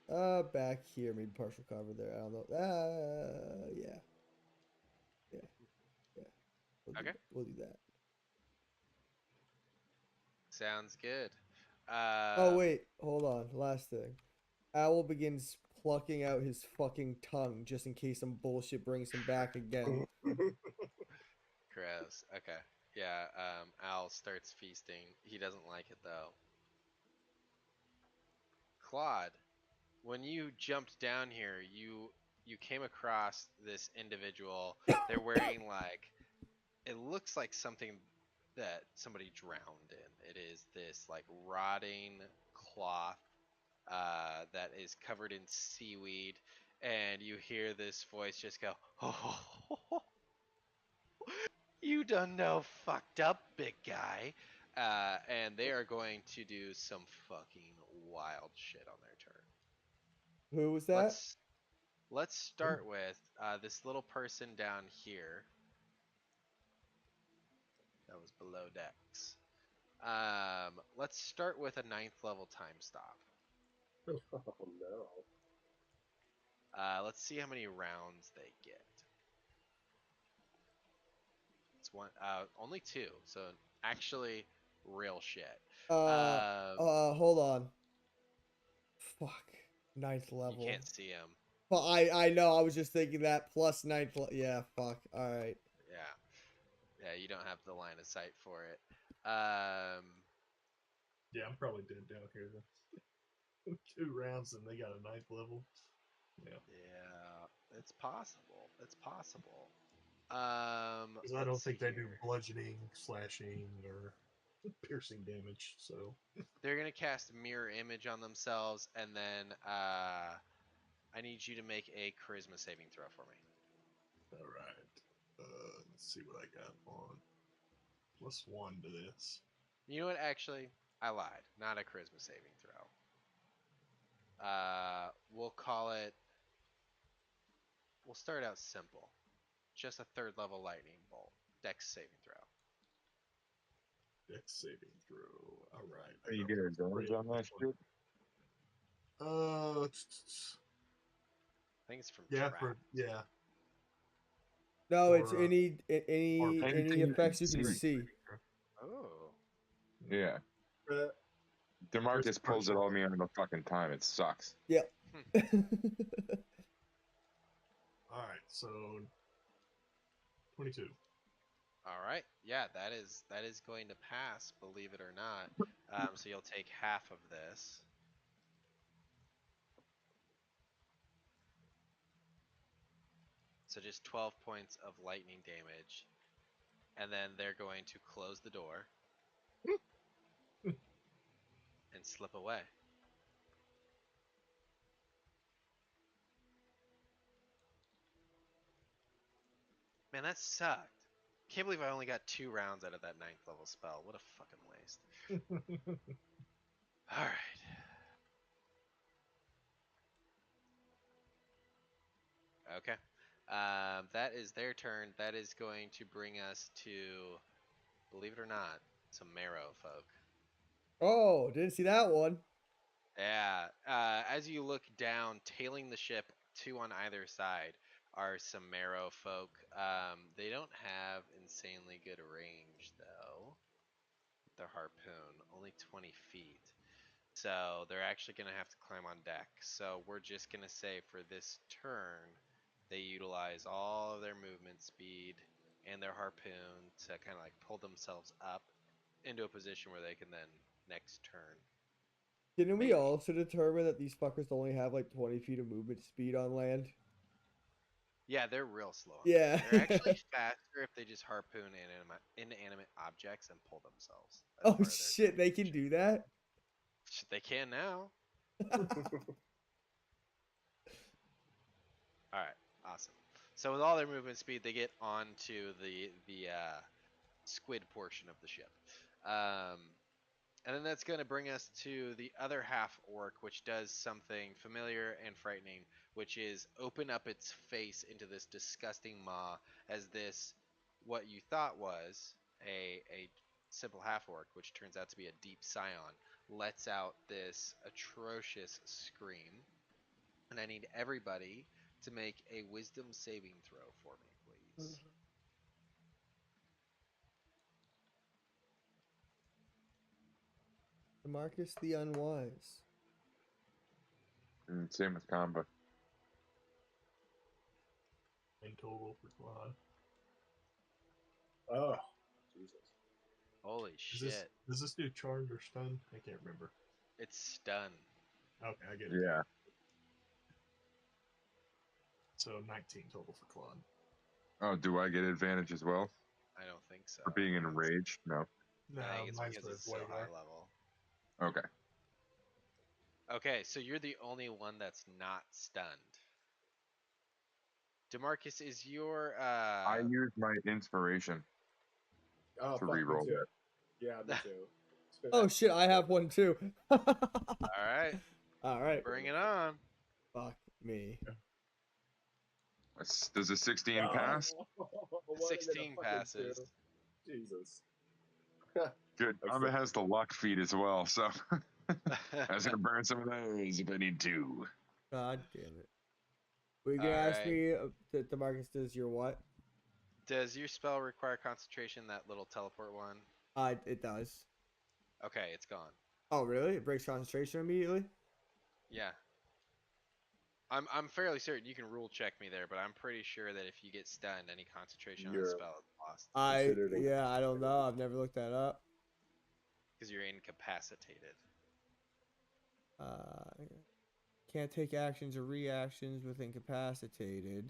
Back here, maybe partial cover there. I don't know. Yeah, yeah, yeah. Okay. We'll do that. Sounds good. Oh wait, hold on. Last thing. Owl begins plucking out his fucking tongue just in case some bullshit brings him back again. Gross. Okay. Yeah, Al starts feasting. He doesn't like it though. Claude, when you jumped down here, you came across this individual. They're wearing like it looks like something that somebody drowned in. It is this like rotting cloth that is covered in seaweed, and you hear this voice just go, "Oh, you done know fucked up, big guy." And they are going to do some fucking wild shit on their turn. Who was that? Let's let's start with this little person down here that was below decks. Let's start with a 9th level time stop. Oh no. Let's see how many rounds they get. It's one, only 2, so actually real shit. Hold on. Fuck. Ninth You level. can't see him. Well, I know. I was just thinking that plus ninth. Yeah. Fuck. All right. Yeah, you don't have the line of sight for it. Yeah, I'm probably dead down here then. 2 rounds and they got a 9th level. Yeah. Yeah, it's possible. It's possible. Because I Let's don't see think they do here. bludgeoning, slashing, or piercing damage. So, They're gonna cast mirror image on themselves, and then I need you to make a charisma saving throw for me. all right. Let's see what I got on. +1 to this. You know what? Actually, I lied. Not a charisma saving throw. We'll call it. We'll start out simple. Just a 3rd level lightning bolt. Dex saving throw. Dex saving throw. All right. I You got get advantage on that +3. shit? Uh, I think it's from yeah, trap. No, it's or any Anything you can effects you can see. see. Oh. Yeah. Uh, Demarcus pulls it on me on the fucking time. It sucks. Yeah. All right, so 22. All right. Yeah, that is going to pass, believe it or not. So you'll take half of this. So just 12 points of lightning damage. And then they're going to close the door and slip away. Man, that sucked. Can't believe I only got 2 rounds out of that 9th level spell. What a fucking waste. All right. Okay. That is their turn. That is going to bring us to, believe it or not, some marrow folk. Oh, didn't see that one. Yeah. As you look down, tailing the ship, 2 on either side, are some marrow folk. They don't have insanely good range though. With their harpoon, only 20 feet. So they're actually going to have to climb on deck. So we're just going to say for this turn, they utilize all of their movement speed and their harpoon to kind of like pull themselves up into a position where they can then next turn. Didn't we Maybe. also determine that these fuckers only have like 20 feet of movement speed on land? Yeah, they're real slow on land. Yeah. They're actually faster if they just harpoon inanimate objects and pull themselves as Oh part of their shit, they can do that? They can now. All right, awesome. So with all their movement speed, they get onto the squid portion of the ship. And then that's going to bring us to the other half orc, which does something familiar and frightening, which is open up its face into this disgusting maw as this, what you thought was a simple half orc, which turns out to be a deep scion, lets out this atrocious scream. And I need everybody to make a wisdom saving throw for me, please. Marcus the Unwise. And same with Kamba. In total for Claude. Oh, Jesus. Holy shit. Does this do charmed or stunned? I can't remember. It's stun. Okay, I get it. Yeah. So 19 total for Claude. Oh, do I get advantage as well I don't think so. for being enraged? No. No, I think it's mine's because it's way so high more. level. Okay. Okay, so you're the only one that's not stunned. DeMarcus, is your I use my inspiration Oh, to fuck, me reroll too. that. Yeah, me too. Oh shit, I have one too. Alright, All right. bring it on. Fuck me. Does a 16 pass? Oh, one and then a 16 fucking passes. 2. Jesus. Good. Kamba has the luck feat as well, so I was gonna burn some of those if I need to. God damn it. Were you gonna ask Alright. me, Demarcus, does your what? Does your spell require concentration, that little teleport one? It does. Okay, it's gone. Oh, really? It breaks concentration immediately? Yeah. I'm fairly certain you can rule check me there, but I'm pretty sure that if you get stunned, any concentration on the You're spell is lost. considered Yeah, I don't know. I've never looked that up. Because you're incapacitated. Uh, can't take actions or reactions with incapacitated.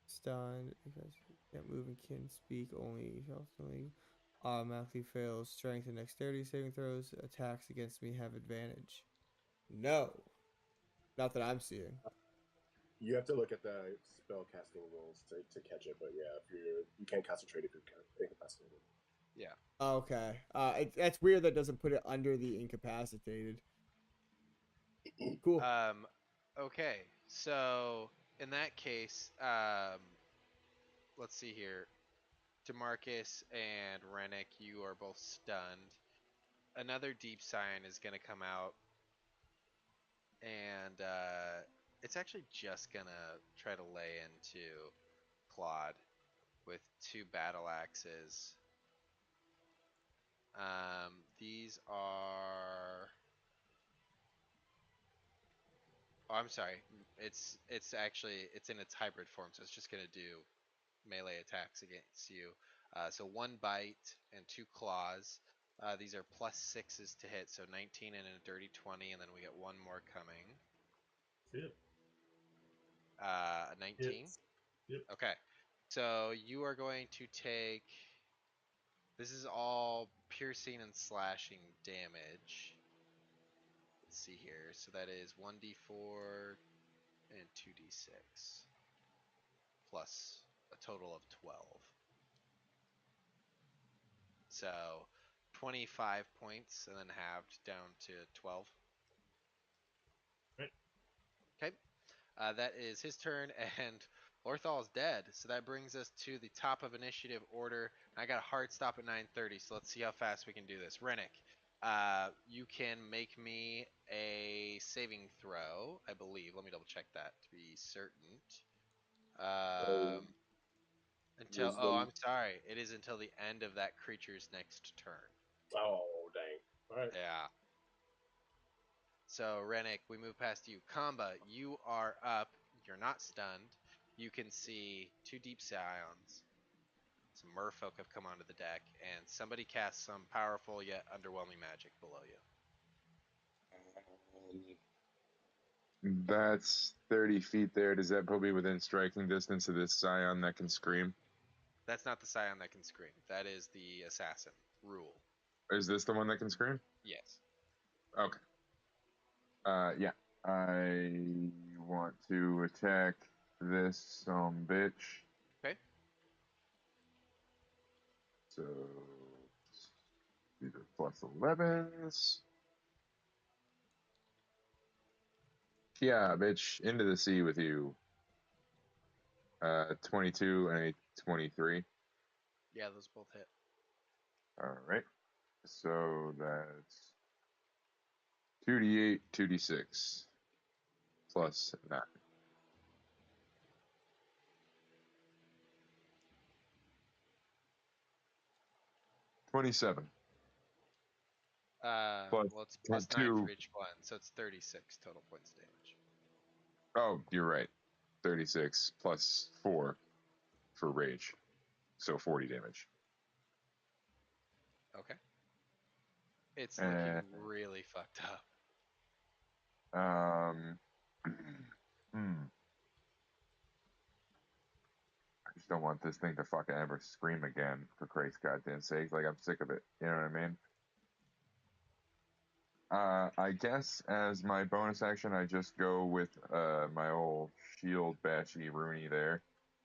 Stunned. Can't move and can speak. Only automatically fails strength and dexterity saving throws. Attacks against me have advantage. No. Not that I'm seeing. You have to look at the spell casting rules to catch it, but yeah, if you can't concentrate if you're incapacitated. Yeah. Okay. That's weird that doesn't put it under the incapacitated. Cool. Okay, so in that case, let's see here. DeMarcus and Rennick, you are both stunned. Another deep sign is going to come out, and it's actually just going to try to lay into Claude with 2 battle axes. These are. Oh, I'm sorry. It's in its hybrid form, so it's just gonna do melee attacks against you. So 1 bite and 2 claws. These are +6s to hit, so 19 and a dirty 20, and then we get 1 more coming. Yep. 19. Yep. Okay, so you are going to take. This is all piercing and slashing damage. Let's see here. So that is 1d4 and 2d6 plus a total of 12. So 25 points and then halved down to 12. Right. Okay. That is his turn, and Orthal's dead. So that brings us to the top of initiative order. I got a hard stop at 9:30, so let's see how fast we can do this. Rennick, you can make me a saving throw, I believe. Let me double check that to be certain. Oh, Until wisdom. I'm sorry, it is until the end of that creature's next turn. Oh, dang. All right. Yeah. So Rennick, we move past you. Kamba, you are up. You're not stunned. You can see 2 deep scions. Some merfolk have come onto the deck, and somebody casts some powerful yet underwhelming magic below you. That's 30 feet there. Does that put me within striking distance of this scion that can scream? That's not the scion that can scream. That is the assassin. Rule. Is this the one that can scream? Yes. Okay. Yeah. I want to attack this bitch. Okay. So these are plus 11s. Yeah, bitch, into the sea with you. 22 and a 23. Yeah, those both hit. All right. So that's 2d8, 2d6 plus 9. +27. Well, it's plus 9 2. for each one, so it's 36 total points of damage. Oh, you're right. 36 plus 4 for rage. So 40 damage. Okay. It's And looking really fucked up. hmm. I just don't want this thing to fucking ever scream again, for Christ's goddamn sake. Like, I'm sick of it. You know what I mean? I guess as my bonus action, I just go with my old shield bashy Rooney there.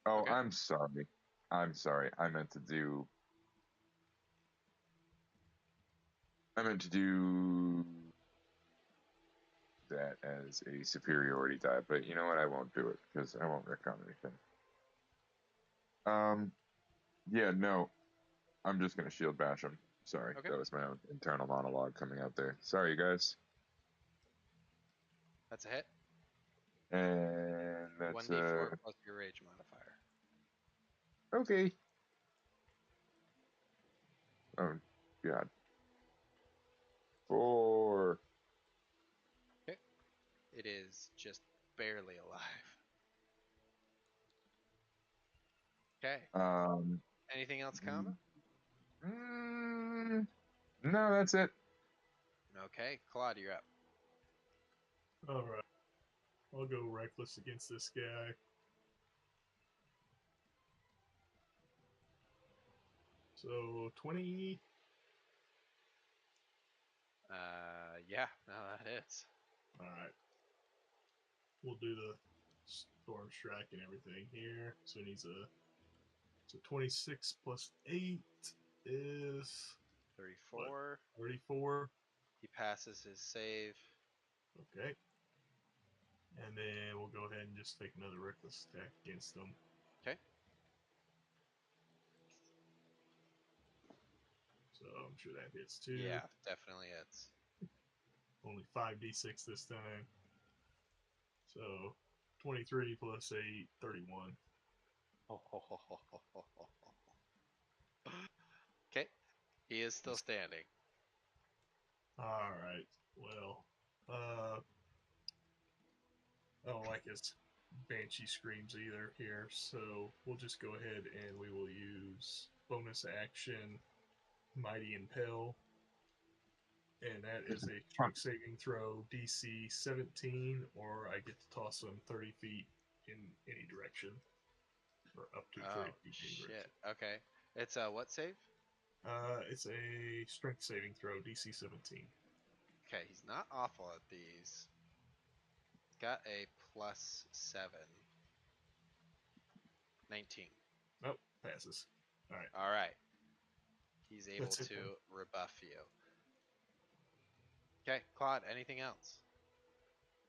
Oh, Okay. I'm sorry. I'm sorry. I meant to do that as a superiority die, but you know what? I won't do it because I won't retcon anything. Yeah, no. I'm just gonna shield bash him. Sorry, Okay. that was my own internal monologue coming out there. Sorry, you guys. That's a hit. And that's 1d4 plus your rage modifier. okay. Oh god. 4. Okay. It is just barely alive. Okay. Um. Anything else, Kama? mm, mm, no, that's it. Okay. Claude, you're up. All right. I'll go reckless against this guy. So 20. Yeah. No, that hits. All right. We'll do the storm strike and everything here. So it needs a. So 26 plus 8 is 34. 34. He passes his save. Okay. And then we'll go ahead and just take another reckless attack against them. Okay. So I'm sure that hits too. Yeah, definitely hits. Only 5d6 this time. So 23 plus 8, 31. Okay. He is still standing. All right. Well, I don't like his banshee screams either here, so we'll just go ahead and we will use bonus action Mighty Impel, and that is a strength saving throw DC 17, or I get to toss him 30 feet in any direction, or up to 30 Oh, feet in any shit. direction. Okay. It's a what save? It's a strength saving throw DC 17. Okay, he's not awful at these. Got a +7. 19. Nope, passes. All right, All right. He's able that's it then. to rebuff you. Okay, Claude, anything else?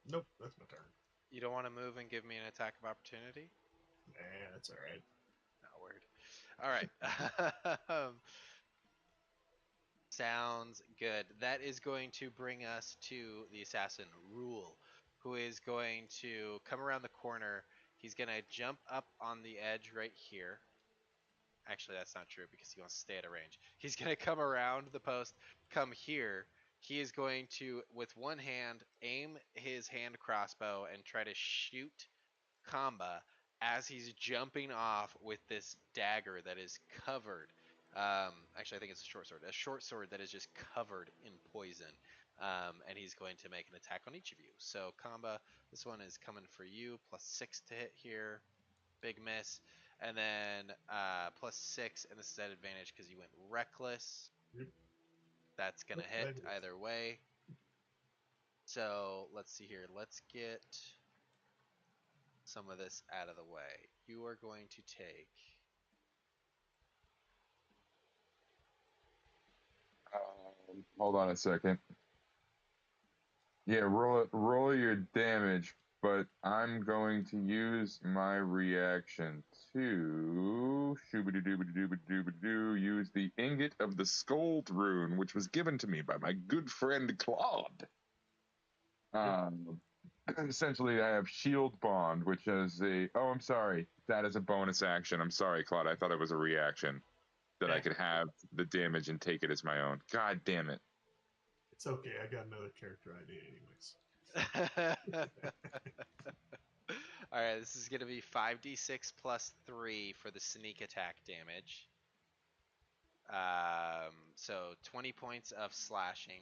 Nope, that's my turn. You don't want to move and give me an attack of opportunity? Nah, that's all right. No, word. All right. Sounds good. That is going to bring us to the assassin Rule, who is going to come around the corner. He's going to jump up on the edge right here. Actually, that's not true because he wants to stay at a range. He's going to come around the post, come here. He is going to, with one hand, aim his hand crossbow and try to shoot Kamba as he's jumping off with this dagger that is covered. Actually, I think it's a short sword. A short sword that is just covered in poison. And he's going to make an attack on each of you. So, Kamba, this one is coming for you. +6 to hit here. Big miss. And then +6, and this is at advantage because you went reckless. Yep. That's going to Nope, that hit hits. either way. So, let's see here. Let's get some of this out of the way. You are going to take Hold on a second. Yeah, roll your damage, but I'm going to use my reaction to shooby-doo use the ingot of the Scold rune, which was given to me by my good friend Claude. Essentially, I have Shield Bond, which is a. Oh, I'm sorry. That is a bonus action. I'm sorry, Claude. I thought it was a reaction that I could have the damage and take it as my own. God damn it. It's okay. I got another character idea, anyways. All right, this is gonna be 5d6 plus 3 for the sneak attack damage. So 20 points of slashing,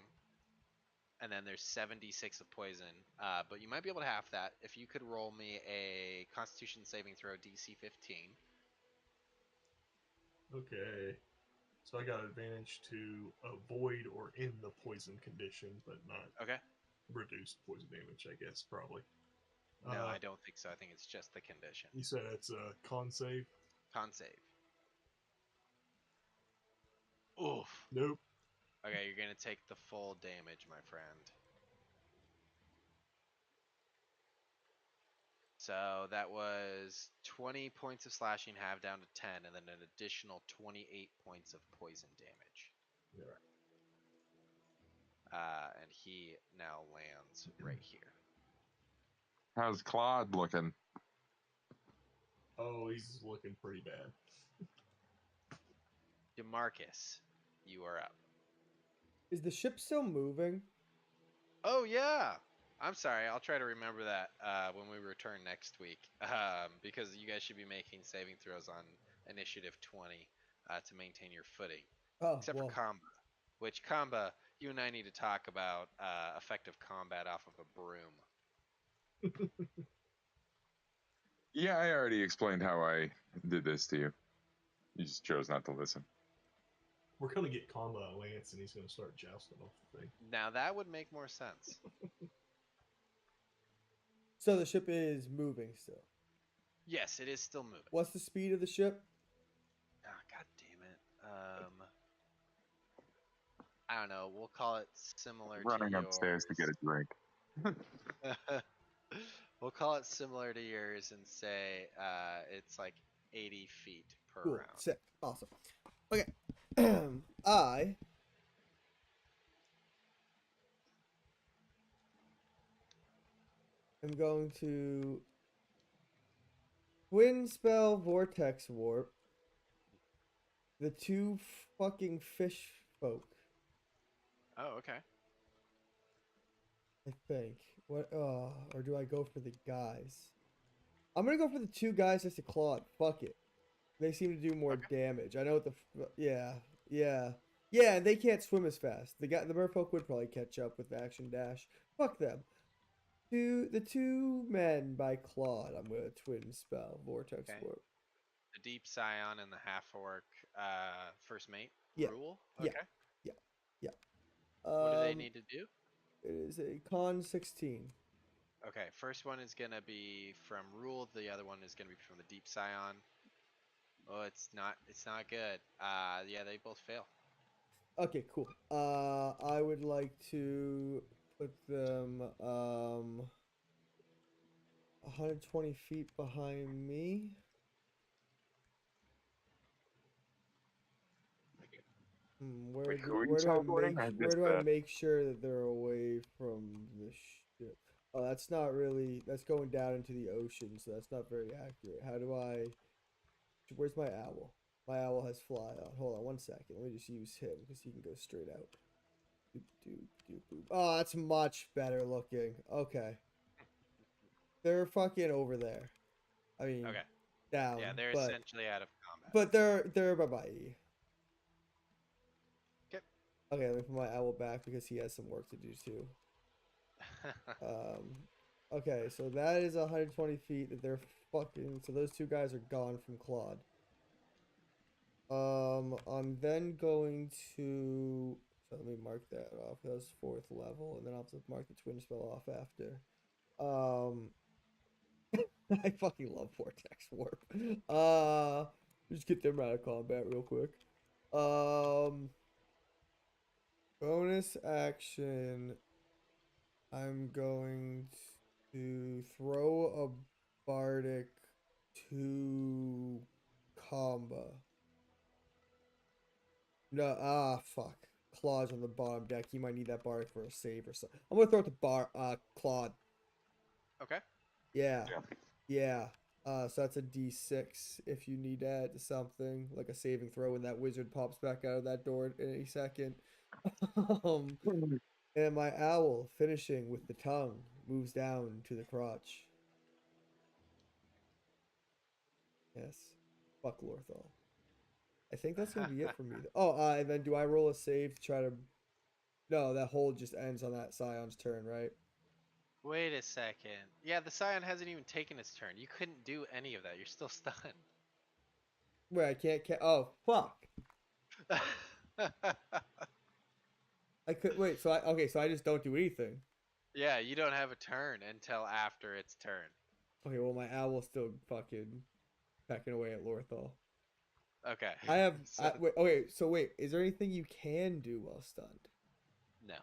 and then there's 76 of poison. But you might be able to half that if you could roll me a Constitution saving throw DC 15. Okay. So I got advantage to avoid or end the poison condition, but not Okay. reduce poison damage, I guess, probably. No, I don't think so. I think it's just the condition. You said it's a con save? Con save. Oof. Nope. Okay, you're gonna take the full damage, my friend. So that was 20 points of slashing, half down to 10, and then an additional 28 points of poison damage. Yeah. And he now lands right here. How's Claude looking? Oh, he's looking pretty bad. DeMarcus, you are up. Is the ship still moving? Oh yeah. I'm sorry. I'll try to remember that when we return next week, because you guys should be making saving throws on initiative 20 to maintain your footing, Oh, except well. for Kamba. Which Kamba, you and I need to talk about effective combat off of a broom. Yeah, I already explained how I did this to you. You just chose not to listen. We're going to get Combo at Lance, and he's going to start jousting off the thing. Now that would make more sense. So the ship is moving still. Yes, it is still moving. What's the speed of the ship? Oh, God damn it. I don't know. We'll call it similar Running to upstairs to get a drink. yours. We'll call it similar to yours and say it's like 80 feet per Cool. round. Sick. Awesome. Okay. I am going to twin spell vortex warp the two fucking fish folk. Oh, okay. I think. What? Or do I go for the guys? I'm gonna go for the two guys next to Claude. Fuck it. They seem to do more damage. I know what the. Yeah. And they can't swim as fast. The merfolk would probably catch up with action dash. Fuck them. The two men by Claude. I'm gonna twin spell vortex Okay. warp. The deep scion and the half orc first mate Yeah. rule. Yeah. Okay. Yeah. What do they need to do? It is a con 16. Okay, first one is gonna be from rule. The other one is gonna be from the deep scion. Oh, it's not good. Yeah, they both fail. Okay, cool. I would like to put them 120 feet behind me. Wait, who are you teleporting? I Where missed do I that. make sure that they're away from the ship? Oh, that's not really. That's going down into the ocean, so that's not very accurate. How do I? Where's my owl? My owl has fly on. Hold on one second. Let me just use him because he can go straight out. Doop, doop, doop, boop. Oh, that's much better looking. Okay. They're fucking over there. I mean, Okay. down. Yeah, they're but essentially out of combat. but they're bye bye. Okay. Okay, let me put my owl back because he has some work to do too. Okay, so that is 120 feet that they're fucking. So those two guys are gone from Claude. I'm then going to. So let me mark that off. That was 4th level, and then I'll have to mark the twin spell off after. I fucking love Vortex Warp. Just get them out of combat real quick. Bonus action. I'm going to throw a bardic to Kamba. No, fuck. Claude's on the bottom deck. He might need that bardic for a save or something. I'm gonna throw it to Claude. Okay. Yeah, Yeah. yeah. So that's a D6 if you need to add to something like a saving throw when that wizard pops back out of that door in any second. um, and my owl, finishing with the tongue, moves down to the crotch. Yes. Fuck Lorthal. I think that's gonna be it for me. Oh, and then do I roll a save to try to? No, that hold just ends on that Scion's turn, right? Wait a second. Yeah, the Scion hasn't even taken its turn. You couldn't do any of that. You're still stunned. Wait, I can't. Oh, fuck! I could wait. So I okay. So I just don't do anything. Yeah, you don't have a turn until after its turn. Okay, well my owl's still fucking pecking away at Lorthal. Okay. I have. So, Wait. Okay. So wait, is there anything you can do while stunned? no,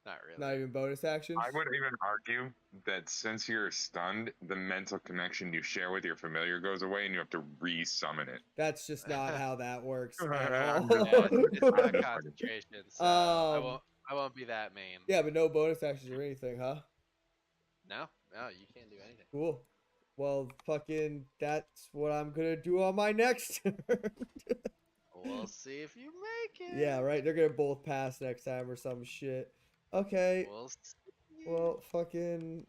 not Not really. even bonus actions. I would even argue that since you're stunned, the mental connection you share with your familiar goes away and you have to re-summon it. That's just not how that works at I'm all. just Yeah, fucking. it's not I'm just fucking. concentration, so I um. won't. I won't be that mean. Yeah, but no bonus actions or anything, huh? No, no, you can't do anything. Cool. Well, fucking, that's what I'm gonna do on my next turn. We'll see if you make it. Yeah, right. They're gonna both pass next time or some shit. Okay. We'll see. Well, fucking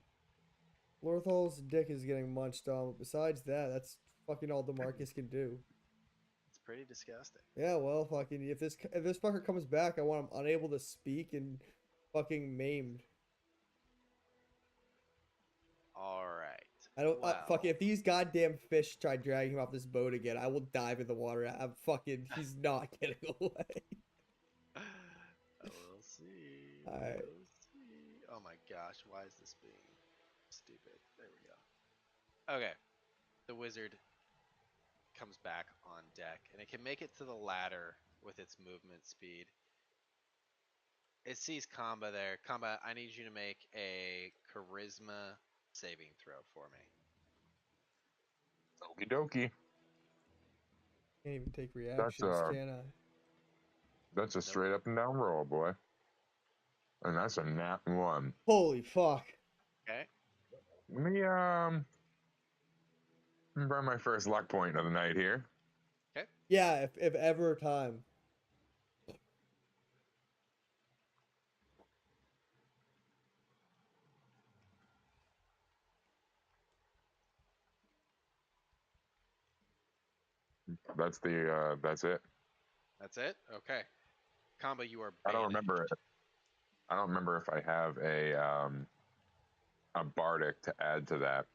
Lorthal's dick is getting munched on. But besides that, that's fucking all DeMarcus can do. It's pretty disgusting. Yeah, well, fucking if this fucker comes back, I want him unable to speak and fucking maimed. All right. I don't Well, fucking if these goddamn fish try dragging him off this boat again, I will dive in the water. I'm fucking. He's not getting away. we'll see. All right. We'll see. Oh my gosh, why is this being stupid? There we go. Okay. The wizard comes back on deck, and it can make it to the ladder with its movement speed. It sees Kamba there. Kamba, I need you to make a charisma saving throw for me. Okie dokie. Can't even take That's reactions, can I? that's a straight up and down roll, boy. And that's a nat one. Holy fuck. Okay. Let me burn my first luck point of the night here. Okay. Yeah, if ever time. That's it. That's it? Okay. Kamba, you are I don't banished. remember. I don't remember if I have a bardic to add to that.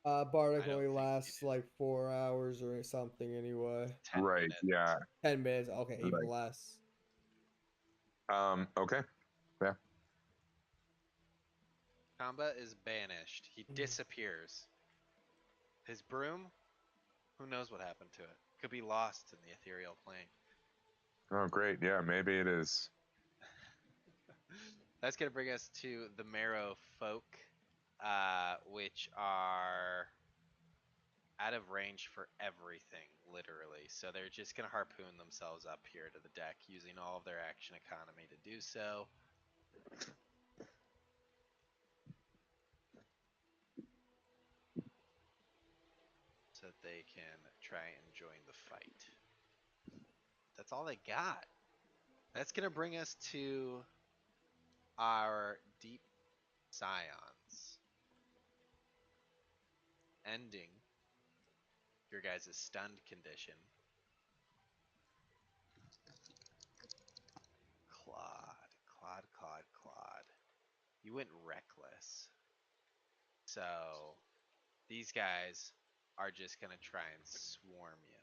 Bardic I don't only think you lasts did. like 4 hours or something anyway. 10 Right. minutes. Yeah. 10 minutes. Okay, even Right. less. Okay. Yeah. Kamba is banished. He disappears. His broom, who knows what happened to it? Could be lost in the ethereal plane. Oh, great. Yeah. Maybe it is. That's going to bring us to the Marrow folk, which are out of range for everything, literally. So they're just going to harpoon themselves up here to the deck using all of their action economy to do so. So that they can try and join the fight. That's all they got. That's going to bring us to our deep scions, ending your guys' stunned condition. Claude. You went reckless. So these guys are just going to try and swarm you.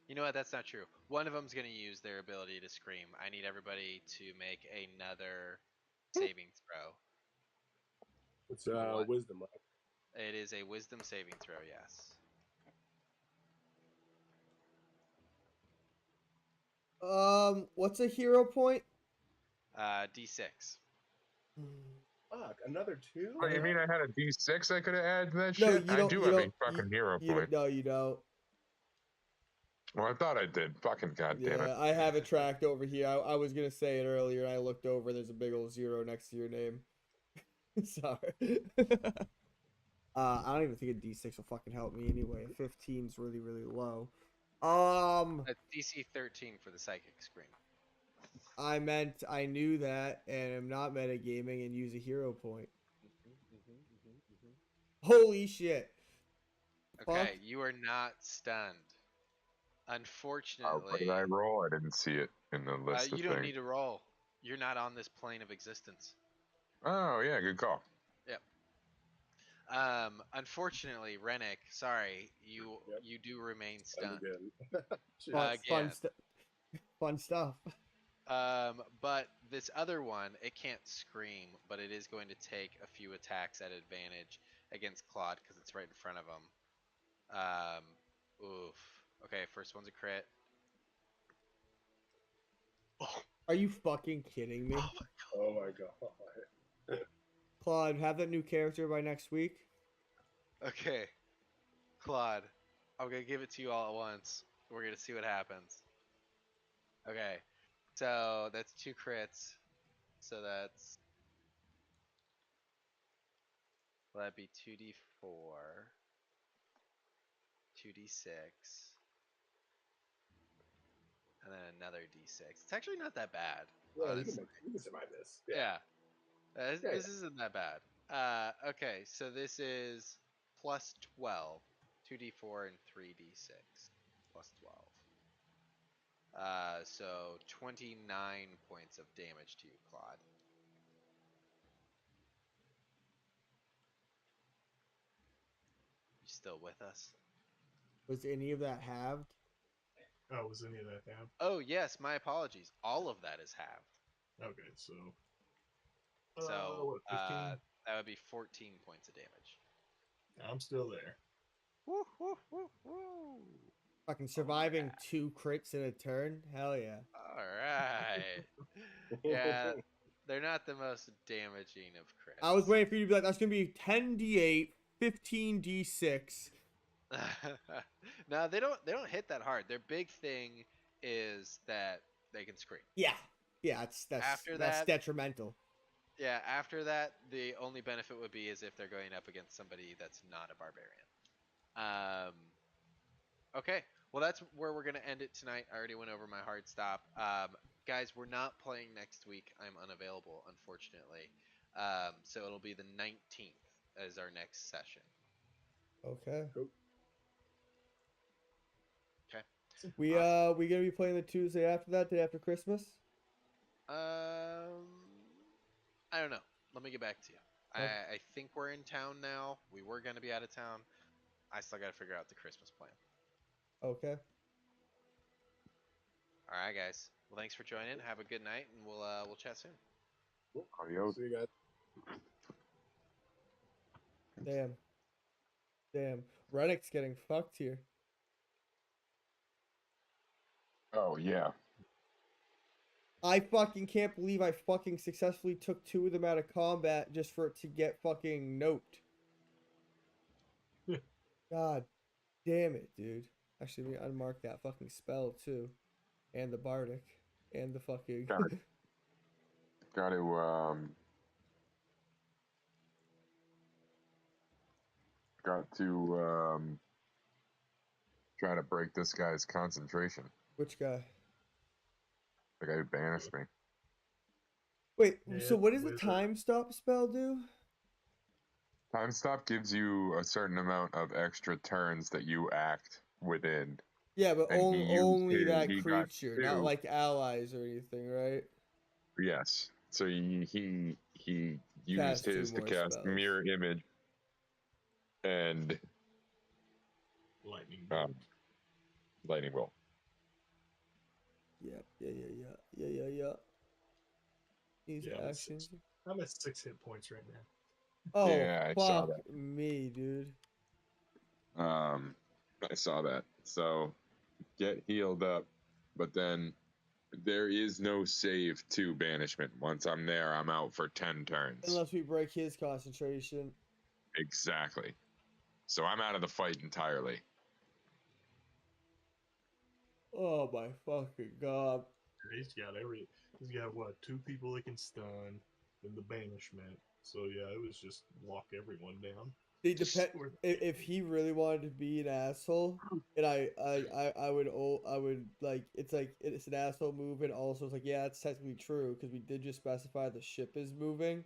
You know what? That's not true. One of them's going to use their ability to scream. I need everybody to make another saving throw. It's What? wisdom, right? It is a wisdom saving throw, yes. What's a hero point? D6. Fuck, another two? Oh, you mean I had a D6 I could have added to that No, shit? you I don't. do You have don't. a fucking hero You point. don't. No, you don't. Well, I thought I did. Fucking goddamn it. Yeah, I have it tracked over here. I was gonna say it earlier, and I looked over. There's a big old 0 next to your name. Sorry. I don't even think a D6 will fucking help me anyway. 15's really, really low. That's DC 13 for the psychic scream. I meant I knew that, and I'm not metagaming and use a hero point. Holy shit! Fuck. Okay, you are not stunned. What did Unfortunately, I roll? I didn't see it in the list of you don't things. need to roll. You're not on this plane of existence. Oh, yeah, good call. Yep. Unfortunately, Rennick, sorry, Yep. you do remain And stunned again. Shit. again. Fun stuff. But this other one, it can't scream, but it is going to take a few attacks at advantage against Claude because it's right in front of him. Oof. Okay, first one's a crit. Oh, Are you fucking kidding me? Oh my god. Claude, have that new character by next week. okay, Claude, I'm gonna give it to you all at once. We're gonna see what happens. Okay, so that's 2 crits. So that'd be 2d4, 2d6, and then another d6. It's actually not that bad, Yeah, honestly. you can survive this. Yeah, Yeah, this isn't that bad. Okay, so this is plus 12, 2d4 and 3d6, plus 12. So 29 points of damage to you, Claude. You still with us? Was any of that halved? Oh, was any of that down? Oh yes, my apologies. All of that is halved. Okay, so So what? 15. that would be 14 points of damage. I'm still there. Woo, woo, woo, woo. Fucking Oh yeah. surviving 2 crits in a turn? Hell yeah. All right. Yeah, they're not the most damaging of crits. I was waiting for you to be like, that's gonna be 10d8, 15d6. No, they don't hit that hard. Their big thing is that they can scream. Yeah. Yeah, that's After that's that, detrimental. yeah, after that, the only benefit would be is if they're going up against somebody that's not a barbarian. Okay, well that's where we're gonna end it tonight. I already went over my hard stop. Guys, we're not playing next week. I'm unavailable, unfortunately. So it'll be the 19th as our next session. Okay. Cool. Okay. We Awesome. we gonna be playing the Tuesday after that, day after Christmas? I don't know. Let me get back to you. Okay. I think we're in town now. We were gonna be out of town. I still gotta figure out the Christmas plan. Okay. All right, guys. Well, thanks for joining. Have a good night, and we'll chat soon. Adios. See you guys. Damn. Damn. Rennick's getting fucked here. Oh, yeah. I fucking can't believe I fucking successfully took 2 of them out of combat just for it to get fucking noped. God damn it, dude. Actually, let me unmark that fucking spell too. And the bardic. And the fucking Got to, got to try to break this guy's concentration. which guy? The guy who banished me. Wait, Yeah, so what does the wizard. time stop spell do? Time stop gives you a certain amount of extra turns that you act within. Yeah, but And he used only his, that he got creature, not 2. like allies or anything, right? Yes. So he used Cast 2 his to more cast spells. mirror image and Lightning bolt. lightning bolt. Yeah. These Yeah, I'm at actions. I'm at 6 hit points right now. Oh, Yeah, I saw fuck me, dude. I saw that. So get healed up, but then There is no save to banishment. Once I'm there, I'm out for 10 turns. Unless we break his concentration. Exactly. So I'm out of the fight entirely. Oh my fucking god. He's got what, 2 people that can stun, then the banishment. So yeah, it was just lock everyone down. They depend if he really wanted to be an asshole, and I would like it's an asshole move, and also it's like, yeah, it's technically true because we did just specify the ship is moving.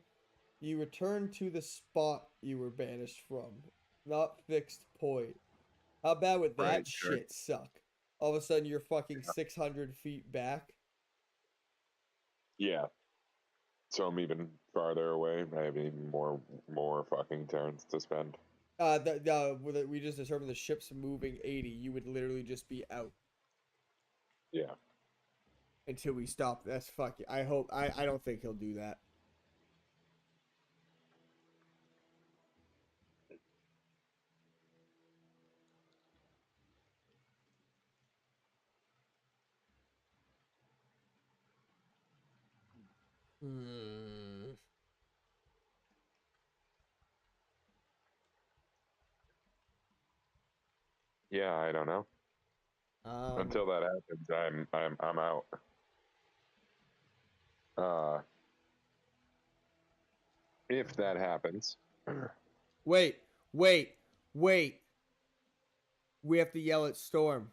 You return to the spot you were banished from, not fixed point. How bad would Right, that sure. shit suck? All of a sudden you're fucking 600 feet back. Yeah. So I'm even farther away. Maybe more fucking turns to spend. We just determined the ship's moving 80. You would literally just be out Yeah. until we stop. That's fucking. I don't think he'll do that. Hmm. Yeah, I don't know. Um. Until that happens, I'm out. Uh, if that happens, Wait. Wait. Wait. We have to yell at Storm.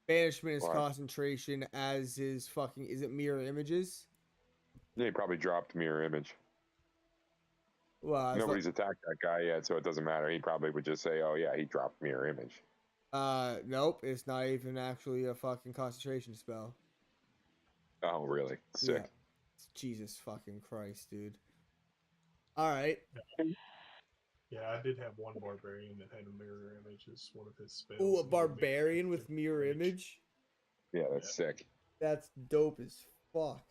Banishment is why? concentration, as is fucking. Is it mirror images? They probably dropped mirror image. Well, as Nobody's attacked that guy yet, so it doesn't matter. He probably would just say, "Oh yeah, he dropped mirror image." nope. It's not even actually a fucking concentration spell. Oh really? Yeah. Sick. Jesus fucking Christ, dude. All right. Yeah, I did have one barbarian that had a mirror image as one of his spells. Ooh, a and he would be barbarian with within mirror range. image. Yeah, that's sick. That's dope as fuck.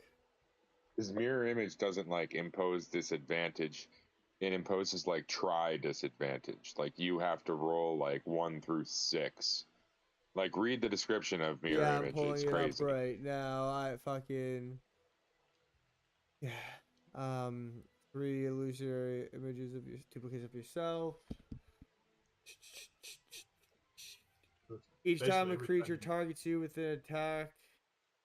His mirror image doesn't like impose disadvantage. It imposes like try disadvantage. Like you have to roll like 1 through 6. Like read the description of mirror Yeah, I'm image. It's pulling it up crazy. right now. I fucking yeah. Um, 3 illusionary images of your duplicates of yourself. But Each time basically, a every creature time targets you with an attack,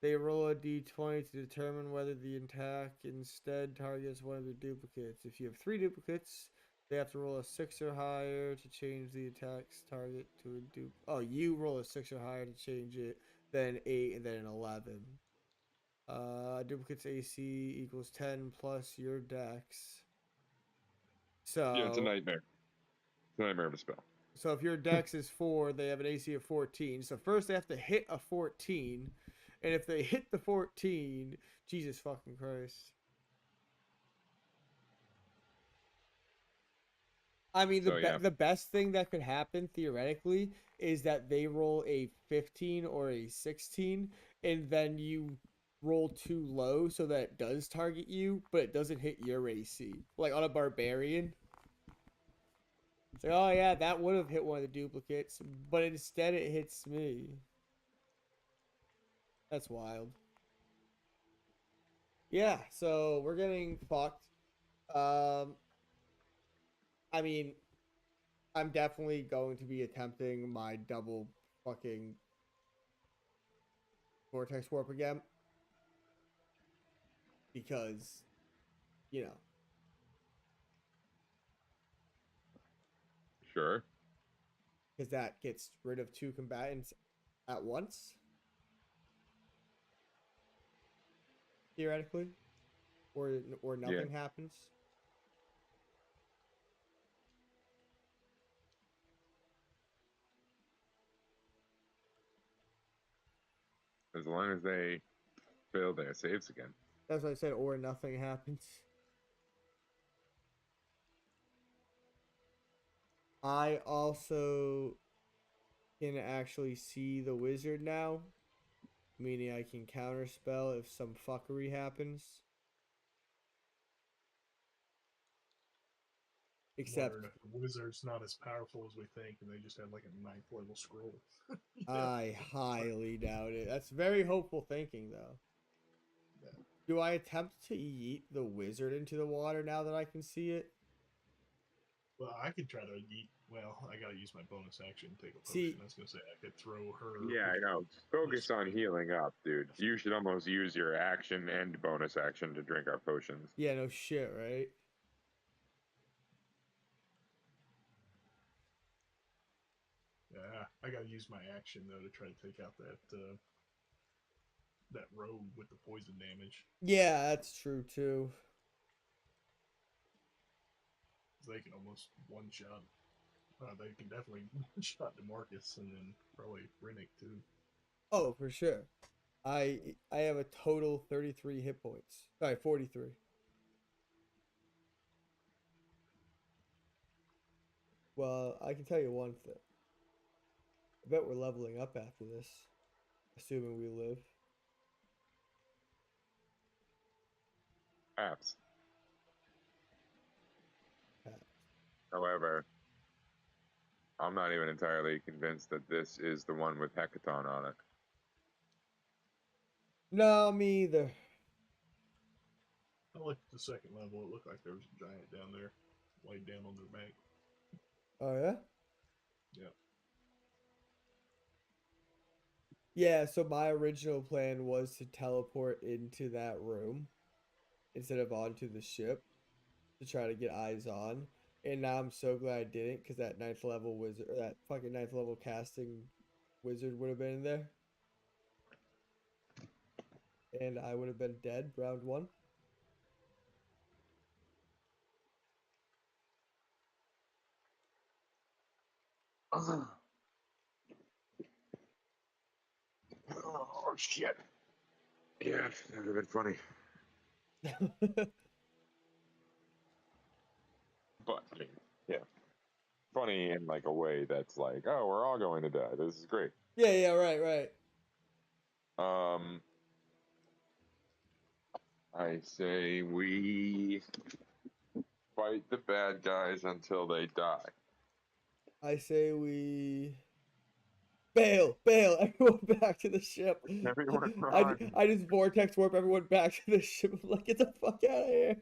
they roll a d20 to determine whether the attack instead targets one of their duplicates. If you have 3 duplicates, they have to roll a 6 or higher to change the attack's target to a dupe. Oh, you roll a 6 or higher to change it, then 8, and then an 11. Duplicate's AC equals 10 plus your dex. Yeah, it's a So, nightmare. It's a nightmare of a spell. so if your dex is 4, they have an AC of 14. So first they have to hit a 14, and if they hit the 14, Jesus fucking Christ. I mean, So yeah, the best thing that could happen theoretically is that they roll a 15 or a 16, and then you roll too low so that it does target you, but it doesn't hit your AC. Like on a barbarian. It's like, oh yeah, that would have hit one of the duplicates, but instead it hits me. That's wild. Yeah, so we're getting fucked. Um, I mean, I'm definitely going to be attempting my double fucking vortex warp again because, you know, sure. because that gets rid of 2 combatants at once, theoretically, or Yeah, nothing happens. as long as they fail their saves again. That's what I said, or nothing happens. I also can actually see the wizard now, meaning I can counterspell if some fuckery happens. Except learn the wizard's not as powerful as we think, and they just have like a 9th level scroll. I highly doubt it. That's very hopeful thinking, though. Yeah. Do I attempt to yeet the wizard into the water now that I can see it? Well, I could try to yeet. Well, I gotta use my bonus action to take a potion. See, I was gonna say I could throw her. Yeah, I know. Focus on healing up, dude. You should almost use your action and bonus action to drink our potions. yeah, no shit, right? Yeah, I gotta use my action though to try to take out that rogue with the poison damage. Yeah, that's true too. They can almost one shot. They can definitely one shot DeMarcus and then probably Rinnick too. Oh, for sure. I have a total 33 hit points. Sorry, 43. Well, I can tell you one thing. I bet we're leveling up after this, assuming we live. Perhaps. Uh, However, I'm not even entirely convinced that this is the one with Hecaton on it. No, me either. I looked at the second level. It looked like there was a giant down there, laid down on their back. Oh yeah. Yeah. Yeah. So my original plan was to teleport into that room instead of onto the ship to try to get eyes on. And now I'm so glad I didn't, because that 9th level wizard, or that fucking 9th level casting wizard would have been in there. And I would have been dead round one. Oh, shit. Yeah, that would have been funny. But, I mean, yeah. Funny in like a way that's like, oh, we're all going to die. This is great. yeah, right, right. Um, I say we fight the bad guys until they die. I say we bail, bail, everyone back to the ship. Everyone I, run. I just vortex warp everyone back to the ship. I'm like, get the fuck out of here.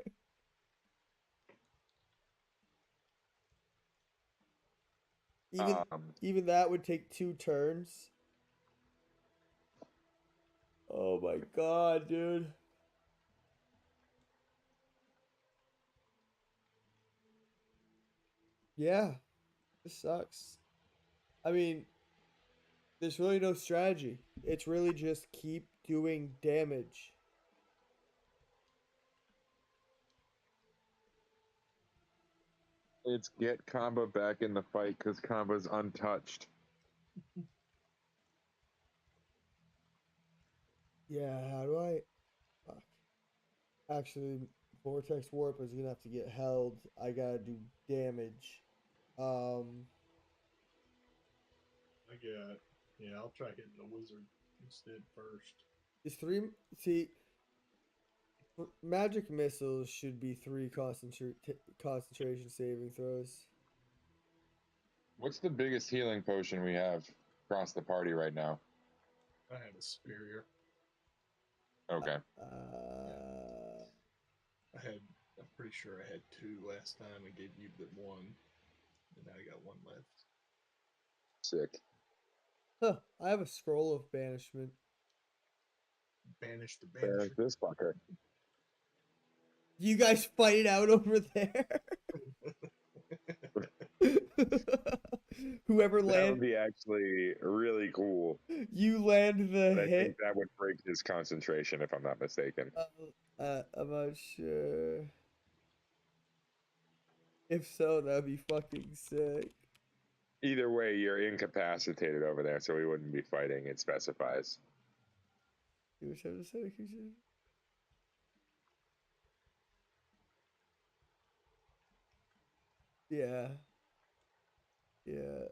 Even Um, even that would take 2 turns. Oh my god, dude. Yeah, this sucks. I mean, there's really no strategy. It's really just keep doing damage. it's get Kamba back in the fight because Kamba's untouched. Yeah, how do I? Fuck. Actually, Vortex Warp is gonna have to get held. I gotta do damage. Um, I got. Yeah, I'll try hitting the wizard instead first. is 3. See, magic missiles should be 3 concentration saving throws. What's the biggest healing potion we have across the party right now? I have a superior. Okay. Uh, I had. I'm pretty sure I had 2 last time. I gave you the 1, and now I got 1 left. Sick. huh, I have a scroll of banishment. Banish the There's banisher. this fucker. You guys fight it out over there. Whoever That would land, be actually really cool. you land the But I think hit. that would break his concentration if I'm not mistaken. I'm not sure. If so, that'd be fucking sick. Either way, you're incapacitated over there, so we wouldn't be fighting. It specifies. You wish I was a creature. Yeah. Yeah.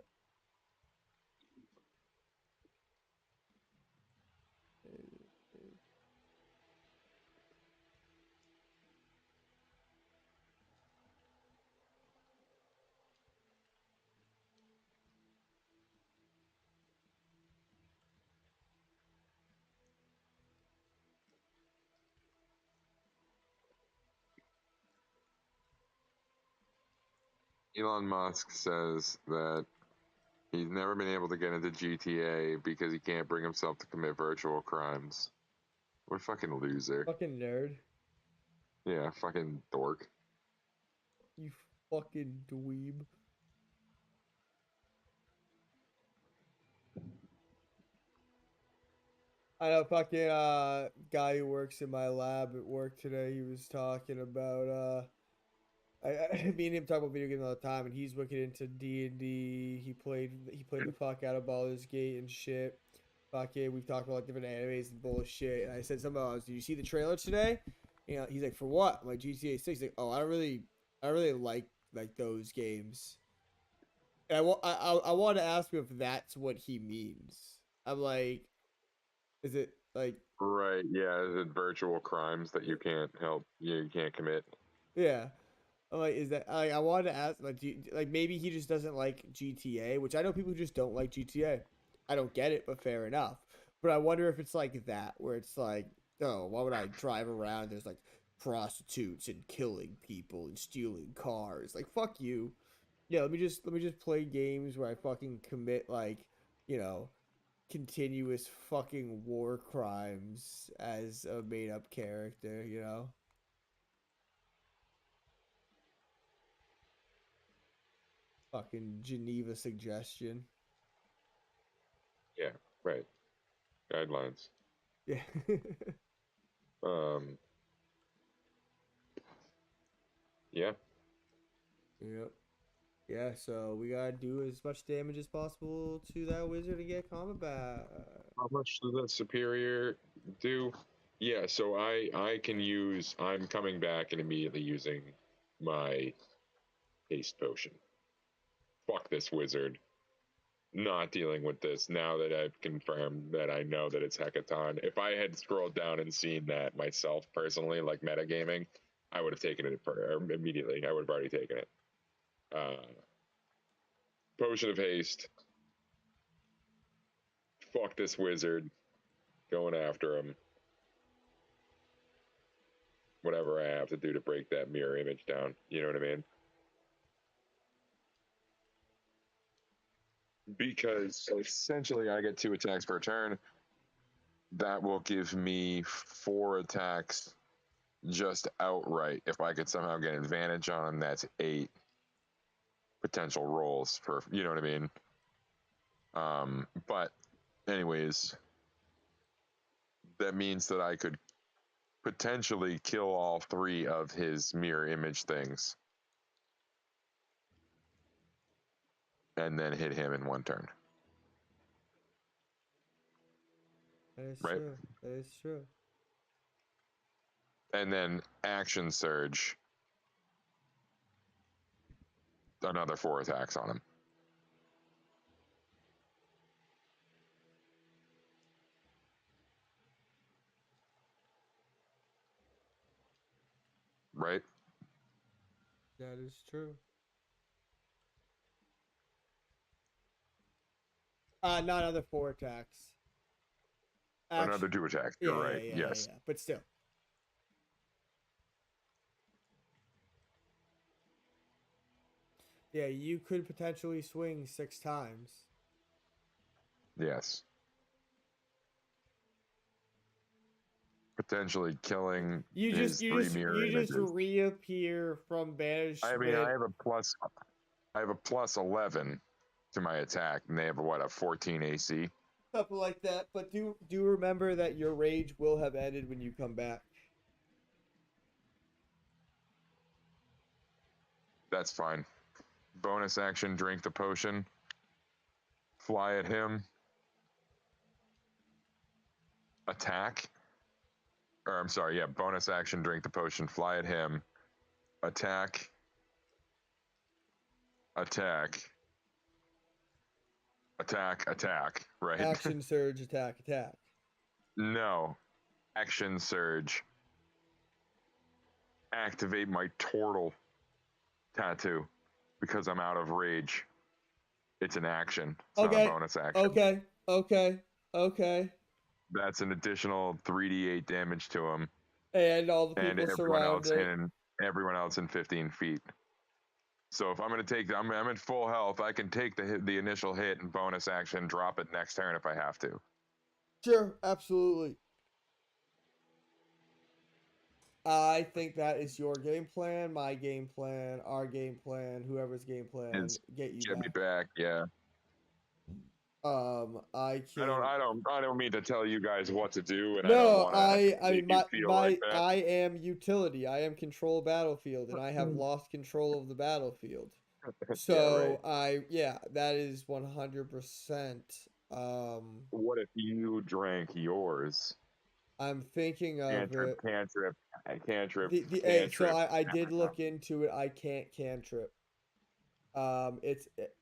Elon Musk says that he's never been able to get into GTA because he can't bring himself to commit virtual crimes. What a fucking loser. Fucking nerd. Yeah, fucking dork. You fucking dweeb. I know fucking guy who works in my lab at work today, he was talking about me and him talk about video games all the time, and he's looking into D&D. He played the fuck out of Baldur's Gate and shit. Fucking, we've talked about like different animes and bullshit. And I said something else. Did you see the trailer today? You know, he's like, for what? I'm like GTA 6. He's like, oh, I don't really like those games. And I want to ask him if that's what he means. I'm like, is it like, Right, yeah, is it virtual crimes that you can't help, you can't commit? yeah? I'm like, is that I wanted to ask like, like maybe he just doesn't like GTA, which I know people who just don't like GTA. I don't get it, but fair enough. But I wonder if it's like that, where it's like, oh, why would I drive around? There's like prostitutes and killing people and stealing cars. Like, fuck you. Yeah, let me just play games where I fucking commit like, you know, continuous fucking war crimes as a made up character, you know? Fucking Geneva suggestion. Yeah, right. Guidelines. Yeah. Um, yeah. Yep. Yeah, so we gotta do as much damage as possible to that wizard and get combat back. How much does that superior do? Yeah, so I can use. I'm coming back and immediately using my haste potion. Fuck this wizard. Not dealing with this now that I've confirmed that I know that it's Hecaton. If I had scrolled down and seen that myself personally, like metagaming, I would have taken it immediately. I would have already taken it. Uh, Potion of haste. Fuck this wizard. Going after him. Whatever I have to do to break that mirror image down. You know what I mean? Because essentially I get 2 attacks per turn. That will give me 4 attacks just outright. If I could somehow get advantage on them, that's 8 potential rolls for, you know what I mean? But anyways, that means that I could potentially kill all 3 of his mirror image things and then hit him in 1 turn. That is Right? true. That is true. And then action surge, another 4 attacks on him. Right? That is true. Not another 4 attacks. Another Actually, 2 attacks. yeah, You're yeah, right. yeah, yeah, Yes. yeah. But still, yeah, you could potentially swing 6 times. Yes. Potentially killing You just his you 3 just mirror you just images. reappear from I mean, banishment. I have a plus 11 to my attack, and they have a 14 AC. Something like that. But do remember that your rage will have ended when you come back. That's fine. Bonus action, drink the potion, fly at him, attack. Or I'm sorry, yeah, bonus action, drink the potion, fly at him, attack, attack, attack, right? Action surge, attack, attack. No. Action surge. Activate my turtle tattoo because I'm out of rage. It's an action. It's not a Okay. bonus action. Okay. Okay. Okay. That's an additional 3d8 damage to him And all the and people surrounding. everyone else in 15 feet. So if I'm going to take, I'm in full health. I can take the initial hit and bonus action, drop it next turn if I have to. Sure, absolutely. I think that is your game plan, my game plan, our game plan, whoever's game plan. Is Get you get me back. back, yeah. I I don't, can. I don't, I don't mean to tell you guys what to do, and I don't No, want to I make mean you feel like that. I am utility. I am control battlefield, and I have lost control of the battlefield. Yeah, right. So yeah, that is 100%. What if you drank yours? I'm thinking of Cantrip, it. cantrip, cantrip, The so cantrip. I did look into it. I can't cantrip.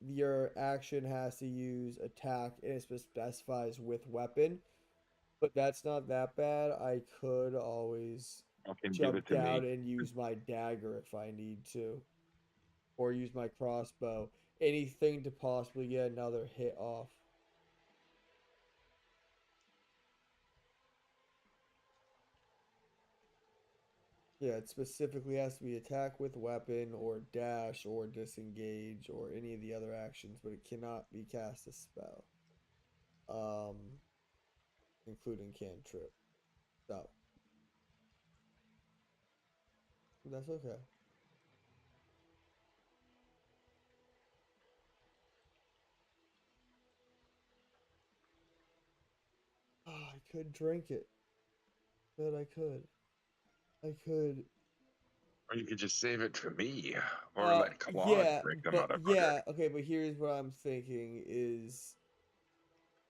Your action has to use attack, and it specifies with weapon, but that's not that bad. I could always Fucking give it jump to down me. and use my dagger if I need to, or use my crossbow. Anything to possibly get another hit off. Yeah, it specifically has to be attack with weapon or dash or disengage or any of the other actions, but it cannot be cast a spell. Um, including cantrip. So that's okay. Oh, I could drink it. But I could. I could. Or you could just save it for me, or let Claude Yeah, drink the but motherfucker. yeah, okay, but here's what I'm thinking is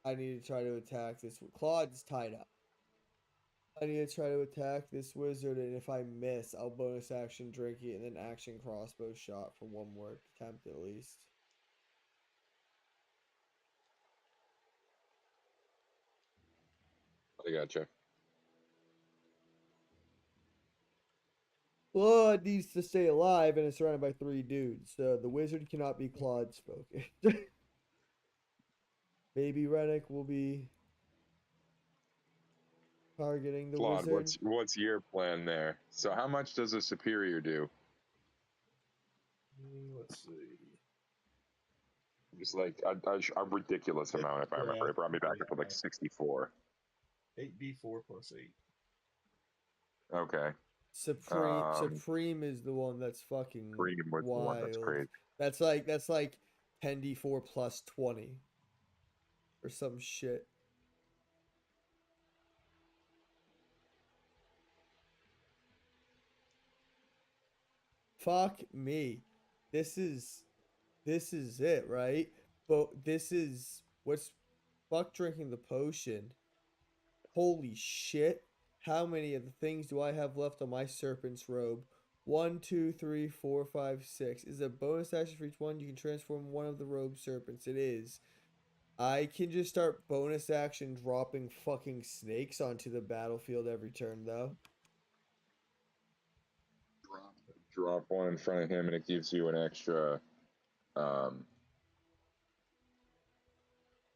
I need to try to attack this. Claude's tied up. I need to try to attack this wizard, and if I miss, I'll bonus action drink it and then action crossbow shot for one more attempt at least. I gotcha. Claude needs to stay alive and is surrounded by three dudes. So the wizard cannot be Claude's focus. Maybe Rennick will be targeting the Claude, wizard. what's your plan there? So how much does a superior do? Let's see. Just like a ridiculous amount, if I remember. Yeah, It brought me back up to like yeah. 64. 8d4 plus 8. Okay. Supreme is the one that's fucking Green was the one that's wild. crazy. That's like 10d4 plus 20 or some shit. Fuck me. This is this is it, right? But this is what's fuck drinking the potion. Holy shit. How many of the things do I have left on my serpent's robe? One, two, three, four, five, six. Is a bonus action for each one? You can transform one of the robe serpents. It is. I can just start bonus action dropping fucking snakes onto the battlefield every turn, though. Drop, drop one in front of him, and it gives you an extra. Um,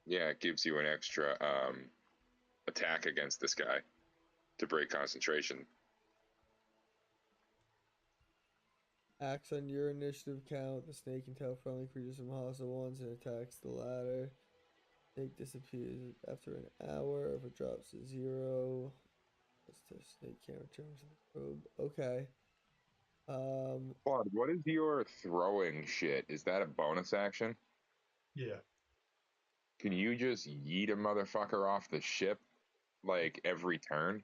yeah, it gives you an extra attack against this guy to break concentration. Acts on your initiative count. The snake can tell friendly creatures from hostile ones and attacks the latter. Snake disappears after an hour. If it drops to 0, the snake can't return to the probe. Okay. Claude, what is your throwing shit? Is that a bonus action? Yeah. Can you just yeet a motherfucker off the ship like every turn?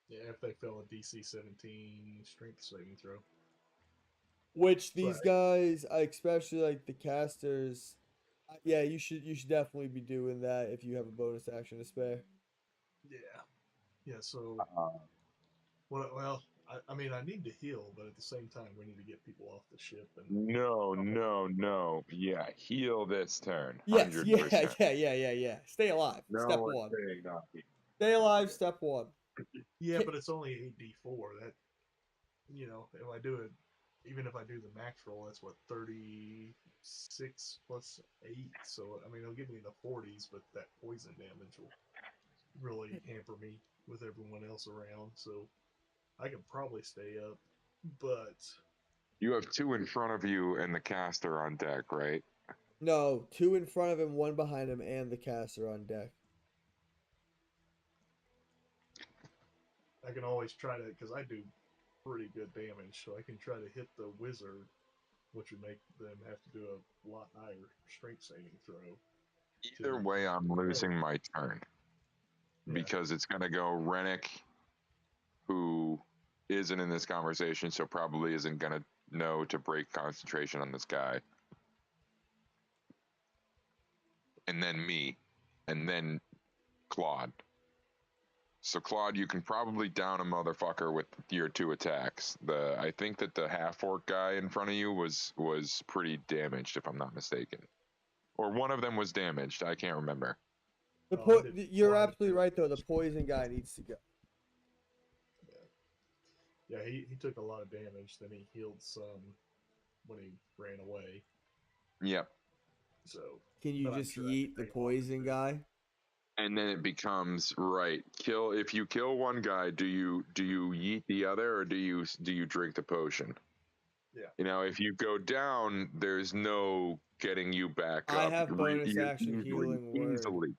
Yeah, if they fail a DC 17 strength saving throw. Which So these guys, especially like the casters, yeah, you should definitely be doing that if you have a bonus action to spare. yeah. Yeah, so Uh, well, I mean I need to heal, but at the same time we need to get people off the ship and no, no, no. Yeah, heal this turn, Yes, yeah, 100%. yeah. Stay alive. No Step one's one. saying not heal. Stay alive. Step one. yeah, but it's only 8d4. That if I do it, even if I do the max roll, that's what 36 plus 8. So I mean, it'll give me the 40s, but that poison damage will really hamper me with everyone else around. So I could probably stay up, but You have 2 in front of you and the caster on deck, right? No, 2 in front of him, 1 behind him, and the caster on deck. I can always try to, because I do pretty good damage, so I can try to hit the wizard, which would make them have to do a lot higher strength saving throw. Either way, I'm losing my turn Yeah. because it's going to go Rennick, who isn't in this conversation, so probably isn't going to know to break concentration on this guy. And then me, and then Claude. So Claude, you can probably down a motherfucker with your 2 attacks. I think that the half orc guy in front of you was pretty damaged, if I'm not mistaken, or one of them was damaged. I can't remember. You're absolutely right though. The poison guy needs to go. Yeah, he took a lot of damage. Then he healed some when he ran away. Yep. So can you just yeet the poison guy? And then it becomes right. Kill if you kill one guy, do you yeet the other, or do you drink the potion? Yeah. You know, if you go down, there's no getting you back up. I have bonus action healing word.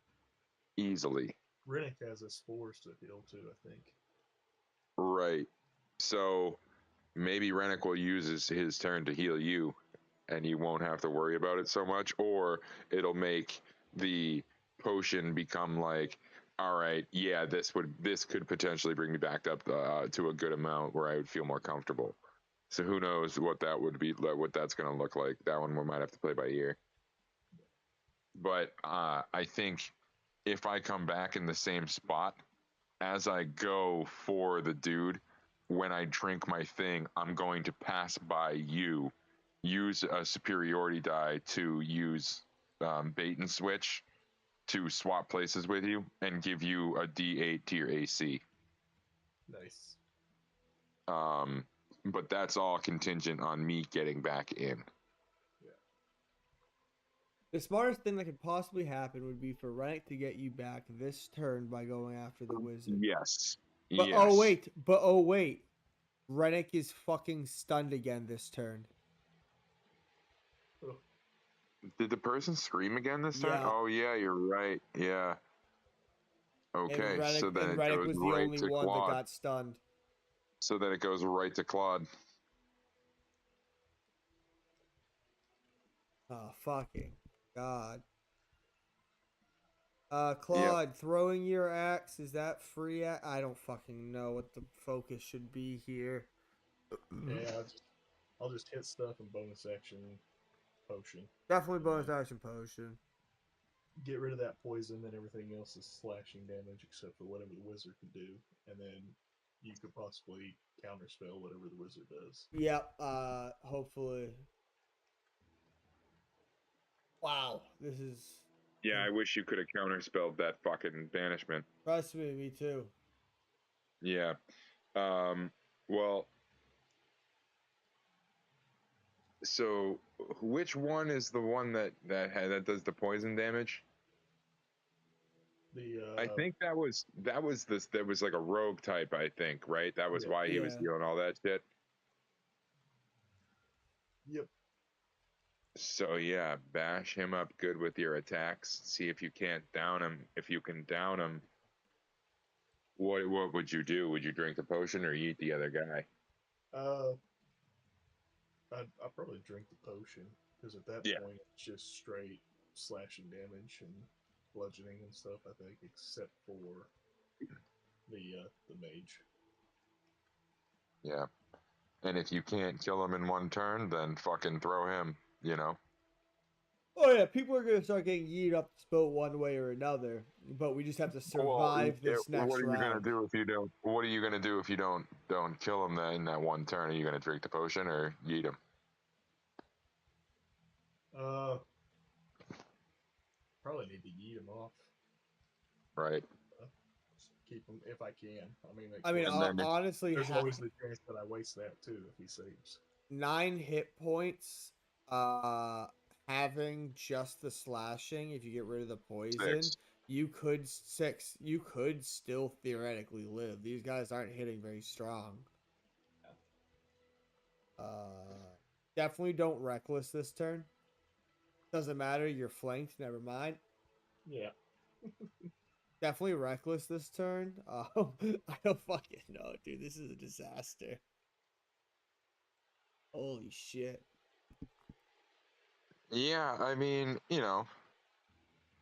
Easily. Rennick has his spores to heal too, I think. Right. So maybe Rennick will use his turn to heal you, and you won't have to worry about it so much, or it'll make the potion become like, all right, yeah, this could potentially bring me back up to a good amount where I would feel more comfortable. So who knows what that would be, what that's going to look like. That one we might have to play by ear. But I think if I come back in the same spot as I go for the dude, when I drink my thing, I'm going to pass by you, use a superiority die to use bait and switch to swap places with you and give you a D8 to your AC. Nice. But that's all contingent on me getting back in. Yeah. The smartest thing that could possibly happen would be for Rennick to get you back this turn by going after the wizard. Yes. But yes. oh wait. Rennick is fucking stunned again this turn. Oh. Did the person scream again this turn? Yeah. Oh yeah, you're right. Yeah. Okay, And Rennick, so then it Rennick goes was the right only to one Claude. that got stunned. So then it goes right to Claude. Oh, fucking God. Claude, throwing your axe, is that free? I don't fucking know what the focus should be here. Yeah, I'll just hit stuff and bonus action potion. Definitely bonus action potion. Get rid of that poison, and everything else is slashing damage except for whatever the wizard can do. And then you could possibly counterspell whatever the wizard does. Yep, hopefully. Wow, this is... Yeah, I wish you could have counterspelled that fucking banishment. Trust me too. Yeah. Well, so which one is the one that does the poison damage? I think that was this. There was like a rogue type, I think, right? That was why he was doing all that shit. Yep. So yeah, bash him up good with your attacks. See if you can't down him. If you can down him, what would you do? Would you drink the potion or eat the other guy? I'd probably drink the potion because at that point it's just straight slashing damage and bludgeoning and stuff. I think, except for the mage. Yeah, and if you can't kill him in one turn, then fucking throw him. You know. Oh yeah, people are gonna start getting yeeted up the boat one way or another, but we just have to survive this next what are you round. gonna do if you don't? What are you gonna do if you don't kill him in that one turn? Are you gonna drink the potion or yeet him? Probably need to yeet him off. Right. Keep him if I can. I mean, honestly, there's always the chance that I waste that too if he saves. 9 hit points. Having just the slashing, if you get rid of the poison, 6. you could still theoretically live. These guys aren't hitting very strong. Definitely don't reckless this turn. Doesn't matter. You're flanked. Never mind. Yeah. Definitely reckless this turn. I don't fucking know, dude. This is a disaster. Holy shit. Yeah, I mean,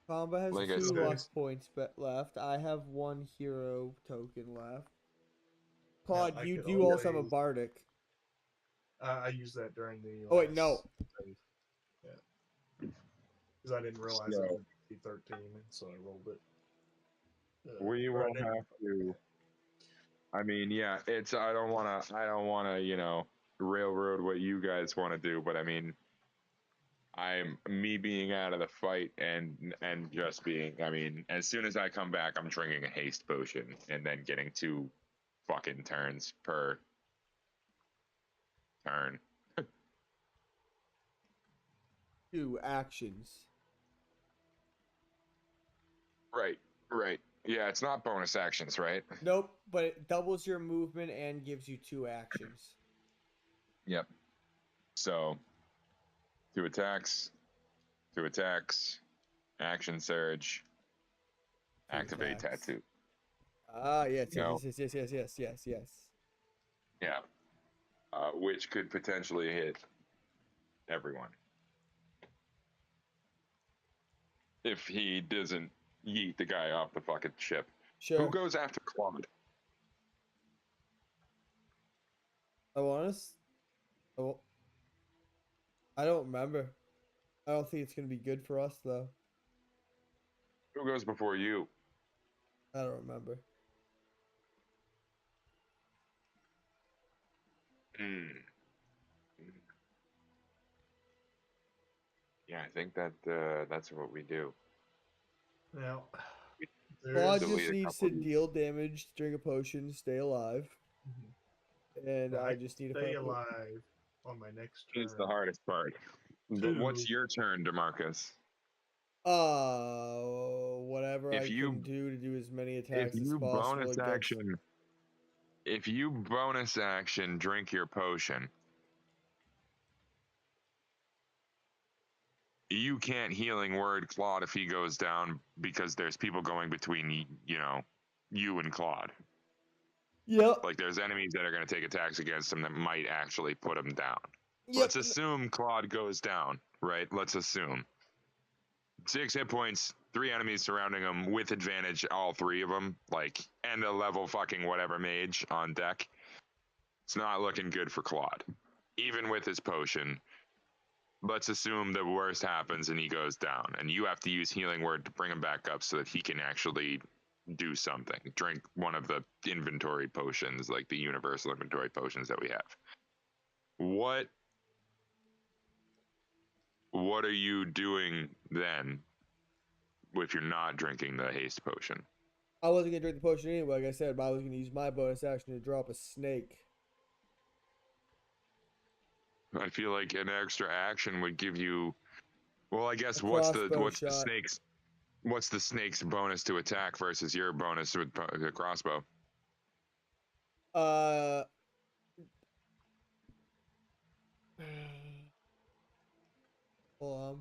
Comba has like I 2 said, luck There's, points left. I have 1 hero token left. now, Claude, I you could do also have a always. bardic. I used that during the Oh wait, no. last save. Yeah. Because I didn't realize it so would be 13, so I rolled it. we Or I will didn't. have to. I mean, yeah, I don't want to, railroad what you guys want to do, but I mean, I'm me being out of the fight and just being. I mean, as soon as I come back, I'm drinking a haste potion and then getting 2 fucking turns per turn. 2 actions. Right, right. Yeah, it's not bonus actions, right? Nope, but it doubles your movement and gives you 2 actions. Yep. So 2 attacks, 2 attacks, action surge, 2 activate attacks. tattoo. Ah, yes, You know, yes. yeah. Which could potentially hit everyone if he doesn't yeet the guy off the fucking ship. Who Sure. goes after Claude? I want us. Oh, I don't remember. I don't think it's gonna be good for us though. Who goes before you? I don't remember. Hmm. Yeah, I think that's what we do. Now, Claude there's. just Delete a needs couple to of these. deal damage, drink a potion, stay alive, Mhm. and Now, I I can just need to stay find a. alive on my next Is the turn. hardest part. What's Two. your turn, Demarcus? Whatever If I can you do to do as many if attacks as you possible bonus against. action if you bonus action drink your potion, you can't healing word Claude if he goes down because there's people going between you and Claude. Yep. Like there's enemies that are going to take attacks against him that might actually put him down. Yep. Let's assume Claude goes down, right? Let's assume 6 hit points, 3 enemies surrounding him with advantage, all 3 of them, like, and a level fucking whatever mage on deck. It's not looking good for Claude, even with his potion. Let's assume the worst happens and he goes down, and you have to use healing word to bring him back up so that he can actually do something. Drink one of the inventory potions, like the universal inventory potions that we have. What are you doing then if you're not drinking the haste potion? I wasn't gonna drink the potion anyway, like I said, but I was gonna use my bonus action to drop a snake. I feel like an extra action would give you. Well, I A guess crossbow shot. what's the snake's bonus to attack versus your bonus with the crossbow? Uh. Hold on.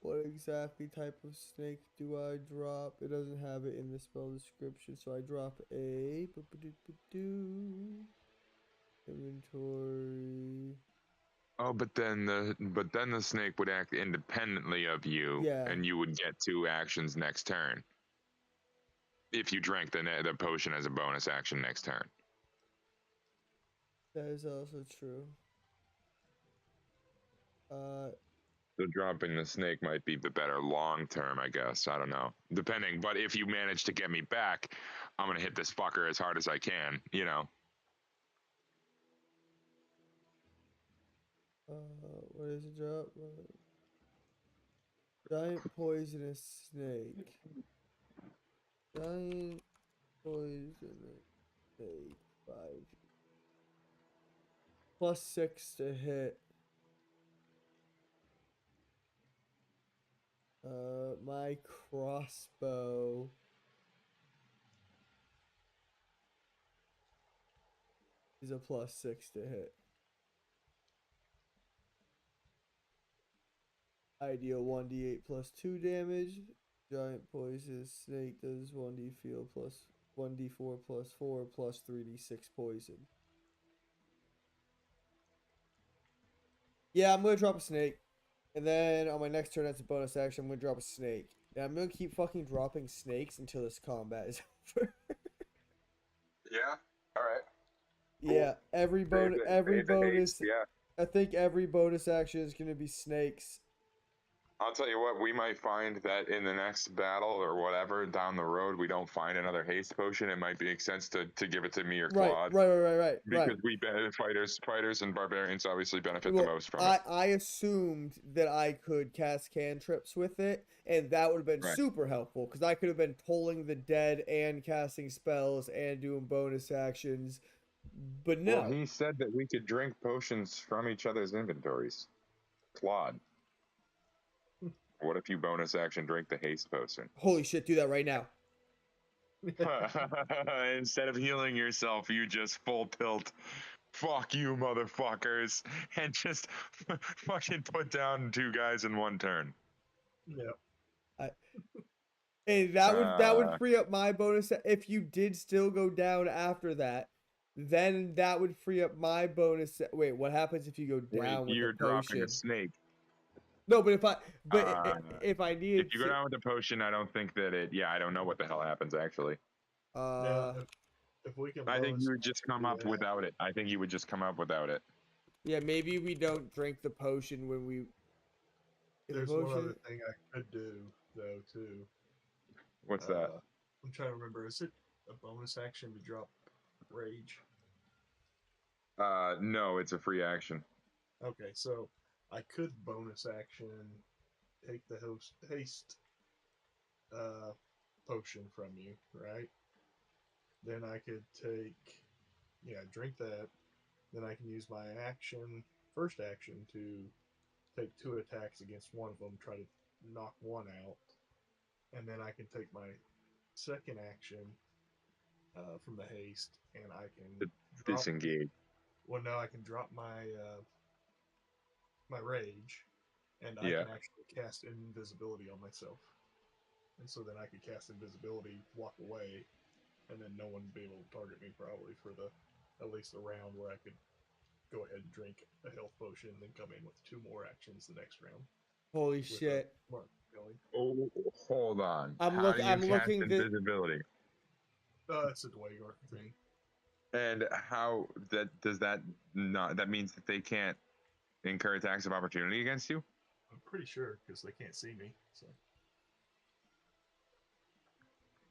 What exactly type of snake do I drop? It doesn't have it in the spell description, so I drop a inventory. Oh, but then the snake would act independently of you, Yeah, and you would get 2 actions next turn if you drank the potion as a bonus action next turn. that is also true. Uh, So dropping the snake might be the better long term, I guess. I don't know, depending. But if you manage to get me back, I'm gonna hit this fucker as hard as I can. what is it drop? Giant poisonous snake. Giant poisonous snake. 5 +6 to hit. My crossbow is a +6 to hit. I deal 1d8 plus 2 damage. Giant poisonous snake does 1d feel plus 1d4 plus 4 plus 3d6 poison. Yeah, I'm gonna drop a snake. And then on my next turn, that's a bonus action. I'm gonna drop a snake. And I'm gonna keep fucking dropping snakes until this combat is over. Yeah. All right. Yeah, every bonus, Save the haste. Yeah. I think every bonus action is gonna be snakes. I'll tell you what, we might find that in the next battle or whatever down the road, we don't find another haste potion. It might make sense to give it to me or Right, Claude. right. Because we benefit fighters and barbarians obviously benefit the Well, most from it. I assumed that I could cast cantrips with it, and that would have been Right. super helpful because I could have been tolling the dead and casting spells and doing bonus actions. But no. Well, he said that we could drink potions from each other's inventories. Claude, what if you bonus action drink the haste potion? Holy shit, do that right now. Instead of healing yourself, you just full tilt. Fuck you, motherfuckers, and just fucking put down 2 guys in 1 turn. Yeah. And that would free up my bonus if you did still go down after that. Then that would free up my bonus. Wait, what happens if you go down with You're a potion? dropping a snake. No, but if I needed if you go down with the potion, I don't think that it. Yeah, I don't know what the hell happens actually. Now, if we can, I think bonus you would just come up that, without it. I think you would just come up without it. Yeah, maybe we don't drink the potion when we. There's one other thing I could do though too. What's that? I'm trying to remember. Is it a bonus action to drop rage? No, it's a free action. Okay, so I could bonus action take the haste potion from you, right? Then I could drink that. Then I can use my first action, to take 2 attacks against one of them, try to knock one out, and then I can take my second action from the haste, and I can disengage. Well, no, I can drop my my rage, and I Yeah. can actually cast invisibility on myself, and so then I could cast invisibility, walk away, and then no one would be able to target me probably for at least a round where I could go ahead and drink a health potion, and then come in with 2 more actions the next round. Holy shit! Oh, hold on. I'm How do you cast looking invisibility? It's a Dwaygar thing. And how does that not? That means that they can't incur attacks of opportunity against you. I'm pretty sure because they can't see me. So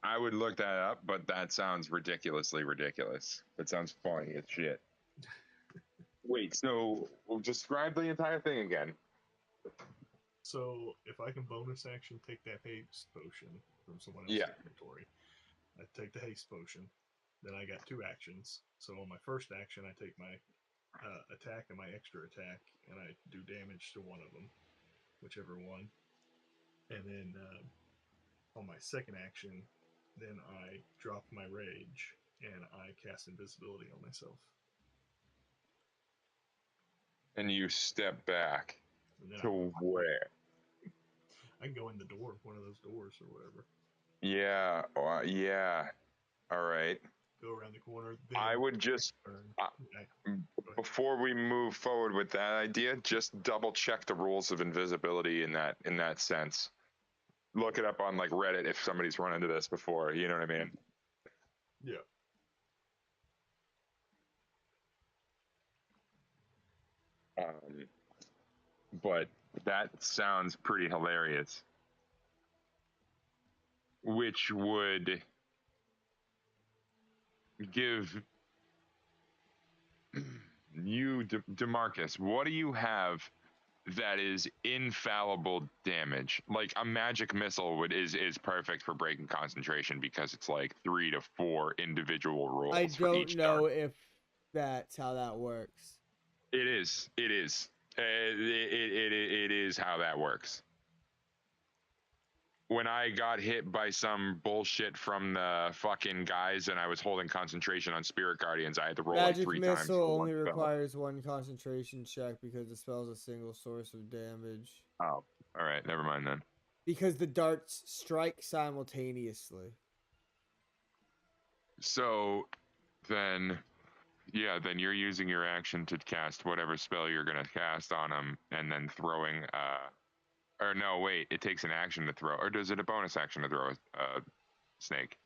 I would look that up, but that sounds ridiculously ridiculous. That sounds funny as shit. Wait, so describe the entire thing again. So if I can bonus action take that haste potion from someone else's inventory, I take the haste potion. Then I got 2 actions. So on my first action, I take my attack and my extra attack, and I do damage to one of them, whichever one. And then on my second action, then I drop my rage and I cast invisibility on myself. And you step back to where? I can go in the door, one of those doors or whatever. Yeah, yeah. All right. Go around the corner. I would just, before we move forward with that idea, just double check the rules of invisibility in that sense. Look it up on like Reddit if somebody's run into this before. You know what I mean? Yeah. But that sounds pretty hilarious. Which would give you, DeMarcus, what do you have that is infallible damage? Like a magic missile is perfect for breaking concentration because it's like 3 to 4 individual rolls. I for don't each know target. if that's how that works. It is. It is. It is how that works. When I got hit by some bullshit from the fucking guys and I was holding concentration on Spirit Guardians, I had to roll Magic like 3 times. missile for only one spell. requires 1 concentration check because the spell is a single source of damage. Oh, All right, never mind then. Because the darts strike simultaneously. So then, yeah, then you're using your action to cast whatever spell you're gonna cast on him, and then throwing. Or no, wait, it takes an action to throw, or does it a bonus action to throw a snake?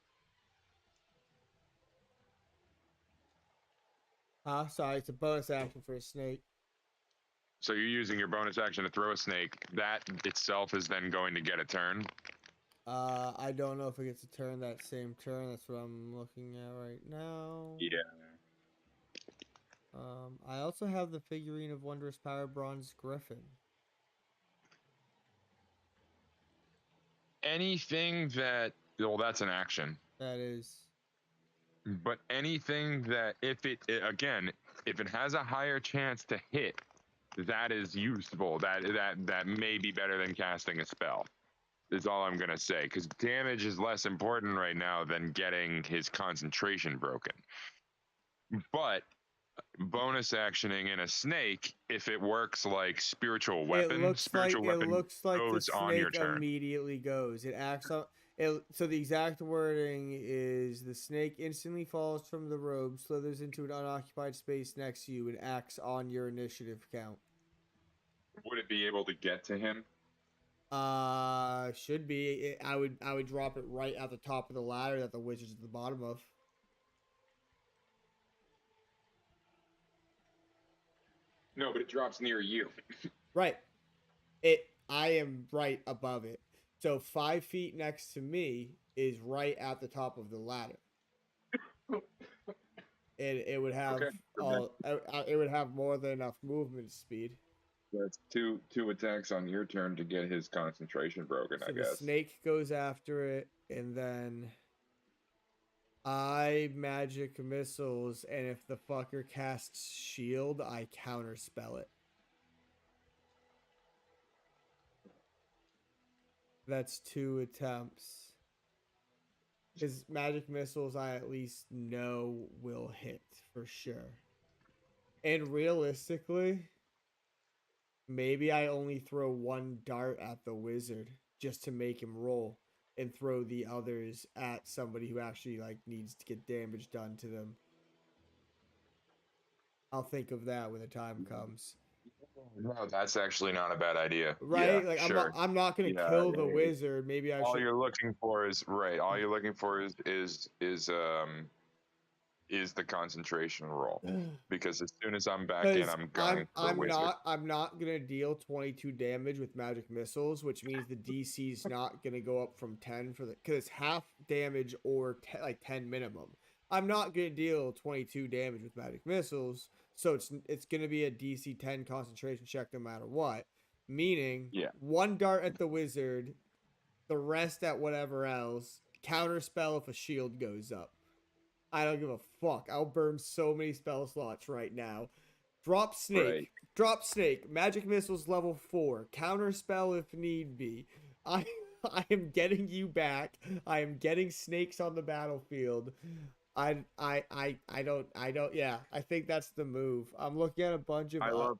Sorry, it's a bonus action for a snake. So you're using your bonus action to throw a snake. That itself is then going to get a turn. I don't know if it gets a turn that same turn. That's what I'm looking at right now. Yeah. I also have the figurine of Wondrous Power Bronze Griffin. Anything that, well, that's an action. That is. But anything that, if it again, if it has a higher chance to hit, that is useful. That may be better than casting a spell. Is all I'm gonna say, because damage is less important right now than getting his concentration broken. But bonus actioning in a snake, if it works like spiritual weapon, It spiritual weapon looks like the goes on your snake turn. immediately goes. It acts on it. So the exact wording is: the snake instantly falls from the robe, slithers into an unoccupied space next to you, and acts on your initiative count. Would it be able to get to him? Should be. I would drop it right at the top of the ladder that the wizard's at the bottom of. No, but it drops near you. Right. I am right above it. So 5 feet next to me is right at the top of the ladder. And it would have Okay. it would have more than enough movement speed. That's two attacks on your turn to get his concentration broken, So I the guess. snake goes after it, and then I magic missiles, and if the fucker casts shield, I counterspell it. That's 2 attempts. His magic missiles, I at least know will hit for sure. And realistically, maybe I only throw 1 dart at the wizard just to make him roll, and throw the others at somebody who actually like needs to get damage done to them. I'll think of that when the time comes. No, that's actually not a bad idea. Yeah, Right? Like sure. I'm not gonna Yeah, kill yeah, the yeah. wizard. Maybe I All should. you're looking for is right. All you're looking for is the concentration roll. Because as soon as I'm back in, Because I'm gunning for the wizard. I'm not gonna deal 22 damage with magic missiles, which means the DC is not gonna go up from 10 for the because it's half damage or like 10 minimum. I'm not gonna deal 22 damage with magic missiles, so it's gonna be a DC 10 concentration check no matter what. Meaning, Yeah. 1 dart at the wizard, the rest at whatever else. Counter spell if a shield goes up. I don't give a fuck. I'll burn so many spell slots right now. Drop snake. Right. Drop snake. Magic missiles level 4. Counter spell if need be. I I am getting you back. I am getting snakes on the battlefield. I don't yeah, I think that's the move. I'm looking at a bunch of I love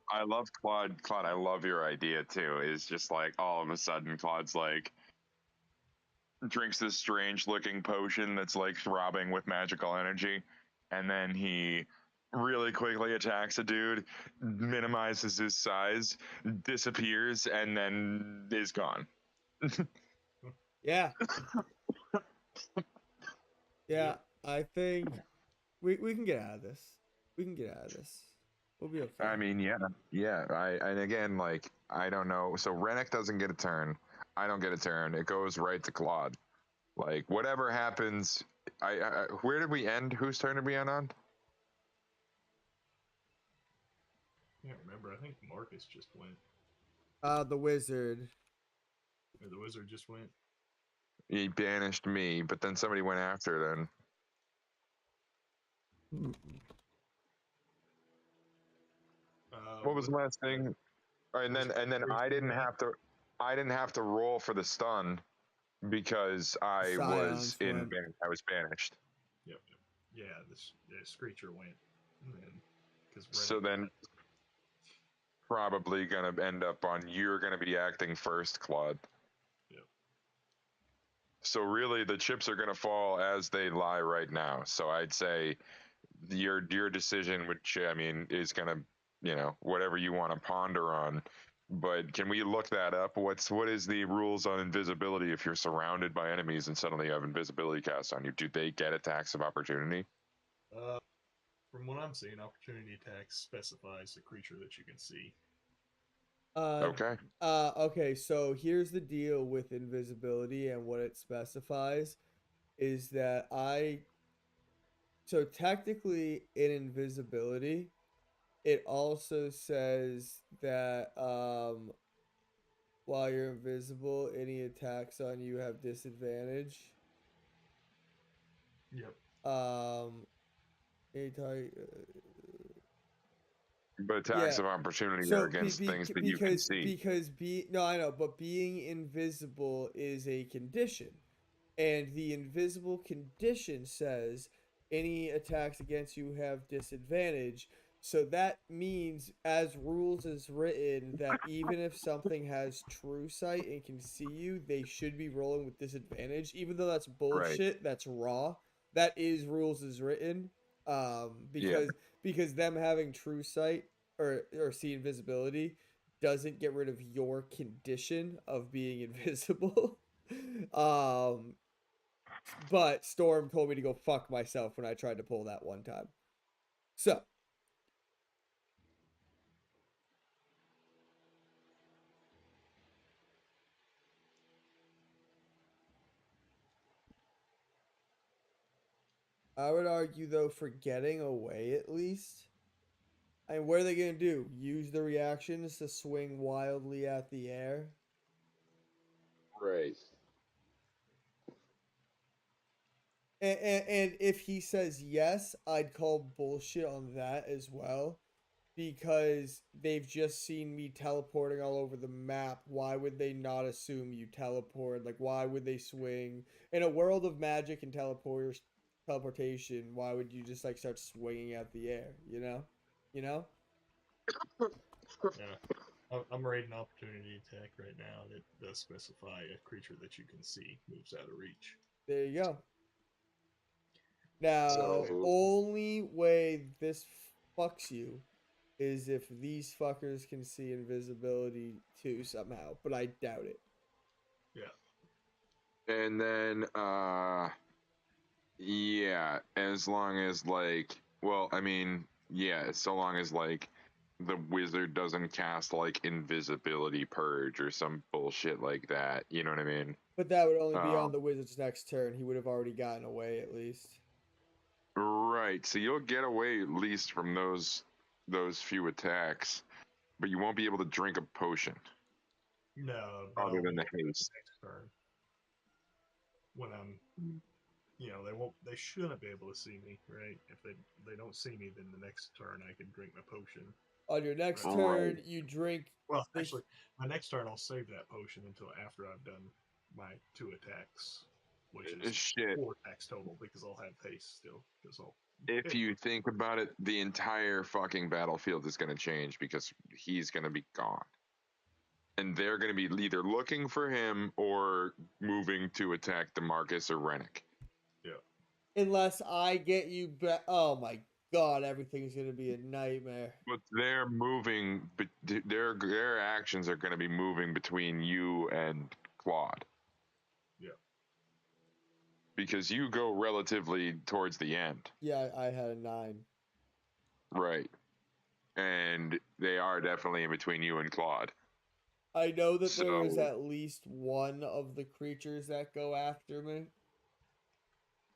Claude. Claude, I love your idea too. Is just like all of a sudden Claude's like drinks this strange looking potion that's like throbbing with magical energy, and then he really quickly attacks a dude, minimizes his size, disappears, and then is gone. yeah. Yeah, I think we can get out of this. We can get out of this. We'll be okay. I mean, yeah. And again, like I don't know. So Rennick doesn't get a turn. I don't get a turn. It goes right to Claude. Like whatever happens, I where did we end? Whose turn did we end on? I can't remember. I think Marcus just went. The wizard. Or the wizard just went. He banished me, but then somebody went after then. What was the last thing? And then I didn't have to roll for the stun because I was I was banished. Yep. Yeah, this Screecher went. And then, So then probably going to end up on you're going to be acting first, Claude. Yep. So really, the chips are going to fall as they lie right now. So I'd say your decision, which I mean is going to, you know, whatever you want to ponder on. But can we look that up? What is the rules on invisibility if you're surrounded by enemies and suddenly you have invisibility cast on you? Do they get attacks of opportunity? From what I'm seeing, opportunity attacks specifies the creature that you can see. Okay. Okay, so here's the deal with invisibility and what it specifies is that so technically in invisibility, it also says that while you're invisible, any attacks on you have disadvantage. Yep. Anytime, But attacks yeah. of opportunity are So against things that you can see. no, I know, but being invisible is a condition. And the invisible condition says any attacks against you have disadvantage. So that means, as rules is written, that even if something has true sight and can see you, they should be rolling with disadvantage. Even though that's Right. bullshit, that's raw. That is rules is written. Yeah. Because them having true sight or see invisibility doesn't get rid of your condition of being invisible. um but Storm told me to go fuck myself when I tried to pull that one time. So, I would argue though for getting away at least. And what are they gonna do? Use the reactions to swing wildly at the air? Right. And if he says yes, I'd call bullshit on that as well. Because they've just seen me teleporting all over the map. Why would they not assume you teleport? Like, why would they swing? In a world of magic and teleportation, why would you just like start swinging at the air? You know, you know. Yeah. I'm rating opportunity attack right now that does specify a creature that you can see moves out of reach. There you go. Now, So only way this fucks you is if these fuckers can see invisibility too somehow, but I doubt it. Yeah. and then yeah, as long as like well, I mean, yeah, so long as like the wizard doesn't cast like invisibility purge or some bullshit like that. You know what I mean? But that would only be on Um, the wizard's next turn. He would have already gotten away at least. right. So you'll get away at least from those few attacks, but you won't be able to drink a potion No, but other I'll than be the able to haste. next turn when I'm. You know, they won't. They shouldn't be able to see me, right? If they don't see me, then the next turn I can drink my potion. On your next Right. turn, Right. you drink Well, the actually, my next turn I'll save that potion until after I've done my 2 attacks, which is Shit. 4 attacks total because I'll have haste still. Because I'll If hit. you think about it, the entire fucking battlefield is going to change because he's going to be gone. And they're going to be either looking for him or moving to attack Demarcus or Rennick. Yeah. unless I get you back. Oh my god, everything's gonna be a nightmare. But they're moving, but their actions are going to be moving between you and Claude. Yeah. Because you go relatively towards the end. Yeah, I had a 9. Right. And they are definitely in between you and Claude. I know that there is So, at least one of the creatures that go after me.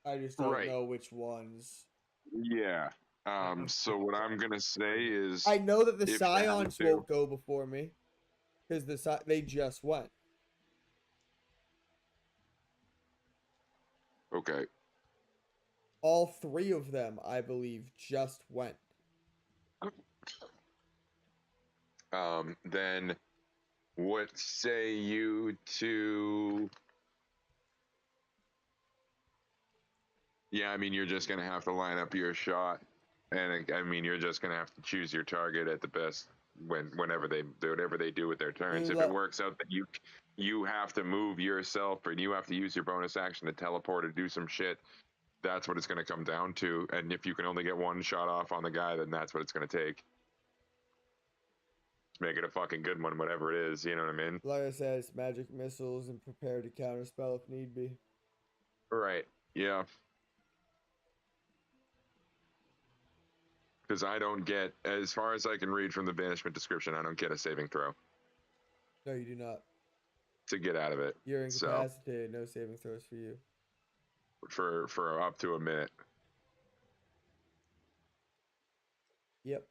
I just don't right. know which ones. Yeah. I'm So what I'm going to say is I know that the if you have Scions to. won't go before me because they just went. Okay. All 3 of them, I believe, just went. Then what say you to? Yeah, I mean, you're just gonna have to line up your shot, and I mean, you're just gonna have to choose your target at the best whenever they do with their turns. You If it let- works out that you have to move yourself and you have to use your bonus action to teleport or do some shit, that's what it's going to come down to. And if you can only get one shot off on the guy, then that's what it's going to take. Make it a fucking good one, whatever it is. You know what I mean? Like I said, it's magic missiles and prepare to counterspell if need be. Right. Yeah. Because I don't get, as far as I can read from the banishment description, I don't get a saving throw No, you do not. to get out of it. You're So incapacitated. No saving throws for you. for up to a minute. Yep.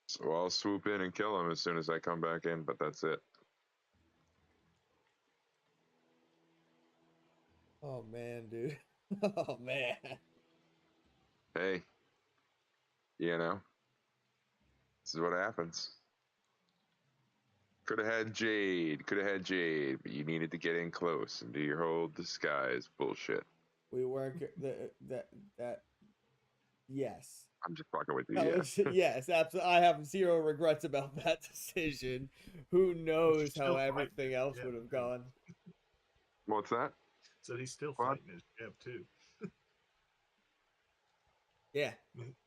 So I'll swoop in and kill him as soon as I come back in, but that's it. Oh man, dude. Oh man. Hey, you know, this is what happens. Could have had Jade, but you needed to get in close and do your whole disguise bullshit. We weren't that. Yes. I'm just fucking with you. That Yeah. was, yes, absolutely. I have zero regrets about that decision. Who knows how Still fighting everything it, else yeah. would have gone? What's that? So he's still What? fighting his jab too. Yeah.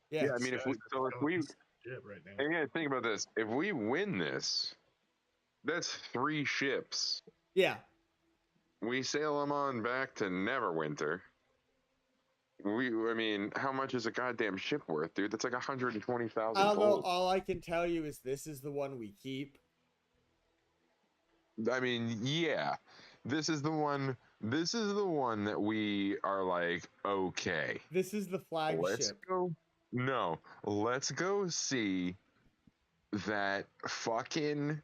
Yeah, Yeah. I mean, if we jab right now. and yeah, think about this. If we win this, that's 3 ships. Yeah. We sail them on back to Neverwinter. I mean, how much is a goddamn ship worth, dude? That's like 120,000 I don't know. gold. All I can tell you is this is the one we keep. I mean, yeah, this is the one. This is the one that we are like, okay, This is the let's flagship. go. No, let's go see that fucking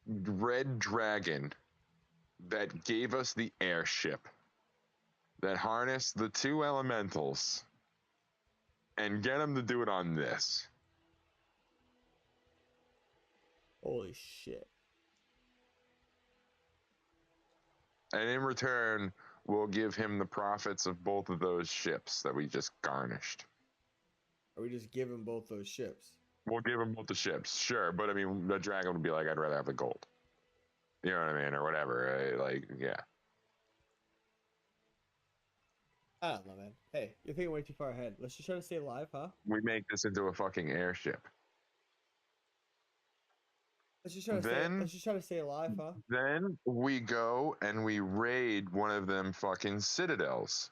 red dragon that gave us the airship that harnessed the 2 elementals and get them to do it on this. Holy shit. And in return, we'll give him the profits of both of those ships that we just garnished. Or we just give him both those ships. We'll give him both the ships, sure. But I mean, the dragon would be like, I'd rather have the gold. You know what I mean? Or whatever. Right? Like, yeah. I don't know, man. Hey, you're thinking way too far ahead. Let's just try to stay alive, huh? We make this into a fucking airship. Let's just try to Then- let's just try to stay alive, huh? Then we go and we raid one of them fucking citadels.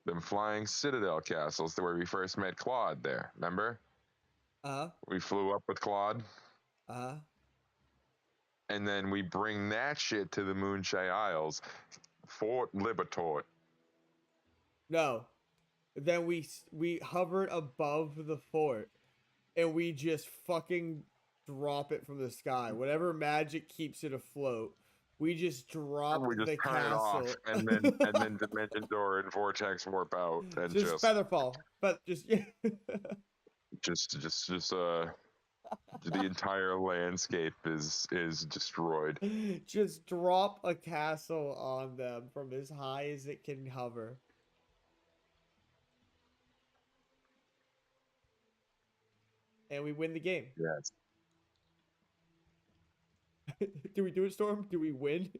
Them flying citadel castles where we first met Claude there. Remember? Uh-huh. We flew up with Claude. Uh-huh. And then we bring that shit to the Moonshine Isles. Fort Libertor. No. Then we hovered above the fort and we just fucking drop it from the sky. Whatever magic keeps it afloat, we just drop We just the turn it off, castle. and then Dimension Door and Vortex warp out, and just featherfall. But just the entire landscape is destroyed. just drop a castle on them from as high as it can hover. And we win the game. Yes. Do we do it, Storm? Do we win?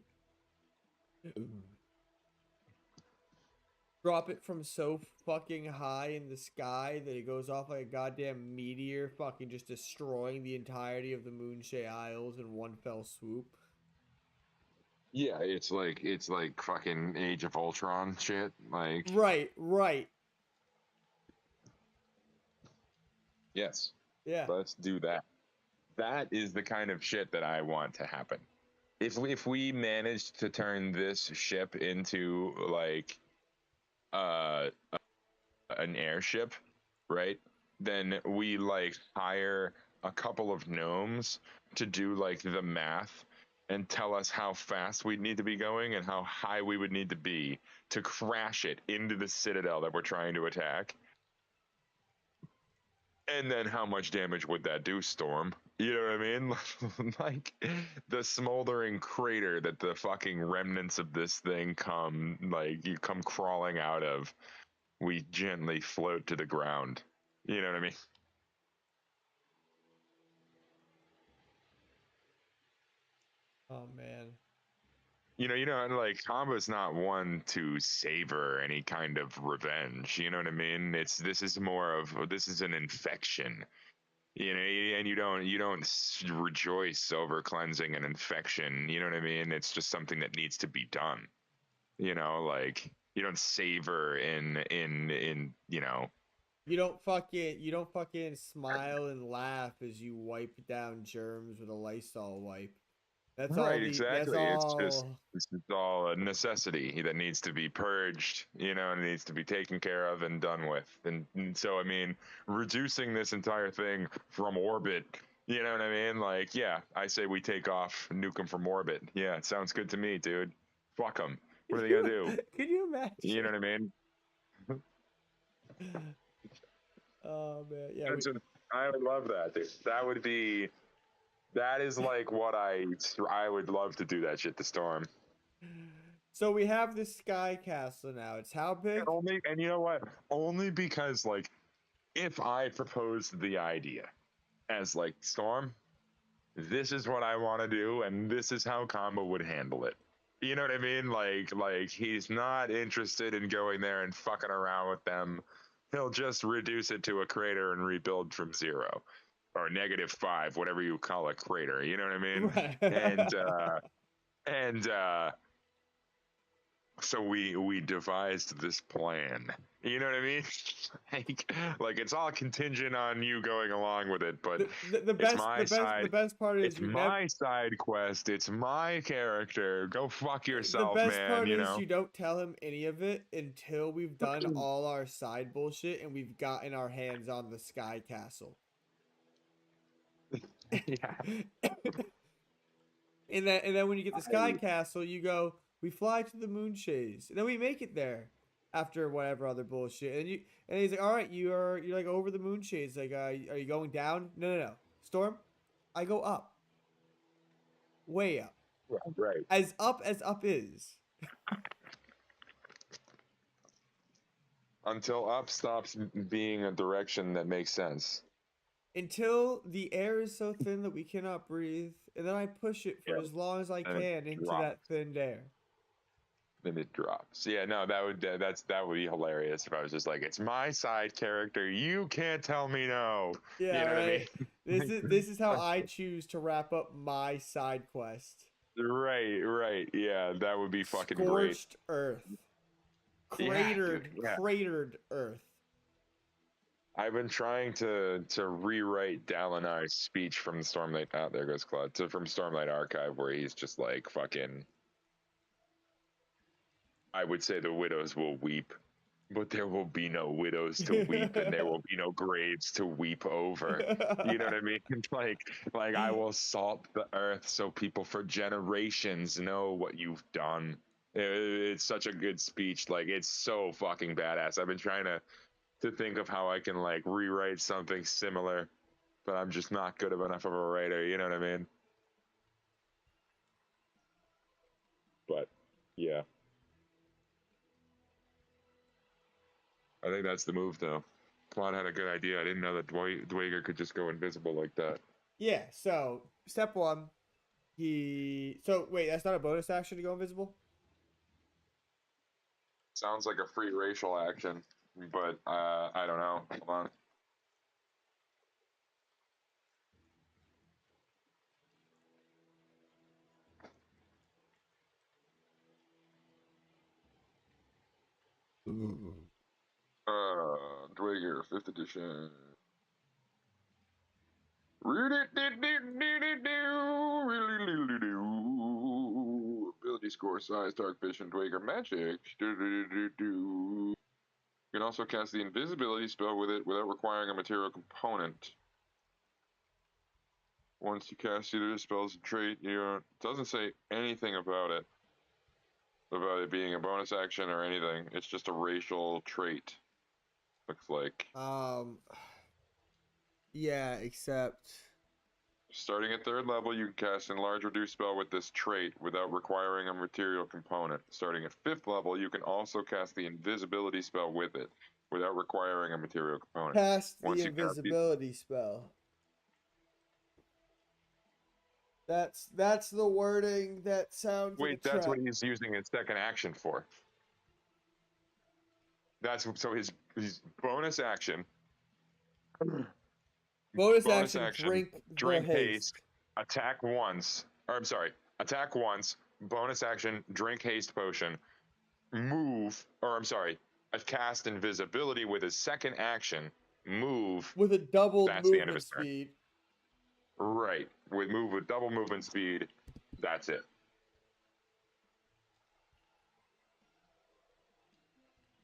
Drop it from so fucking high in the sky that it goes off like a goddamn meteor, fucking just destroying the entirety of the Moonshade Isles in one fell swoop. Yeah, it's like fucking Age of Ultron shit. Like, Right. yes, Yeah. let's do that. That is the kind of shit that I want to happen. If we managed to turn this ship into like an airship, right? Then we like hire a couple of gnomes to do like the math and tell us how fast we'd need to be going and how high we would need to be to crash it into the citadel that we're trying to attack. And then how much damage would that do, Storm? You know what I mean? Like the smoldering crater that the fucking remnants of this thing come crawling out of, we gently float to the ground. You know what I mean? Oh man. And like Combo's not one to savor any kind of revenge. You know what I mean? This is more of this is an infection. And you don't rejoice over cleansing an infection. You know what I mean? It's just something that needs to be done. Like you don't savor in. You don't fucking smile and laugh as you wipe down germs with a Lysol wipe. Right, That's exactly. all. It's just all a necessity that needs to be purged, and needs to be taken care of and done with. And so, I mean, reducing this entire thing from orbit, you know what I mean? Like, yeah, I say we take off, nuke them from orbit. Yeah, it sounds good to me, dude. Fuck them. What are they gonna do? Can you You know imagine? what I mean? Oh man, yeah. I would love that, dude. That is like what I would love to do that shit to Storm. So we have this sky castle now. It's how big? And you know what? Only because like if I proposed the idea as like Storm, this is what I want to do, and this is how Combo would handle it. You know what I mean? Like he's not interested in going there and fucking around with them. He'll just reduce it to a crater and rebuild from zero. Or -5, whatever you call a crater. You know what I mean? Right. And so we devised this plan. You know what I mean? like it's all contingent on you going along with it, but The it's best my the side. best part is It's you never. my side quest. It's my character. Go fuck The yourself, best man. part is you don't tell him any of it until we've done all our side bullshit and we've gotten our hands on the sky castle. Yeah. And then when you get the sky castle, you go, we fly to the moon chase. And then we make it there after whatever other bullshit. And he's like, all right, you're like over the moon chase. Like, are you going down? No. Storm, I go up. Way up. Right. As up is. Until up stops being a direction that makes sense. Until the air is so thin that we cannot breathe, and then I push it for Yeah. as long as I And it can into drops. that thin air. Then it drops. Yeah, no, that would be hilarious if I was just like, it's my side character. You can't tell me no. Yeah, You know right. what I mean? This is how I choose to wrap up my side quest. Right. Yeah, that would be fucking great. Scorched Earth. Yeah, dude, yeah. Cratered Earth. I've been trying to rewrite Dalinar's speech from Stormlight. Oh, there goes Claude. From Stormlight Archive, where he's just like fucking. I would say the widows will weep, but there will be no widows to weep, and there will be no graves to weep over. You know what I mean? Like I will salt the earth so people for generations know what you've done. It's such a good speech. Like it's so fucking badass. I've been trying to think of how I can like rewrite something similar, but I'm just not good enough of a writer. You know what I mean? But yeah, I think that's the move though. Claude had a good idea. I didn't know that Dwager could just go invisible like that. Yeah, so step one, so wait, that's not a bonus action to go invisible? Sounds like a free racial action, but I don't know. Hold on. Dwager, 5th edition. Ability score, size, dark vision, Dwager magic. You can also cast the invisibility spell with it without requiring a material component. Once you cast either spell's trait, it doesn't say anything about it being a bonus action or anything. It's just a racial trait. Looks like. Yeah, except Starting at 3rd level, you can cast enlarge reduce spell with this trait without requiring a material component. Starting at 5th level, you can also cast the invisibility spell with it without requiring a material component. cast the invisibility spell. That's the wording that sounds like a Wait, that's trap. what he's using his second action for. That's so his bonus action. Bonus Bonus action, action. drink the Drink haste. haste. Attack once. Or I'm sorry. Attack once. Bonus action. Drink haste potion. Move. Or I'm sorry. Cast invisibility with his second action. Move. With a doubled That's the end of movement his turn. speed. Right. With double movement speed. That's it.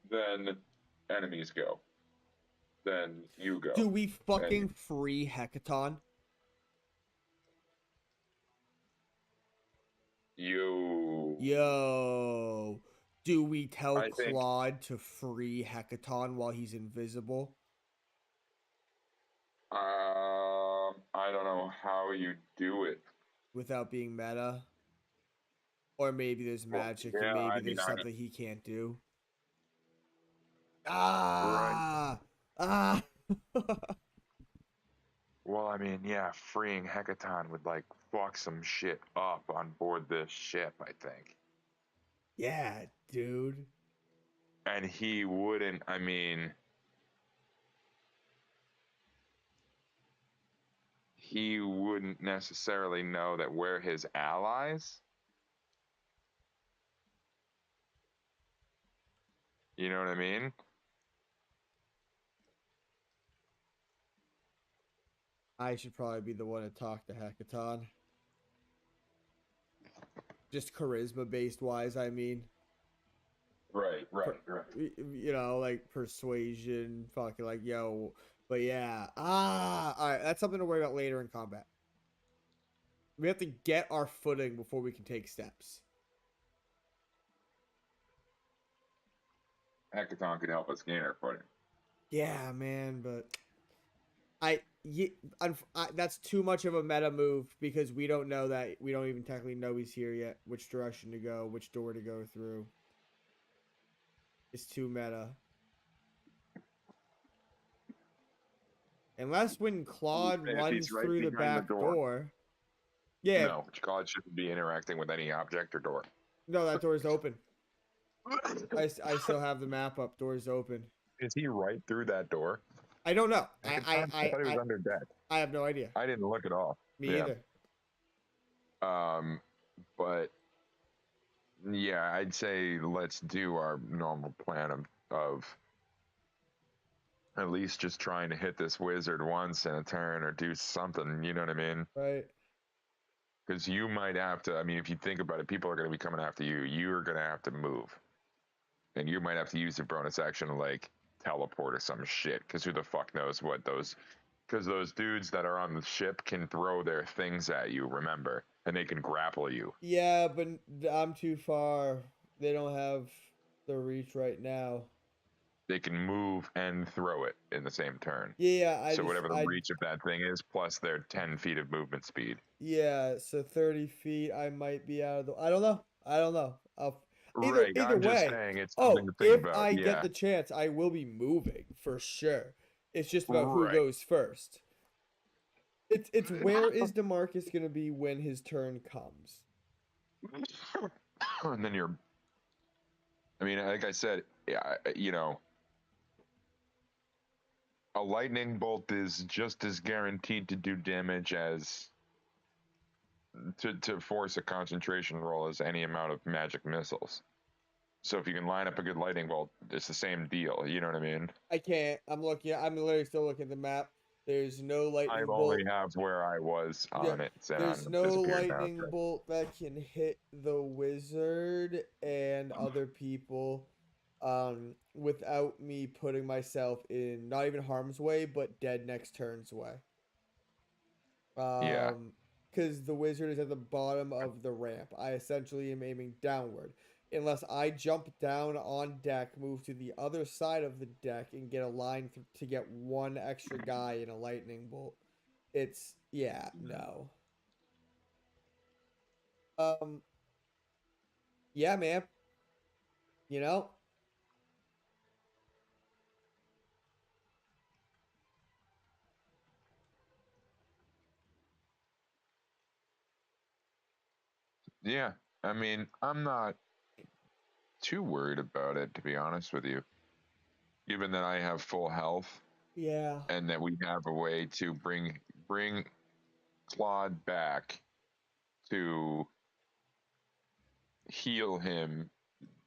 Then enemies go. Then you go. Do we fucking And free Hecaton? you. Yo. Do we tell I think Claude to free Hecaton while he's invisible? I don't know how you do it. Without being meta? Or maybe there's Well, magic yeah, and maybe I mean, there's I something he can't do. right. Ah! Ah! Well, I mean, yeah, freeing Hecaton would like fuck some shit up on board this ship, I think. Yeah, dude. And he wouldn't, I mean, he wouldn't necessarily know that we're his allies. You know what I mean? I should probably be the one to talk to Hecaton. Just charisma based wise, I mean. Right. You know, like persuasion, fucking like, yo. But yeah. Alright, that's something to worry about later in combat. We have to get our footing before we can take steps. Hecaton could help us gain our footing. Yeah, man, but that's too much of a meta move because we don't know that. We don't even technically know he's here yet. Which direction to go, which door to go through. It's too meta. Unless when Claude If runs he's right through the behind the back door. door. Yeah. No, God shouldn't be interacting with any object or door. No, that door's open. I still have the map up. Door's open. Is he right through that door? I don't know. I thought he was under deck. I have no idea. I didn't look at all. Me either. But yeah, I'd say let's do our normal plan of at least just trying to hit this wizard once in a turn or do something. You know what I mean? Right. Because you might have to. I mean, if you think about it, people are going to be coming after you. You're going to have to move, and you might have to use your bonus action to like teleport or some shit. Because who the fuck knows what those? Because those dudes that are on the ship can throw their things at you. Remember, and they can grapple you. Yeah, but I'm too far. They don't have the reach right now. They can move and throw it in the same turn. Yeah, so whatever the reach of that thing is, plus their 10 feet of movement speed. Yeah, so 30 feet, I might be out of the. I don't know. Right, Either I'm way. just saying it's something to think about. I Yeah. get the chance, I will be moving for sure. It's just about who Right. goes first. It's where is DeMarcus gonna be when his turn comes? And then you're. I mean, like I said, you know, a lightning bolt is just as guaranteed to do damage as to force a concentration roll as any amount of magic missiles. So if you can line up a good lightning bolt, it's the same deal. You know what I mean? I can't. I'm literally still looking at the map. There's no lightning I bolt. only have where I was on it. And There's I'm no disappeared now. lightning bolt that can hit the wizard and other people without me putting myself in not even harm's way, but dead next turn's way. Yeah. Because the wizard is at the bottom of the ramp. I essentially am aiming downward. Unless I jump down on deck, move to the other side of the deck, and get a line to get one extra guy in a lightning bolt. No. Yeah, man. You know? Yeah, I mean, I'm not too worried about it, to be honest with you. Given that I have full health Yeah. and that we have a way to bring Claude back to heal him,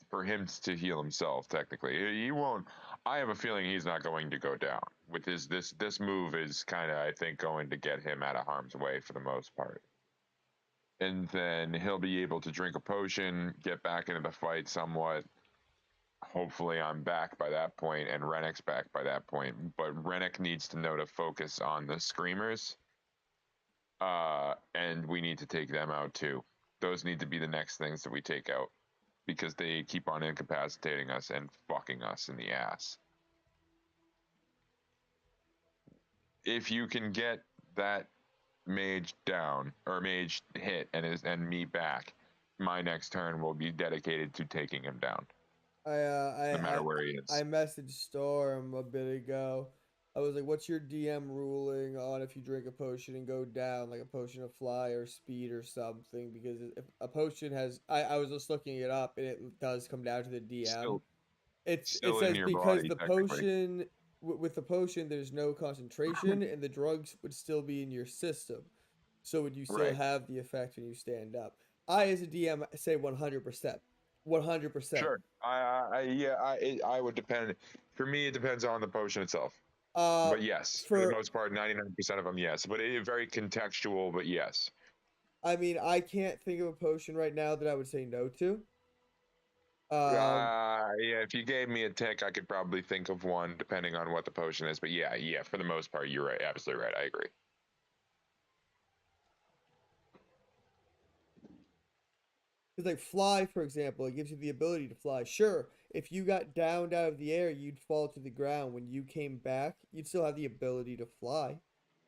for him to heal himself. Technically, he won't. I have a feeling he's not going to go down. With his this move is kind of, I think, going to get him out of harm's way for the most part. And then he'll be able to drink a potion, get back into the fight somewhat. Hopefully, I'm back by that point, and Rennick's back by that point. But Rennick needs to know to focus on the screamers, and we need to take them out too. Those need to be the next things that we take out because they keep on incapacitating us and fucking us in the ass. If you can get that mage down or mage hit and me back, my next turn will be dedicated to taking him down, no matter where he I is. messaged Storm a bit ago. I was like, "What's your DM ruling on if you drink a potion and go down, like a potion of fly or speed or something?" Because if a potion has, I was just looking it up, and it does come down to the DM. Still, It still in says your because body the technically. potion with the potion, there's no concentration, and the drugs would still be in your system. So would you still Right. have the effect when you stand up? I, as a DM, say 100%. 100%. Sure. Yeah. I would depend. For me, it depends on the potion itself. Uh, But yes, for the for most part, 99% of them, yes. But it very contextual. But yes. I mean, I can't think of a potion right now that I would say no to. Um, Yeah. If you gave me a tick, I could probably think of one, depending on what the potion is. But yeah. For the most part, you're right. Absolutely right. I agree. because like fly, for example, it gives you the ability to fly. Sure, if you got downed out of the air, you'd fall to the ground. When you came back, you'd still have the ability to fly,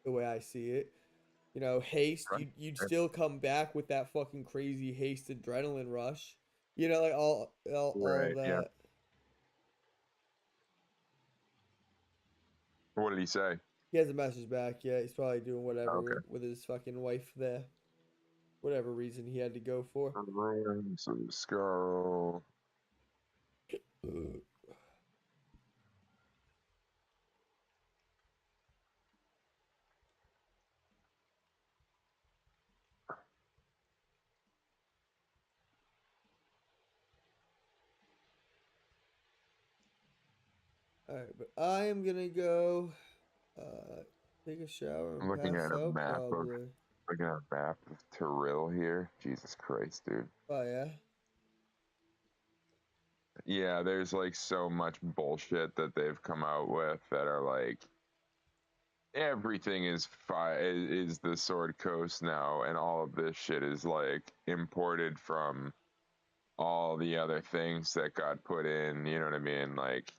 the way I see it. You know, haste, Right. you'd still come back with that fucking crazy haste adrenaline rush. You know, like all Right. Yeah. that. What did he say? He has a message back. Yeah, he's probably doing whatever Okay. with his fucking wife there. Whatever reason he had to go for. Some Scarl. Alright, but I am gonna go uh take a shower I'm and looking pass at a out map of probably. Tyrell here. Jesus Christ, dude. Oh yeah. Yeah, there's like so much bullshit that they've come out with that are like everything is the Sword Coast now, and all of this shit is like imported from all the other things that got put in. You know what I mean? Like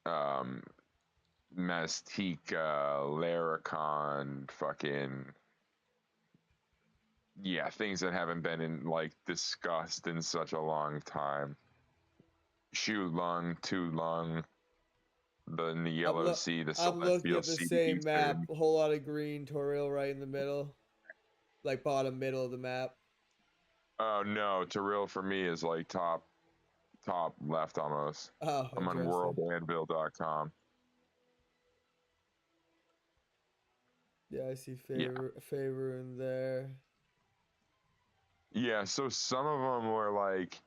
um, Mastika, Laracon, fucking yeah, things that haven't been in like discussed in such a long time. Shu Lung, Tu Lung, in the I'm Yellow look Sea, the I'm looking Celestial at the Sea, same map, Eastern. a whole lot of green, Toril right in the middle. Like bottom middle of the map. Oh no, Tyrell for me is like top left almost. Oh, I'm on interesting. worldanvil.com. Yeah, I see Yeah. favor in there. Yeah, so some of them were like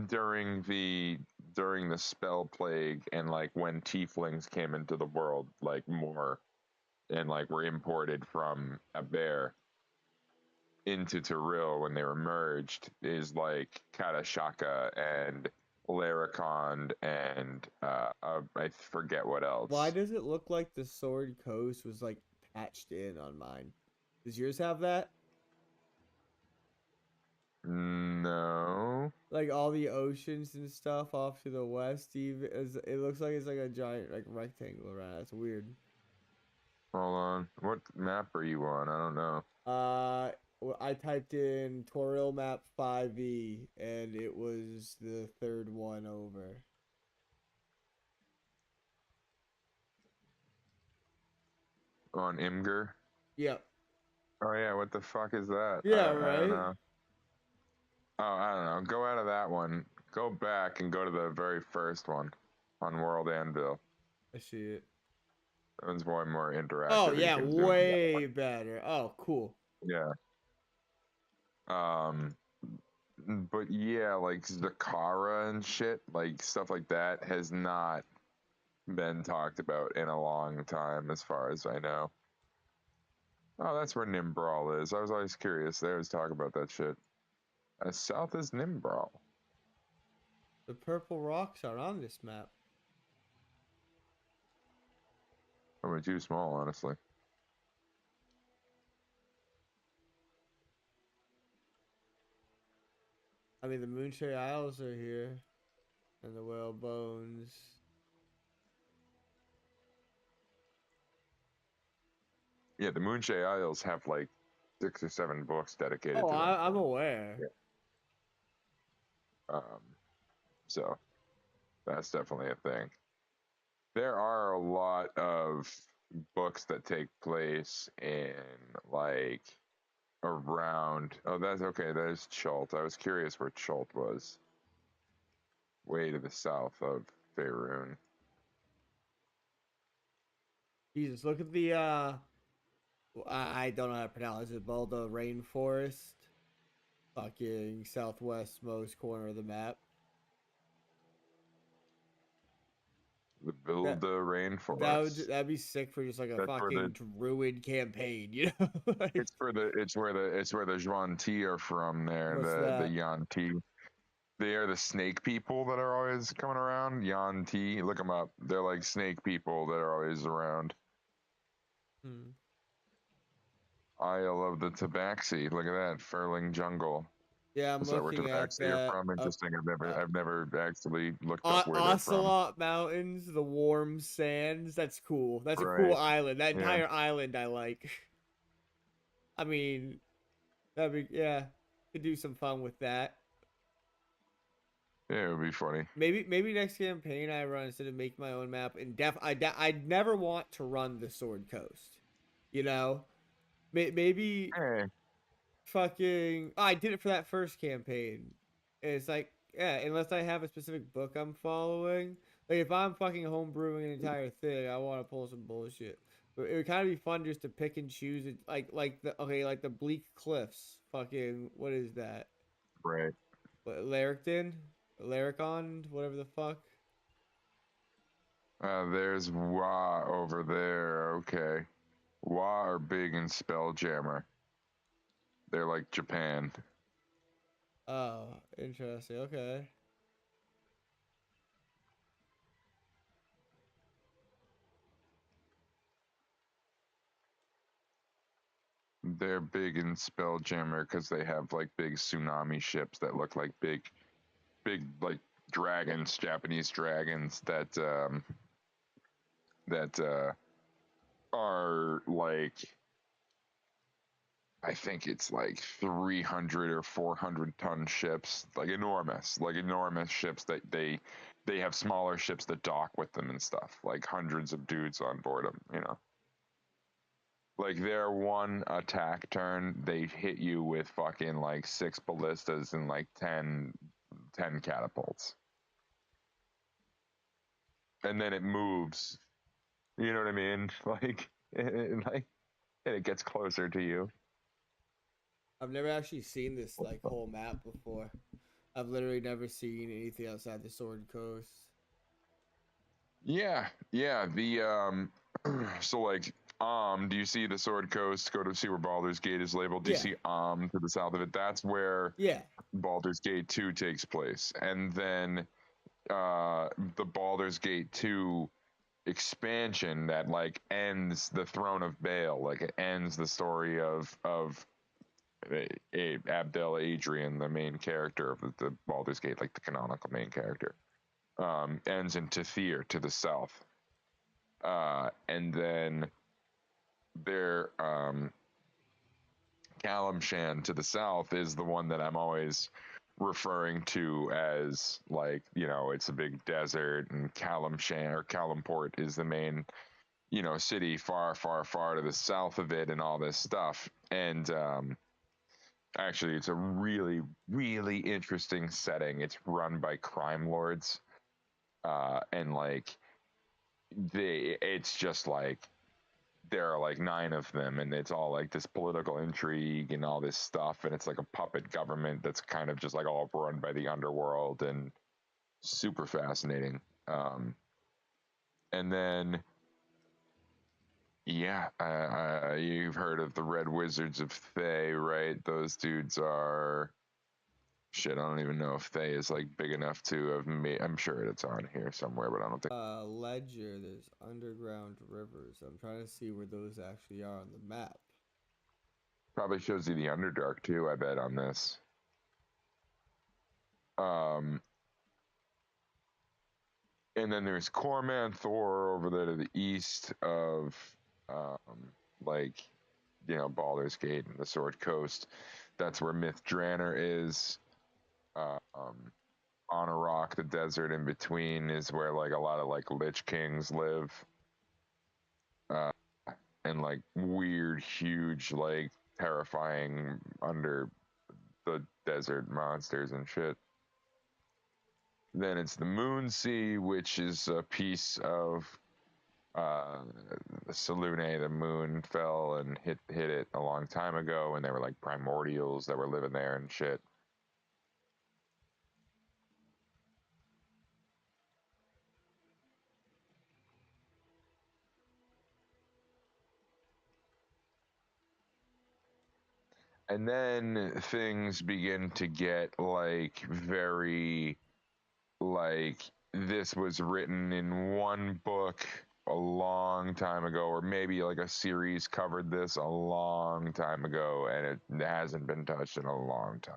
during the during the spell plague and like when tieflings came into the world like more and like were imported from a bear into Tyrell when they were merged is like Katashaka and Laracon and I forget what Why else. does it look like the Sword Coast was like patched in on mine? Does yours have that? No. Like all the oceans and stuff off to the west, even it looks like it's like a giant like rectangle around. It's weird. Hold on. What map are you on? I don't know. I typed in Toril map 5e and it was the third one over. On Imgur? Yep. Oh yeah, what the fuck is that? Yeah, I don't right. know. Oh, I don't know. Go out of that one. Go back and go to the very first one on World Anvil. I see it. That one's way more Oh interactive, and you yeah, can zoom. way better. Oh, cool. Yeah. But yeah, like Zakara and shit, like stuff like that, has not been talked about in a long time, as far as I know. Oh, that's where Nimbrawl is. I was always curious. They always talk about that shit. As south as Nimbrawl. The purple rocks are on this map. Probably too small, honestly. I mean, the Moonshade Isles are here, and the Whale Bones. Yeah, the Moonshay Isles have like 6 or 7 books dedicated Oh, to them. I'm aware. Yeah. So that's definitely a thing. There are a lot of books that take place in like around. Oh, that's okay. There's Chult. I was curious where Chult was. Way to the south of Faerun. Jesus, look at the I don't know how to pronounce it. Baldo Rainforest, fucking southwest most corner of the map. The That Vilda Rainforest. that'd be sick for just like a That's where the fucking druid campaign, you know? Like, it's where the Zhuan Ti are from there. what's The that? Yan Ti. They are the snake people that are always coming around. Yan Ti. Look them up. They're like snake people that are always around. Hmm. Isle of the Tabaxi. Look at that. Furling Jungle. Yeah, I'm Is that where looking at Tabaxi are that. from? Interesting. Uh, I've never actually looked up where they're from. Ocelot Mountains, the warm sands. That's cool. That's a cool Right. island. That Yeah. entire island I like. I mean, that'd be yeah. Could do some fun with that. Yeah, it would be funny. Maybe next campaign I run instead of make my own map. And I'd never want to run the Sword Coast. You know, maybe Hey, fucking. Oh, I did it for that first campaign. And it's like, yeah, unless I have a specific book I'm following. Like if I'm fucking homebrewing an entire thing, I want to pull some bullshit. But it would kind of be fun just to pick and choose it, like the Bleak Cliffs. Fucking what is that? right. Larrickton, Laricon, whatever the fuck. There's Wa over there. Okay. Wa are big in Spelljammer. They're like Japan. Oh, interesting. Okay. They're big in Spelljammer because they have like big tsunami ships that look like big like dragons, Japanese dragons that are like I think it's like 300 or 400-ton ships, like enormous ships that they have smaller ships that dock with them and stuff, like hundreds of dudes on board them, you know. Like their one attack turn, they hit you with fucking like 6 ballistas and like 10 catapults. And then it moves. You know what I mean? Like and it gets closer to you. I've never actually seen this like whole map before. I've literally never seen anything outside the Sword Coast. Yeah, yeah. The so like do you see the Sword Coast? Go to see where Baldur's Gate is labeled. Do you Yeah. see to the south of it? That's where Yeah. Baldur's Gate 2 takes place. And then the Baldur's Gate 2 expansion that like ends the Throne of Baal, like it ends the story of Abdel Adrian, the main character of the Baldur's Gate, like the canonical main character. Ends in Tethir to the south. And then their Kalimshan to the south is the one that I'm always referring to as like, you know, it's a big desert, and Kalimshan or Kalimport is the main, you know, city far to the south of it and all this stuff. And Actually, it's a really, really interesting setting. It's run by crime lords, and like it's just like there are like 9 of them, and it's all like this political intrigue and all this stuff, and it's like a puppet government that's kind of just like all run by the underworld, and super fascinating. And then yeah, you've heard of the Red Wizards of Thay, right? Those dudes are shit. I don't even know if Thay is like big enough to have made. I'm sure it's on here somewhere, but I don't think. Ledger, there's underground rivers. I'm trying to see where those actually are on the map. Probably shows you the Underdark too, I bet, on this. And then there's Corman Thor over there to the east of, like, Baldur's Gate and the Sword Coast. That's where Myth Draenor is. On a rock, the desert in between is where like a lot of like Lich Kings live. And like weird, huge, like terrifying under the desert monsters and shit. Then it's the Moon Sea, which is a piece of Salune. The moon fell and hit it a long time ago, and they were like primordials that were living there and shit. And then things begin to get like very like this was written in one book a long time ago, or maybe like a series covered this a long time ago, and it hasn't been touched in a long time.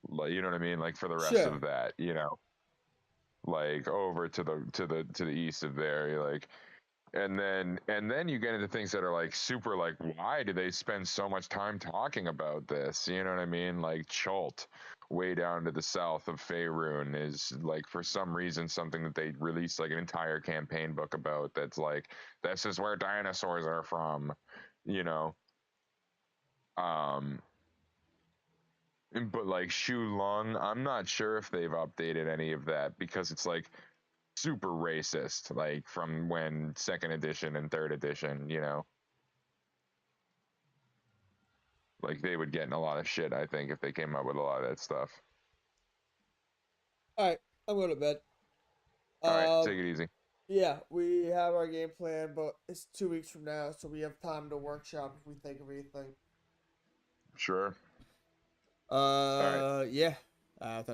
Like, you know what I mean? Like for the rest Sure. of that, like over to the east of there, you're like, and then you get into things that are like super like, why do they spend so much time talking about this? You know what I mean? Like Chult, way down to the south of Faerun, is like for some reason something that they released like an entire campaign book about. That's like, this is where dinosaurs are from, you know. Um, but like Shu Lung, I'm not sure if they've updated any of that because it's like super racist, like from when 2nd edition and 3rd edition, like they would get in a lot of shit, I think, if they came up with a lot of that stuff. All right, I'm going to bed. All right, take it easy. Yeah, we have our game plan, but it's 2 weeks from now, so we have time to workshop if we think of anything. Sure. All right. Yeah. That's